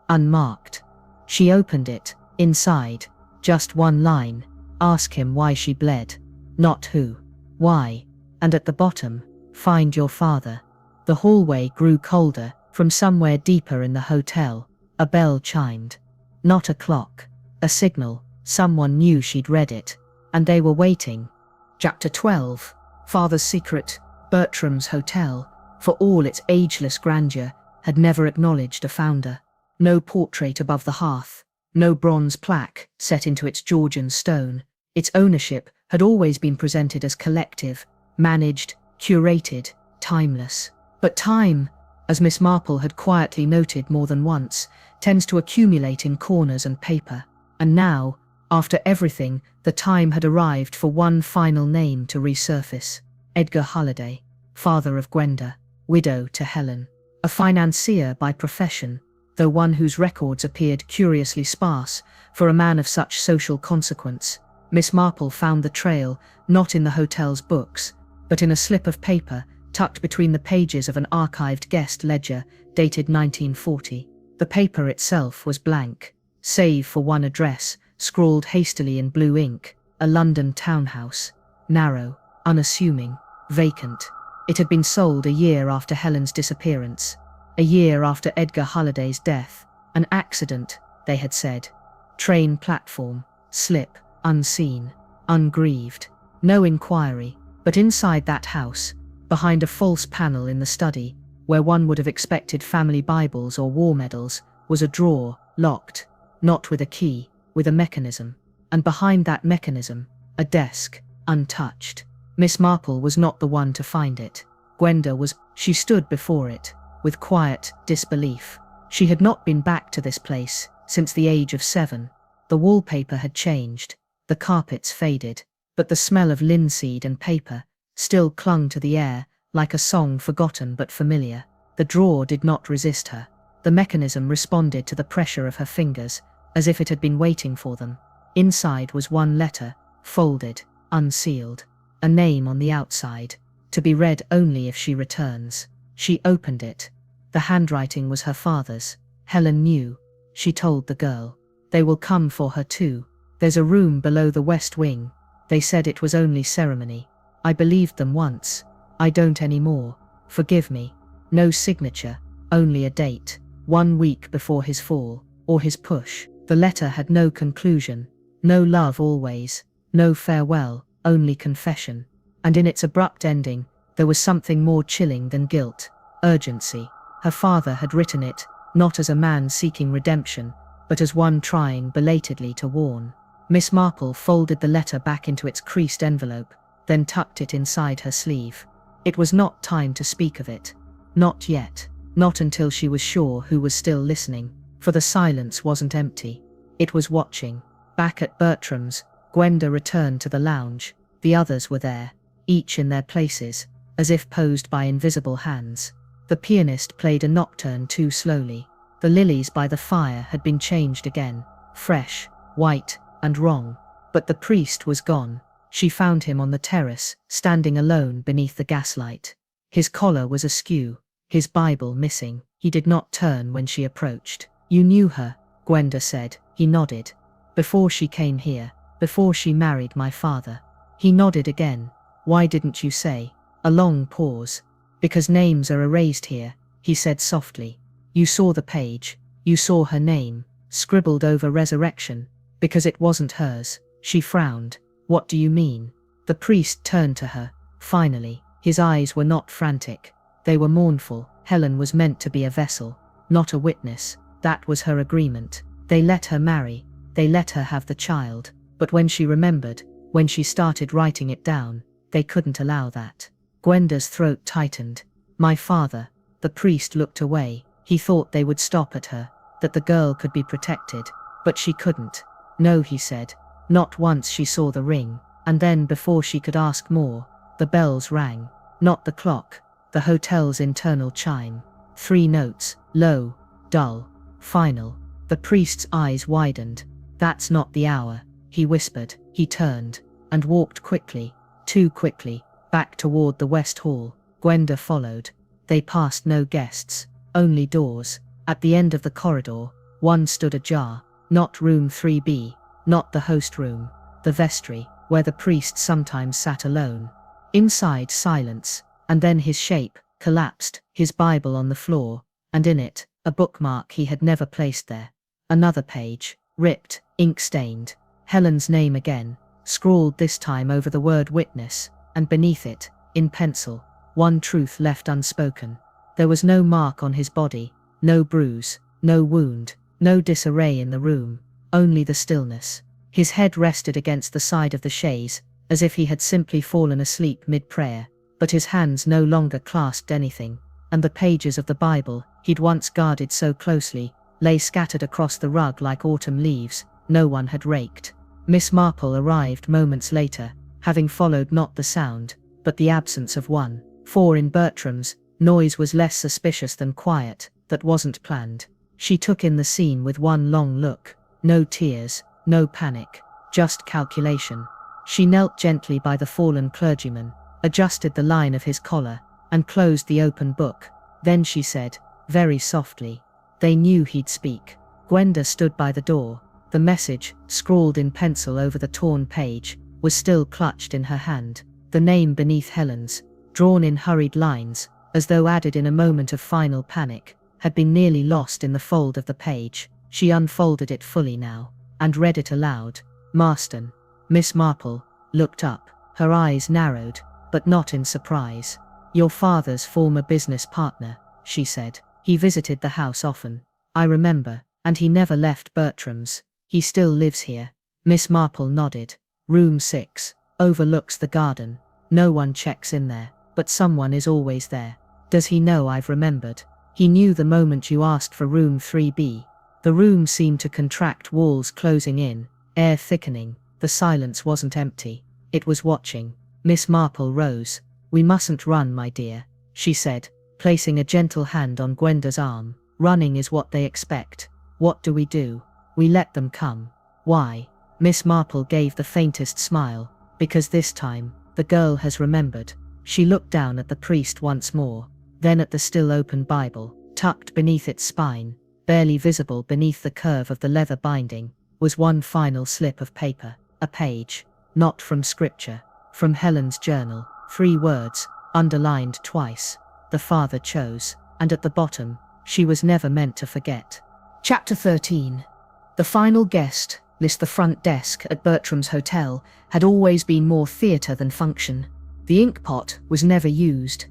unmarked. She opened it. Inside, just one line: "Ask him why she bled, not who, why," and at the bottom, "Find your father." The hallway grew colder. From somewhere deeper in the hotel, a bell chimed. Not a clock, a signal. Someone knew she'd read it, and they were waiting. Chapter 12. Father's secret. Bertram's hotel, for all its ageless grandeur, had never acknowledged a founder. No portrait above the hearth, no bronze plaque set into its Georgian stone. Its ownership had always been presented as collective, managed, curated, timeless. But time, as Miss Marple had quietly noted more than once, tends to accumulate in corners and paper. And now, after everything, the time had arrived for one final name to resurface. Edgar Halliday, father of Gwenda, widow to Helen. A financier by profession, though one whose records appeared curiously sparse for a man of such social consequence. Miss Marple found the trail not in the hotel's books, but in a slip of paper tucked between the pages of an archived guest ledger dated 1940. The paper itself was blank, save for one address, scrawled hastily in blue ink, a London townhouse, narrow, unassuming, vacant. It had been sold a year after Helen's disappearance, a year after Edgar Halliday's death, An accident, they had said. Train platform, slip, unseen, ungrieved. No inquiry, but inside that house, behind a false panel in the study, where one would have expected family Bibles or war medals, was a drawer, locked, not with a key, with a mechanism. And behind that mechanism, a desk, untouched. Miss Marple was not the one to find it. Gwenda was. She stood before it, with quiet disbelief. She had not been back to this place since the age of 7. The wallpaper had changed, the carpets faded, but the smell of linseed and paper still clung to the air like a song forgotten but familiar. The drawer did not resist her. The mechanism responded to the pressure of her fingers, as if it had been waiting for them. Inside was one letter, folded, unsealed, a name on the outside, to be read only if she returns. She opened it. The handwriting was her father's. Helen knew. She told the girl. They will come for her too. There's a room below the west wing. They said it was only ceremony. I believed them once. I don't anymore. Forgive me. No signature, only a date. 1 week before his fall, or his push. The letter had no conclusion. No love always. No farewell, only confession. And in its abrupt ending, there was something more chilling than guilt. Urgency. Her father had written it, not as a man seeking redemption, but as one trying belatedly to warn. Miss Marple folded the letter back into its creased envelope, then tucked it inside her sleeve. It was not time to speak of it. Not yet. Not until she was sure who was still listening, for the silence wasn't empty. It was watching. Back at Bertram's, Gwenda returned to the lounge. The others were there, each in their places, as if posed by invisible hands. The pianist played a nocturne too slowly. The lilies by the fire had been changed again, fresh, white, and wrong. But the priest was gone. She found him on the terrace, standing alone beneath the gaslight. His collar was askew, his Bible missing. He did not turn when she approached. You knew her, Gwenda said. He nodded. Before she came here, before she married my father. He nodded again. Why didn't you say? A long pause. Because names are erased here, he said softly. You saw the page. You saw her name, scribbled over resurrection. Because it wasn't hers. She frowned. What do you mean? The priest turned to her, finally. His eyes were not frantic. They were mournful. Helen was meant to be a vessel, not a witness. That was her agreement. They let her marry. They let her have the child. But when she remembered, when she started writing it down, they couldn't allow that. Gwenda's throat tightened. My father. The priest looked away. He thought they would stop at her, that the girl could be protected. But she couldn't. No, he said. Not once she saw the ring. And then before she could ask more, the bells rang. Not the clock, the hotel's internal chime. 3 notes, low, dull, final. The priest's eyes widened. That's not the hour, he whispered. He turned, and walked quickly, too quickly, back toward the West Hall. Gwenda followed. They passed no guests, only doors. At the end of the corridor, one stood ajar. Not room 3B, not the host room, the vestry, where the priest sometimes sat alone. Inside, silence, and then his shape collapsed, his Bible on the floor, and in it, a bookmark he had never placed there. Another page, ripped, ink-stained. Helen's name again, scrawled this time over the word witness, and beneath it, in pencil, one truth left unspoken. There was no mark on his body, no bruise, no wound, no disarray in the room, only the stillness. His head rested against the side of the chaise, as if he had simply fallen asleep mid-prayer, but his hands no longer clasped anything, and the pages of the Bible, he'd once guarded so closely, lay scattered across the rug like autumn leaves no one had raked. Miss Marple arrived moments later, having followed not the sound, but the absence of one. For in Bertram's, noise was less suspicious than quiet, that wasn't planned. She took in the scene with one long look. No tears, no panic, just calculation. She knelt gently by the fallen clergyman, adjusted the line of his collar, and closed the open book. Then she said, very softly, they knew he'd speak. Gwenda stood by the door. The message, scrawled in pencil over the torn page, was still clutched in her hand. The name beneath Helen's, drawn in hurried lines, as though added in a moment of final panic, had been nearly lost in the fold of the page. She unfolded it fully now, and read it aloud. Marston. Miss Marple looked up, her eyes narrowed, but not in surprise. Your father's former business partner, she said. He visited the house often. I remember, and he never left Bertram's. He still lives here. Miss Marple nodded. Room 6, overlooks the garden. No one checks in there, but someone is always there. Does he know I've remembered? He knew the moment you asked for room 3B. The room seemed to contract, walls closing in, air thickening. The silence wasn't empty. It was watching. Miss Marple rose. We mustn't run, my dear, she said, placing a gentle hand on Gwenda's arm. Running is what they expect. What do? We let them come. Why? Miss Marple gave the faintest smile. Because this time, the girl has remembered. She looked down at the priest once more, then at the still open Bible, tucked beneath its spine. Barely visible beneath the curve of the leather binding, was one final slip of paper, a page, not from scripture, from Helen's journal, 3 words, underlined twice. The father chose, and at the bottom, she was never meant to forget. Chapter 13. The final guest list. The front desk at Bertram's hotel had always been more theatre than function. The inkpot was never used.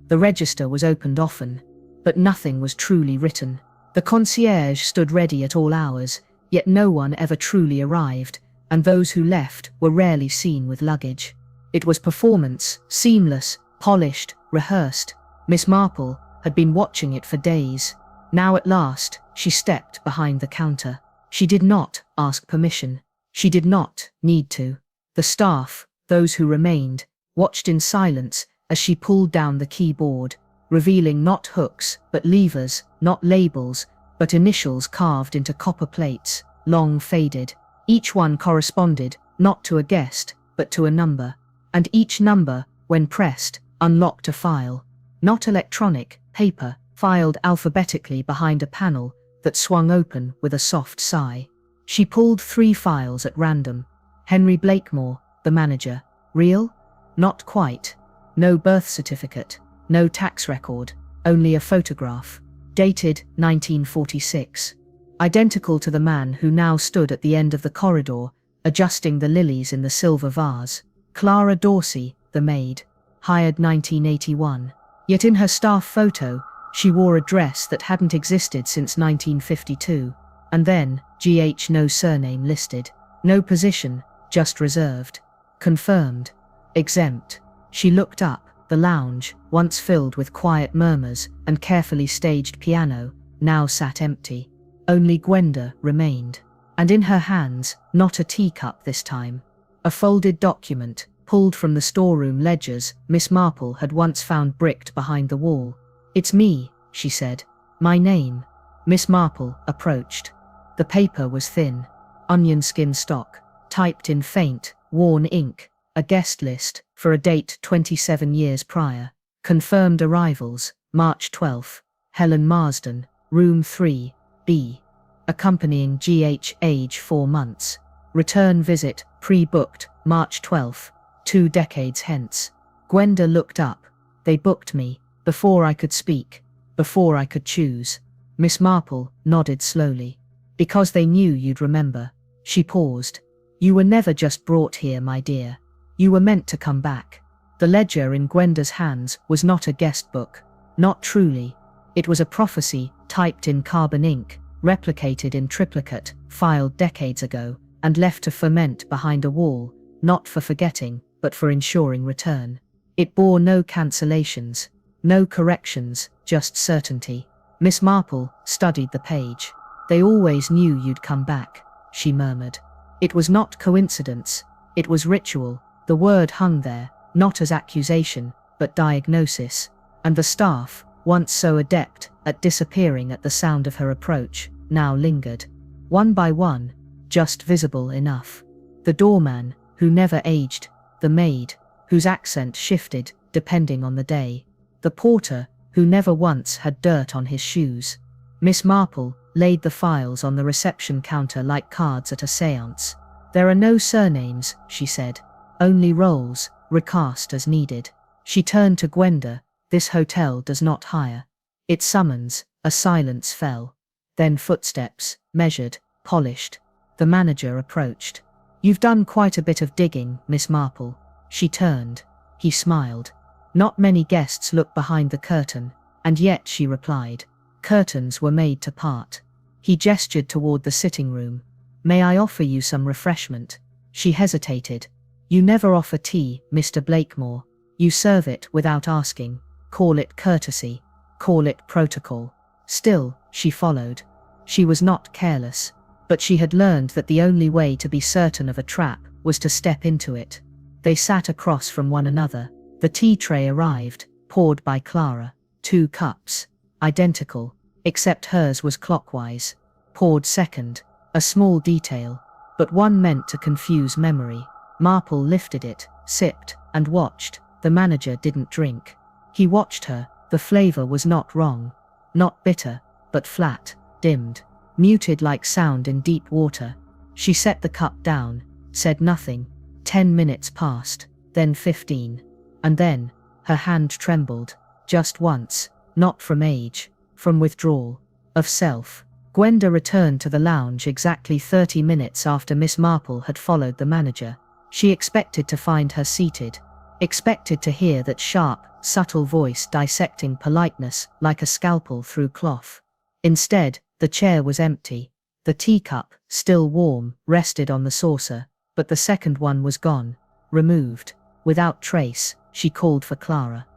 The register was opened often, but nothing was truly written. The concierge stood ready at all hours, yet no one ever truly arrived, and those who left were rarely seen with luggage. It was performance, seamless, polished, rehearsed. Miss Marple had been watching it for days. Now at last, she stepped behind the counter. She did not ask permission. She did not need to. The staff, those who remained, watched in silence as she pulled down the keyboard, revealing not hooks, but levers, not labels, but initials carved into copper plates, long faded. Each one corresponded, not to a guest, but to a number. And each number, when pressed, unlocked a file. Not electronic, paper, filed alphabetically behind a panel that swung open with a soft sigh. She pulled 3 files at random. Henry Blakemore, the manager. Real? Not quite. No birth certificate, no tax record, only a photograph. Dated 1946. Identical to the man who now stood at the end of the corridor, adjusting the lilies in the silver vase. Clara Dorsey, the maid. Hired 1981. Yet in her staff photo, she wore a dress that hadn't existed since 1952. And then, GH, no surname listed. No position, just reserved. Confirmed. Exempt. She looked up. The lounge, once filled with quiet murmurs and carefully staged piano, now sat empty. Only Gwenda remained. And in her hands, not a teacup this time. A folded document, pulled from the storeroom ledgers Miss Marple had once found bricked behind the wall. It's me, she said. My name. Miss Marple approached. The paper was thin. Onion skin stock, typed in faint, worn ink. A guest list, for a date 27 years prior. Confirmed arrivals, March 12th. Helen Marsden, room 3B. Accompanying GH, age 4 months. Return visit, pre-booked, March 12th. 2 decades hence. Gwenda looked up. They booked me, before I could speak, before I could choose. Miss Marple nodded slowly. Because they knew you'd remember. She paused. You were never just brought here, my dear. You were meant to come back. The ledger in Gwenda's hands was not a guest book. Not truly. It was a prophecy, typed in carbon ink, replicated in triplicate, filed decades ago, and left to ferment behind a wall, not for forgetting, but for ensuring return. It bore no cancellations, no corrections, just certainty. Miss Marple studied the page. They always knew you'd come back, she murmured. It was not coincidence, it was ritual. The word hung there, not as accusation, but diagnosis. And the staff, once so adept at disappearing at the sound of her approach, now lingered. One by one, just visible enough. The doorman, who never aged. The maid, whose accent shifted, depending on the day. The porter, who never once had dirt on his shoes. Miss Marple laid the files on the reception counter like cards at a séance. There are no surnames, she said. Only roles, recast as needed. She turned to Gwenda. This hotel does not hire. Its summons, a silence fell. Then footsteps, measured, polished. The manager approached. "You've done quite a bit of digging, Miss Marple." She turned. He smiled. Not many guests look behind the curtain, and yet she replied. Curtains were made to part. He gestured toward the sitting room. "May I offer you some refreshment?" She hesitated. "You never offer tea, Mr. Blakemore. You serve it without asking. Call it courtesy. Call it protocol." Still, she followed. She was not careless, but she had learned that the only way to be certain of a trap was to step into it. They sat across from one another. The tea tray arrived, poured by Clara. 2 cups. Identical, except hers was clockwise. Poured second. A small detail, but one meant to confuse memory. Marple lifted it, sipped, and watched. The manager didn't drink. He watched her. The flavor was not wrong. Not bitter, but flat, dimmed, muted like sound in deep water. She set the cup down, said nothing. 10 minutes passed, then 15. And then, her hand trembled. Just once, not from age, from withdrawal, of self. Gwenda returned to the lounge exactly 30 minutes after Miss Marple had followed the manager. She expected to find her seated, expected to hear that sharp, subtle voice dissecting politeness like a scalpel through cloth. Instead, the chair was empty. The teacup, still warm, rested on the saucer, but the second one was gone, removed. Without trace, she called for Clara.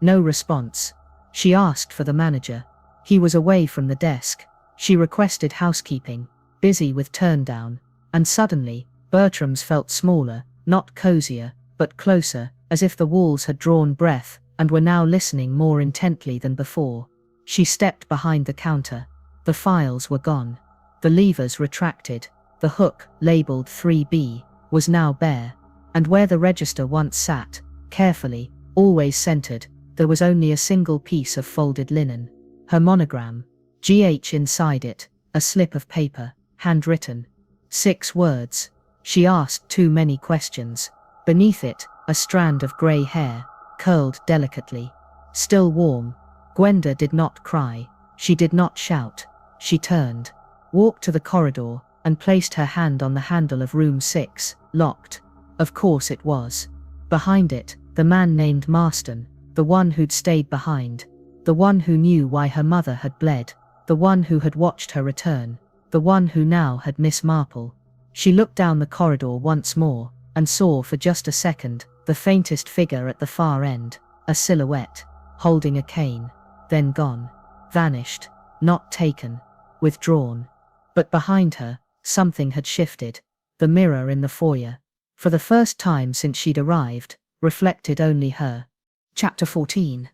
No response. She asked for the manager. He was away from the desk. She requested housekeeping, busy with turndown, and suddenly, Bertram's felt smaller, not cozier, but closer, as if the walls had drawn breath and were now listening more intently than before. She stepped behind the counter. The files were gone. The levers retracted. The hook, labeled 3B, was now bare, and where the register once sat, carefully, always centered, there was only a single piece of folded linen. Her monogram, GH inside it, a slip of paper, handwritten. 6 words. She asked too many questions. Beneath it, a strand of grey hair, curled delicately. Still warm. Gwenda did not cry. She did not shout. She turned, walked to the corridor, and placed her hand on the handle of room 6, locked. Of course it was. Behind it, the man named Marston, the one who'd stayed behind, the one who knew why her mother had bled, the one who had watched her return, the one who now had Miss Marple. She looked down the corridor once more, and saw for just a second, the faintest figure at the far end, a silhouette, holding a cane, then gone, vanished, not taken, withdrawn. But behind her, something had shifted. The mirror in the foyer, for the first time since she'd arrived, reflected only her. Chapter 14.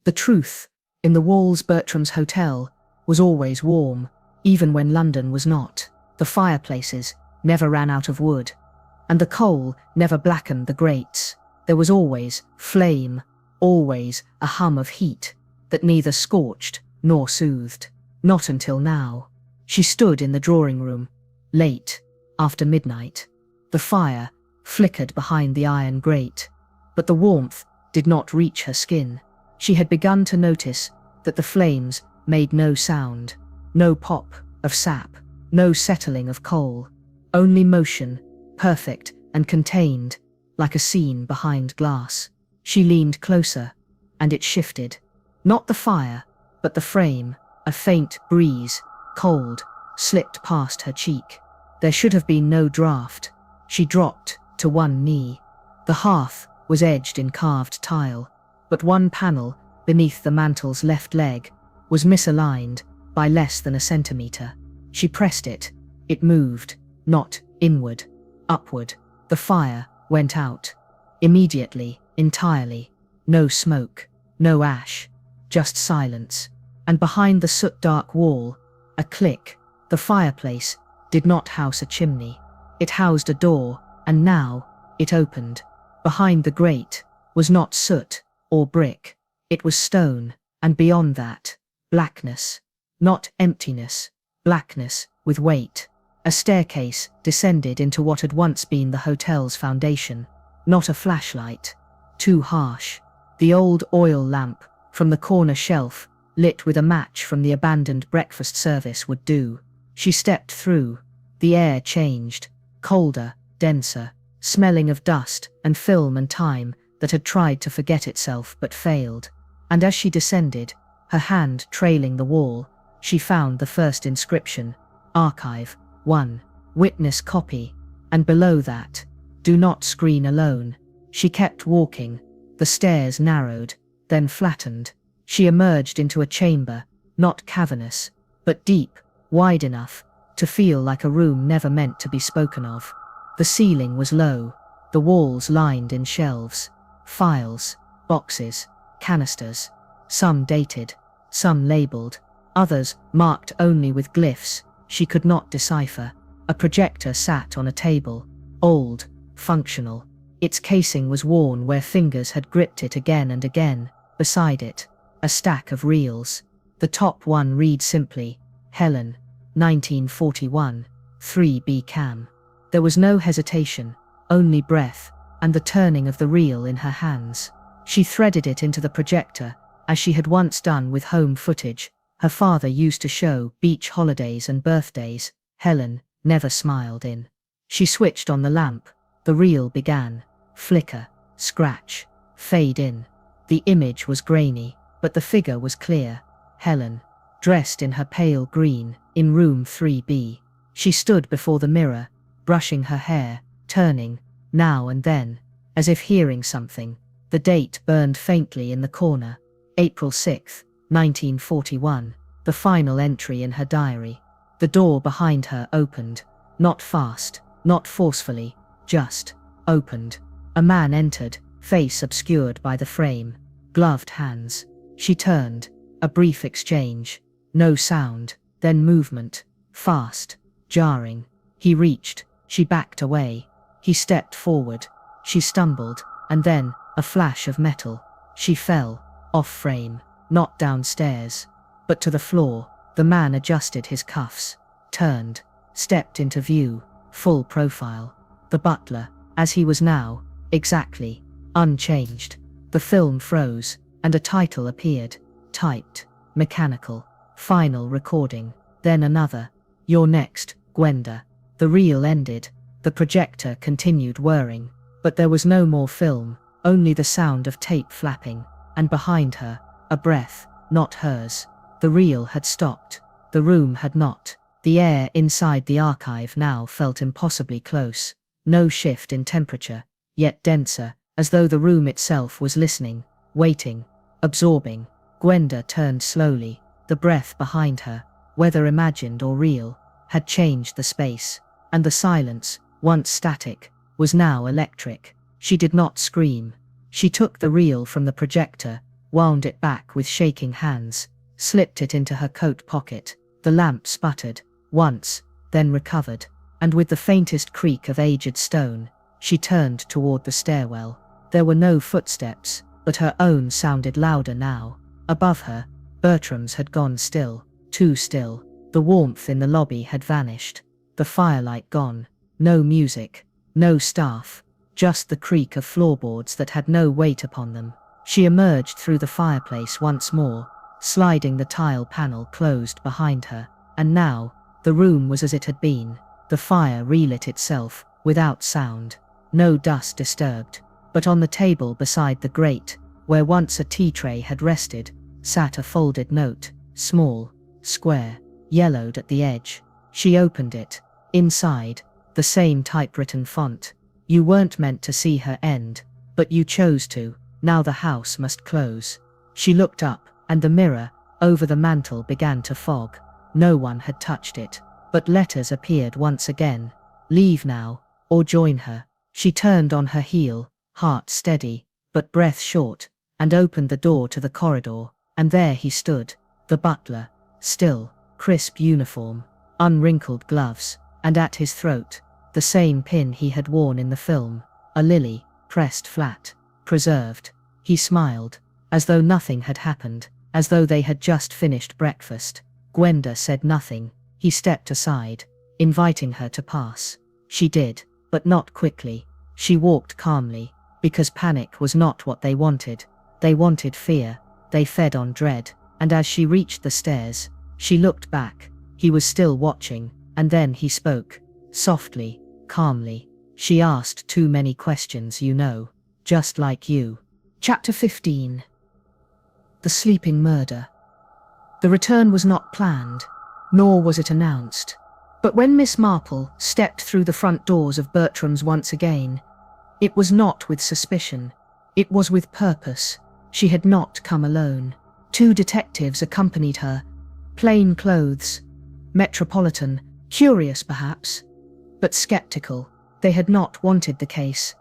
The truth, in the walls Bertram's hotel, was always warm, even when London was not. The fireplaces never ran out of wood, and the coal never blackened the grates. There was always flame, always a hum of heat that neither scorched nor soothed. Not until now. She stood in the drawing room, late, after midnight. The fire flickered behind the iron grate, but the warmth did not reach her skin. She had begun to notice that the flames made no sound, no pop of sap, no settling of coal, only motion, perfect and contained, like a scene behind glass. She leaned closer, and it shifted. Not the fire, but the frame. A faint breeze, cold, slipped past her cheek. There should have been no draught. She dropped to one knee. The hearth was edged in carved tile, but one panel, beneath the mantle's left leg, was misaligned by less than a centimetre. She pressed it. It moved, not inward, upward. The fire went out. Immediately, entirely. No smoke, no ash, just silence. And behind the soot-dark wall, a click. The fireplace did not house a chimney. It housed a door, and now it opened. Behind the grate was not soot or brick. It was stone, and beyond that, blackness. Not emptiness, blackness with weight. A staircase descended into what had once been the hotel's foundation. Not a flashlight. Too harsh. The old oil lamp from the corner shelf lit with a match from the abandoned breakfast service, would do. She stepped through. The air changed, colder, denser, smelling of dust and film and time that had tried to forget itself but failed. And as she descended, her hand trailing the wall, she found the first inscription, Archive 1, Witness Copy, and below that, Do Not Screen Alone. She kept walking. The stairs narrowed, then flattened. She emerged into a chamber, not cavernous, but deep, wide enough to feel like a room never meant to be spoken of. The ceiling was low, the walls lined in shelves, files, boxes, canisters, some dated, some labeled, others marked only with glyphs she could not decipher. A projector sat on a table, old, functional. Its casing was worn where fingers had gripped it again and again. Beside it, a stack of reels. The top one read simply, Helen, 1941, 3B cam. There was no hesitation, only breath, and the turning of the reel in her hands. She threaded it into the projector, as she had once done with home footage. Her father used to show beach holidays and birthdays. Helen never smiled in. She switched on the lamp. The reel began. Flicker, scratch, fade in. The image was grainy, but the figure was clear. Helen, dressed in her pale green, in room 3B. She stood before the mirror, brushing her hair, turning, now and then, as if hearing something. The date burned faintly in the corner. April 6, 1941, the final entry in her diary. The door behind her opened, not fast, not forcefully, just opened. A man entered, face obscured by the frame, gloved hands. She turned, a brief exchange, no sound, then movement, fast, jarring. He reached, she backed away. He stepped forward, she stumbled, and then, a flash of metal. She fell, off frame, not downstairs, but to the floor. The man adjusted his cuffs, turned, stepped into view, full profile. The butler, as he was now, exactly, unchanged. The film froze, and a title appeared, typed, mechanical, final recording, then another. You're next, Gwenda. The reel ended, the projector continued whirring, but there was no more film, only the sound of tape flapping, and behind her, a breath, not hers. The reel had stopped, the room had not. The air inside the archive now felt impossibly close. No shift in temperature, yet denser, as though the room itself was listening, waiting, absorbing. Gwenda turned slowly. The breath behind her, whether imagined or real, had changed the space, and the silence, once static, was now electric. She did not scream. She took the reel from the projector, wound it back with shaking hands, slipped it into her coat pocket. The lamp sputtered, once, then recovered, and with the faintest creak of aged stone, she turned toward the stairwell. There were no footsteps, but her own sounded louder now. Above her, Bertram's had gone still, too still. The warmth in the lobby had vanished, the firelight gone. No music, no staff, just the creak of floorboards that had no weight upon them. She emerged through the fireplace once more, sliding the tile panel closed behind her, and now, the room was as it had been. The fire relit itself, without sound. No dust disturbed, but on the table beside the grate, where once a tea tray had rested, sat a folded note, small, square, yellowed at the edge. She opened it. Inside, the same typewritten font. You weren't meant to see her end, but you chose to. Now the house must close. She looked up, and the mirror, over the mantel, began to fog. No one had touched it, but letters appeared once again. Leave now, or join her. She turned on her heel, heart steady, but breath short, and opened the door to the corridor, and there he stood, the butler, still, crisp uniform, unwrinkled gloves, and at his throat, the same pin he had worn in the film, a lily, pressed flat, preserved. He smiled, as though nothing had happened, as though they had just finished breakfast. Gwenda said nothing. He stepped aside, inviting her to pass. She did, but not quickly. She walked calmly, because panic was not what they wanted. They wanted fear. They fed on dread. and as she reached the stairs, she looked back. He was still watching, and then he spoke, softly, calmly. "She asked too many questions, you know, just like you." Chapter 15. The Sleeping Murder. The return was not planned, nor was it announced. But when Miss Marple stepped through the front doors of Bertram's once again, it was not with suspicion. It was with purpose. She had not come alone. 2 detectives accompanied her, plain clothes, metropolitan, curious perhaps, but skeptical. They had not wanted the case.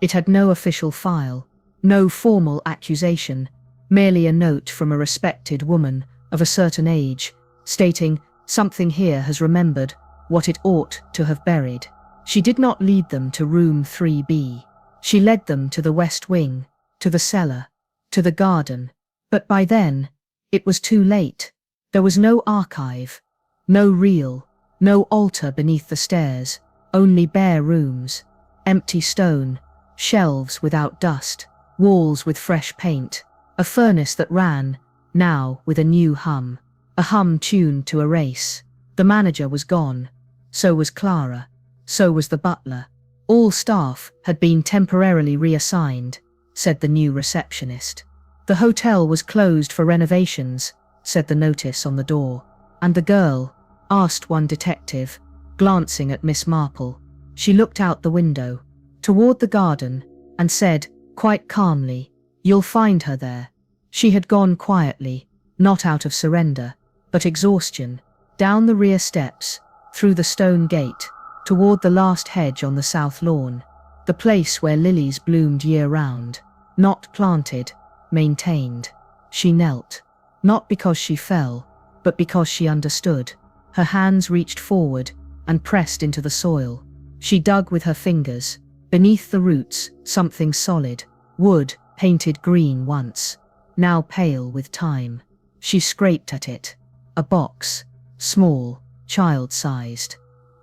It had no official file, no formal accusation, merely a note from a respected woman of a certain age, stating, "Something here has remembered what it ought to have buried." She did not lead them to room 3B. She led them to the west wing, to the cellar, to the garden. But by then, it was too late. There was no archive, no reel, no altar beneath the stairs, only bare rooms, empty stone, shelves without dust, walls with fresh paint, a furnace that ran, now with a new hum, a hum tuned to erase. The manager was gone, so was Clara, so was the butler. All staff had been temporarily reassigned, said the new receptionist. The hotel was closed for renovations, said the notice on the door. "And the girl?" asked one detective, glancing at Miss Marple. She looked out the window, toward the garden, and said, quite calmly, "You'll find her there." She had gone quietly, not out of surrender, but exhaustion, down the rear steps, through the stone gate, toward the last hedge on the south lawn, the place where lilies bloomed year-round, not planted, maintained. She knelt, not because she fell, but because she understood. Her hands reached forward and pressed into the soil. She dug with her fingers. Beneath the roots, something solid, wood, painted green once, now pale with time. She scraped at it. A box, small, child-sized.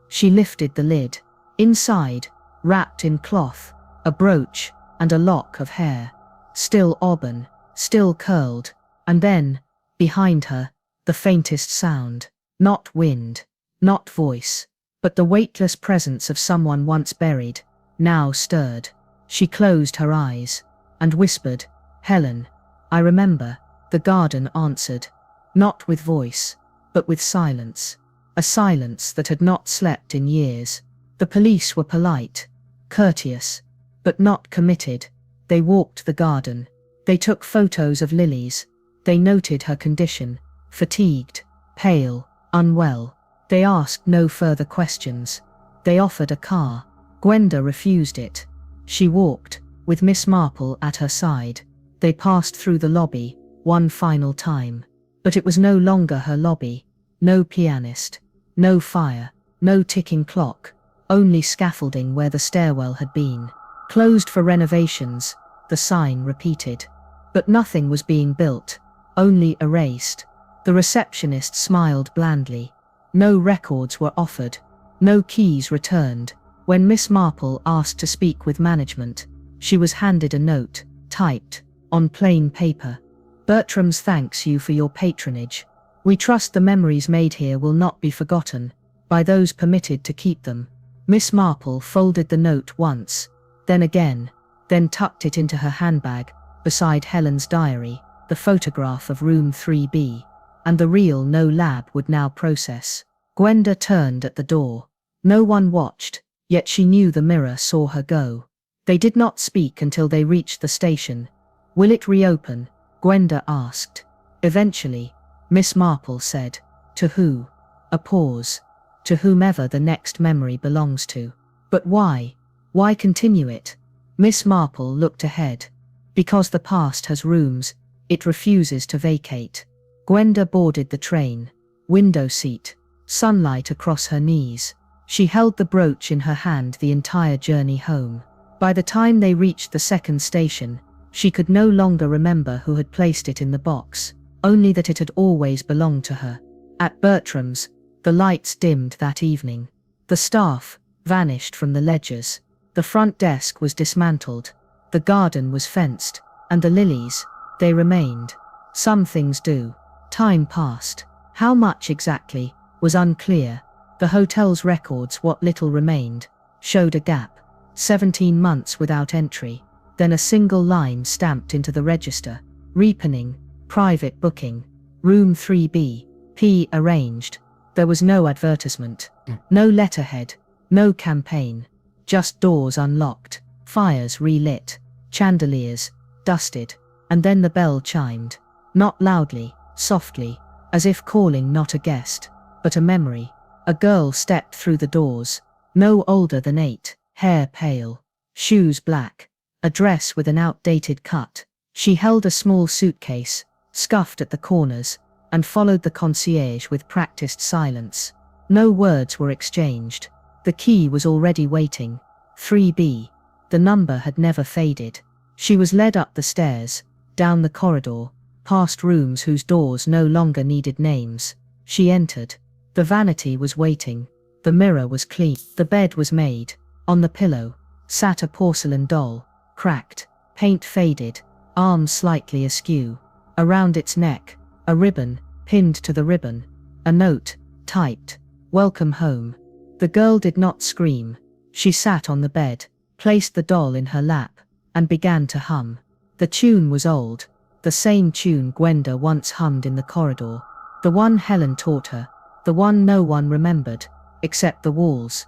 She lifted the lid. Inside, wrapped in cloth, a brooch and a lock of hair. Still auburn, still curled, and then, behind her, the faintest sound. Not wind, not voice, but the weightless presence of someone once buried, now stirred. She closed her eyes and whispered, "Helen." "I remember," the garden answered, not with voice, but with silence. A silence that had not slept in years. The police were polite, courteous, but not committed. They walked the garden. They took photos of lilies. They noted her condition, fatigued, pale, unwell. They asked no further questions. They offered a car. Gwenda refused it. She walked, with Miss Marple at her side. They passed through the lobby, one final time. But it was no longer her lobby. No pianist. No fire. No ticking clock. Only scaffolding where the stairwell had been. Closed for renovations, the sign repeated. But nothing was being built, only erased. The receptionist smiled blandly. No records were offered. No keys returned. When Miss Marple asked to speak with management, she was handed a note, typed, on plain paper. "Bertram's thanks you for your patronage. We trust the memories made here will not be forgotten by those permitted to keep them." Miss Marple folded the note once, then again, then tucked it into her handbag, beside Helen's diary, the photograph of room 3B, and the reel no lab would now process. Gwenda turned at the door. No one watched, yet she knew the mirror saw her go. They did not speak until they reached the station. "Will it reopen?" Gwenda asked. "Eventually," Miss Marple said. "To who?" A pause. "To whomever the next memory belongs to." "But why? Why continue it?" Miss Marple looked ahead. "Because the past has rooms, it refuses to vacate." Gwenda boarded the train. Window seat. Sunlight across her knees. She held the brooch in her hand the entire journey home. By the time they reached the second station, she could no longer remember who had placed it in the box, only that it had always belonged to her. At Bertram's, the lights dimmed that evening. The staff vanished from the ledgers. The front desk was dismantled. The garden was fenced, and the lilies, they remained. Some things do. Time passed. How much exactly was unclear. The hotel's records, what little remained, showed a gap. 17 months without entry. Then a single line stamped into the register. Reopening. Private booking. Room 3B. P arranged. There was no advertisement. No letterhead. No campaign. Just doors unlocked. Fires relit. Chandeliers dusted. And then the bell chimed. Not loudly, softly, as if calling not a guest, but a memory. A girl stepped through the doors. No older than 8. Hair pale. Shoes black. A dress with an outdated cut. She held a small suitcase, scuffed at the corners, and followed the concierge with practiced silence. No words were exchanged. The key was already waiting. 3B. The number had never faded. She was led up the stairs, down the corridor, past rooms whose doors no longer needed names. She entered. The vanity was waiting. The mirror was clean. The bed was made. On the pillow sat a porcelain doll, cracked, paint faded, arms slightly askew. Around its neck, a ribbon, pinned to the ribbon. A note, typed, "Welcome home." The girl did not scream. She sat on the bed, placed the doll in her lap, and began to hum. The tune was old, the same tune Gwenda once hummed in the corridor. The one Helen taught her, the one no one remembered, except the walls.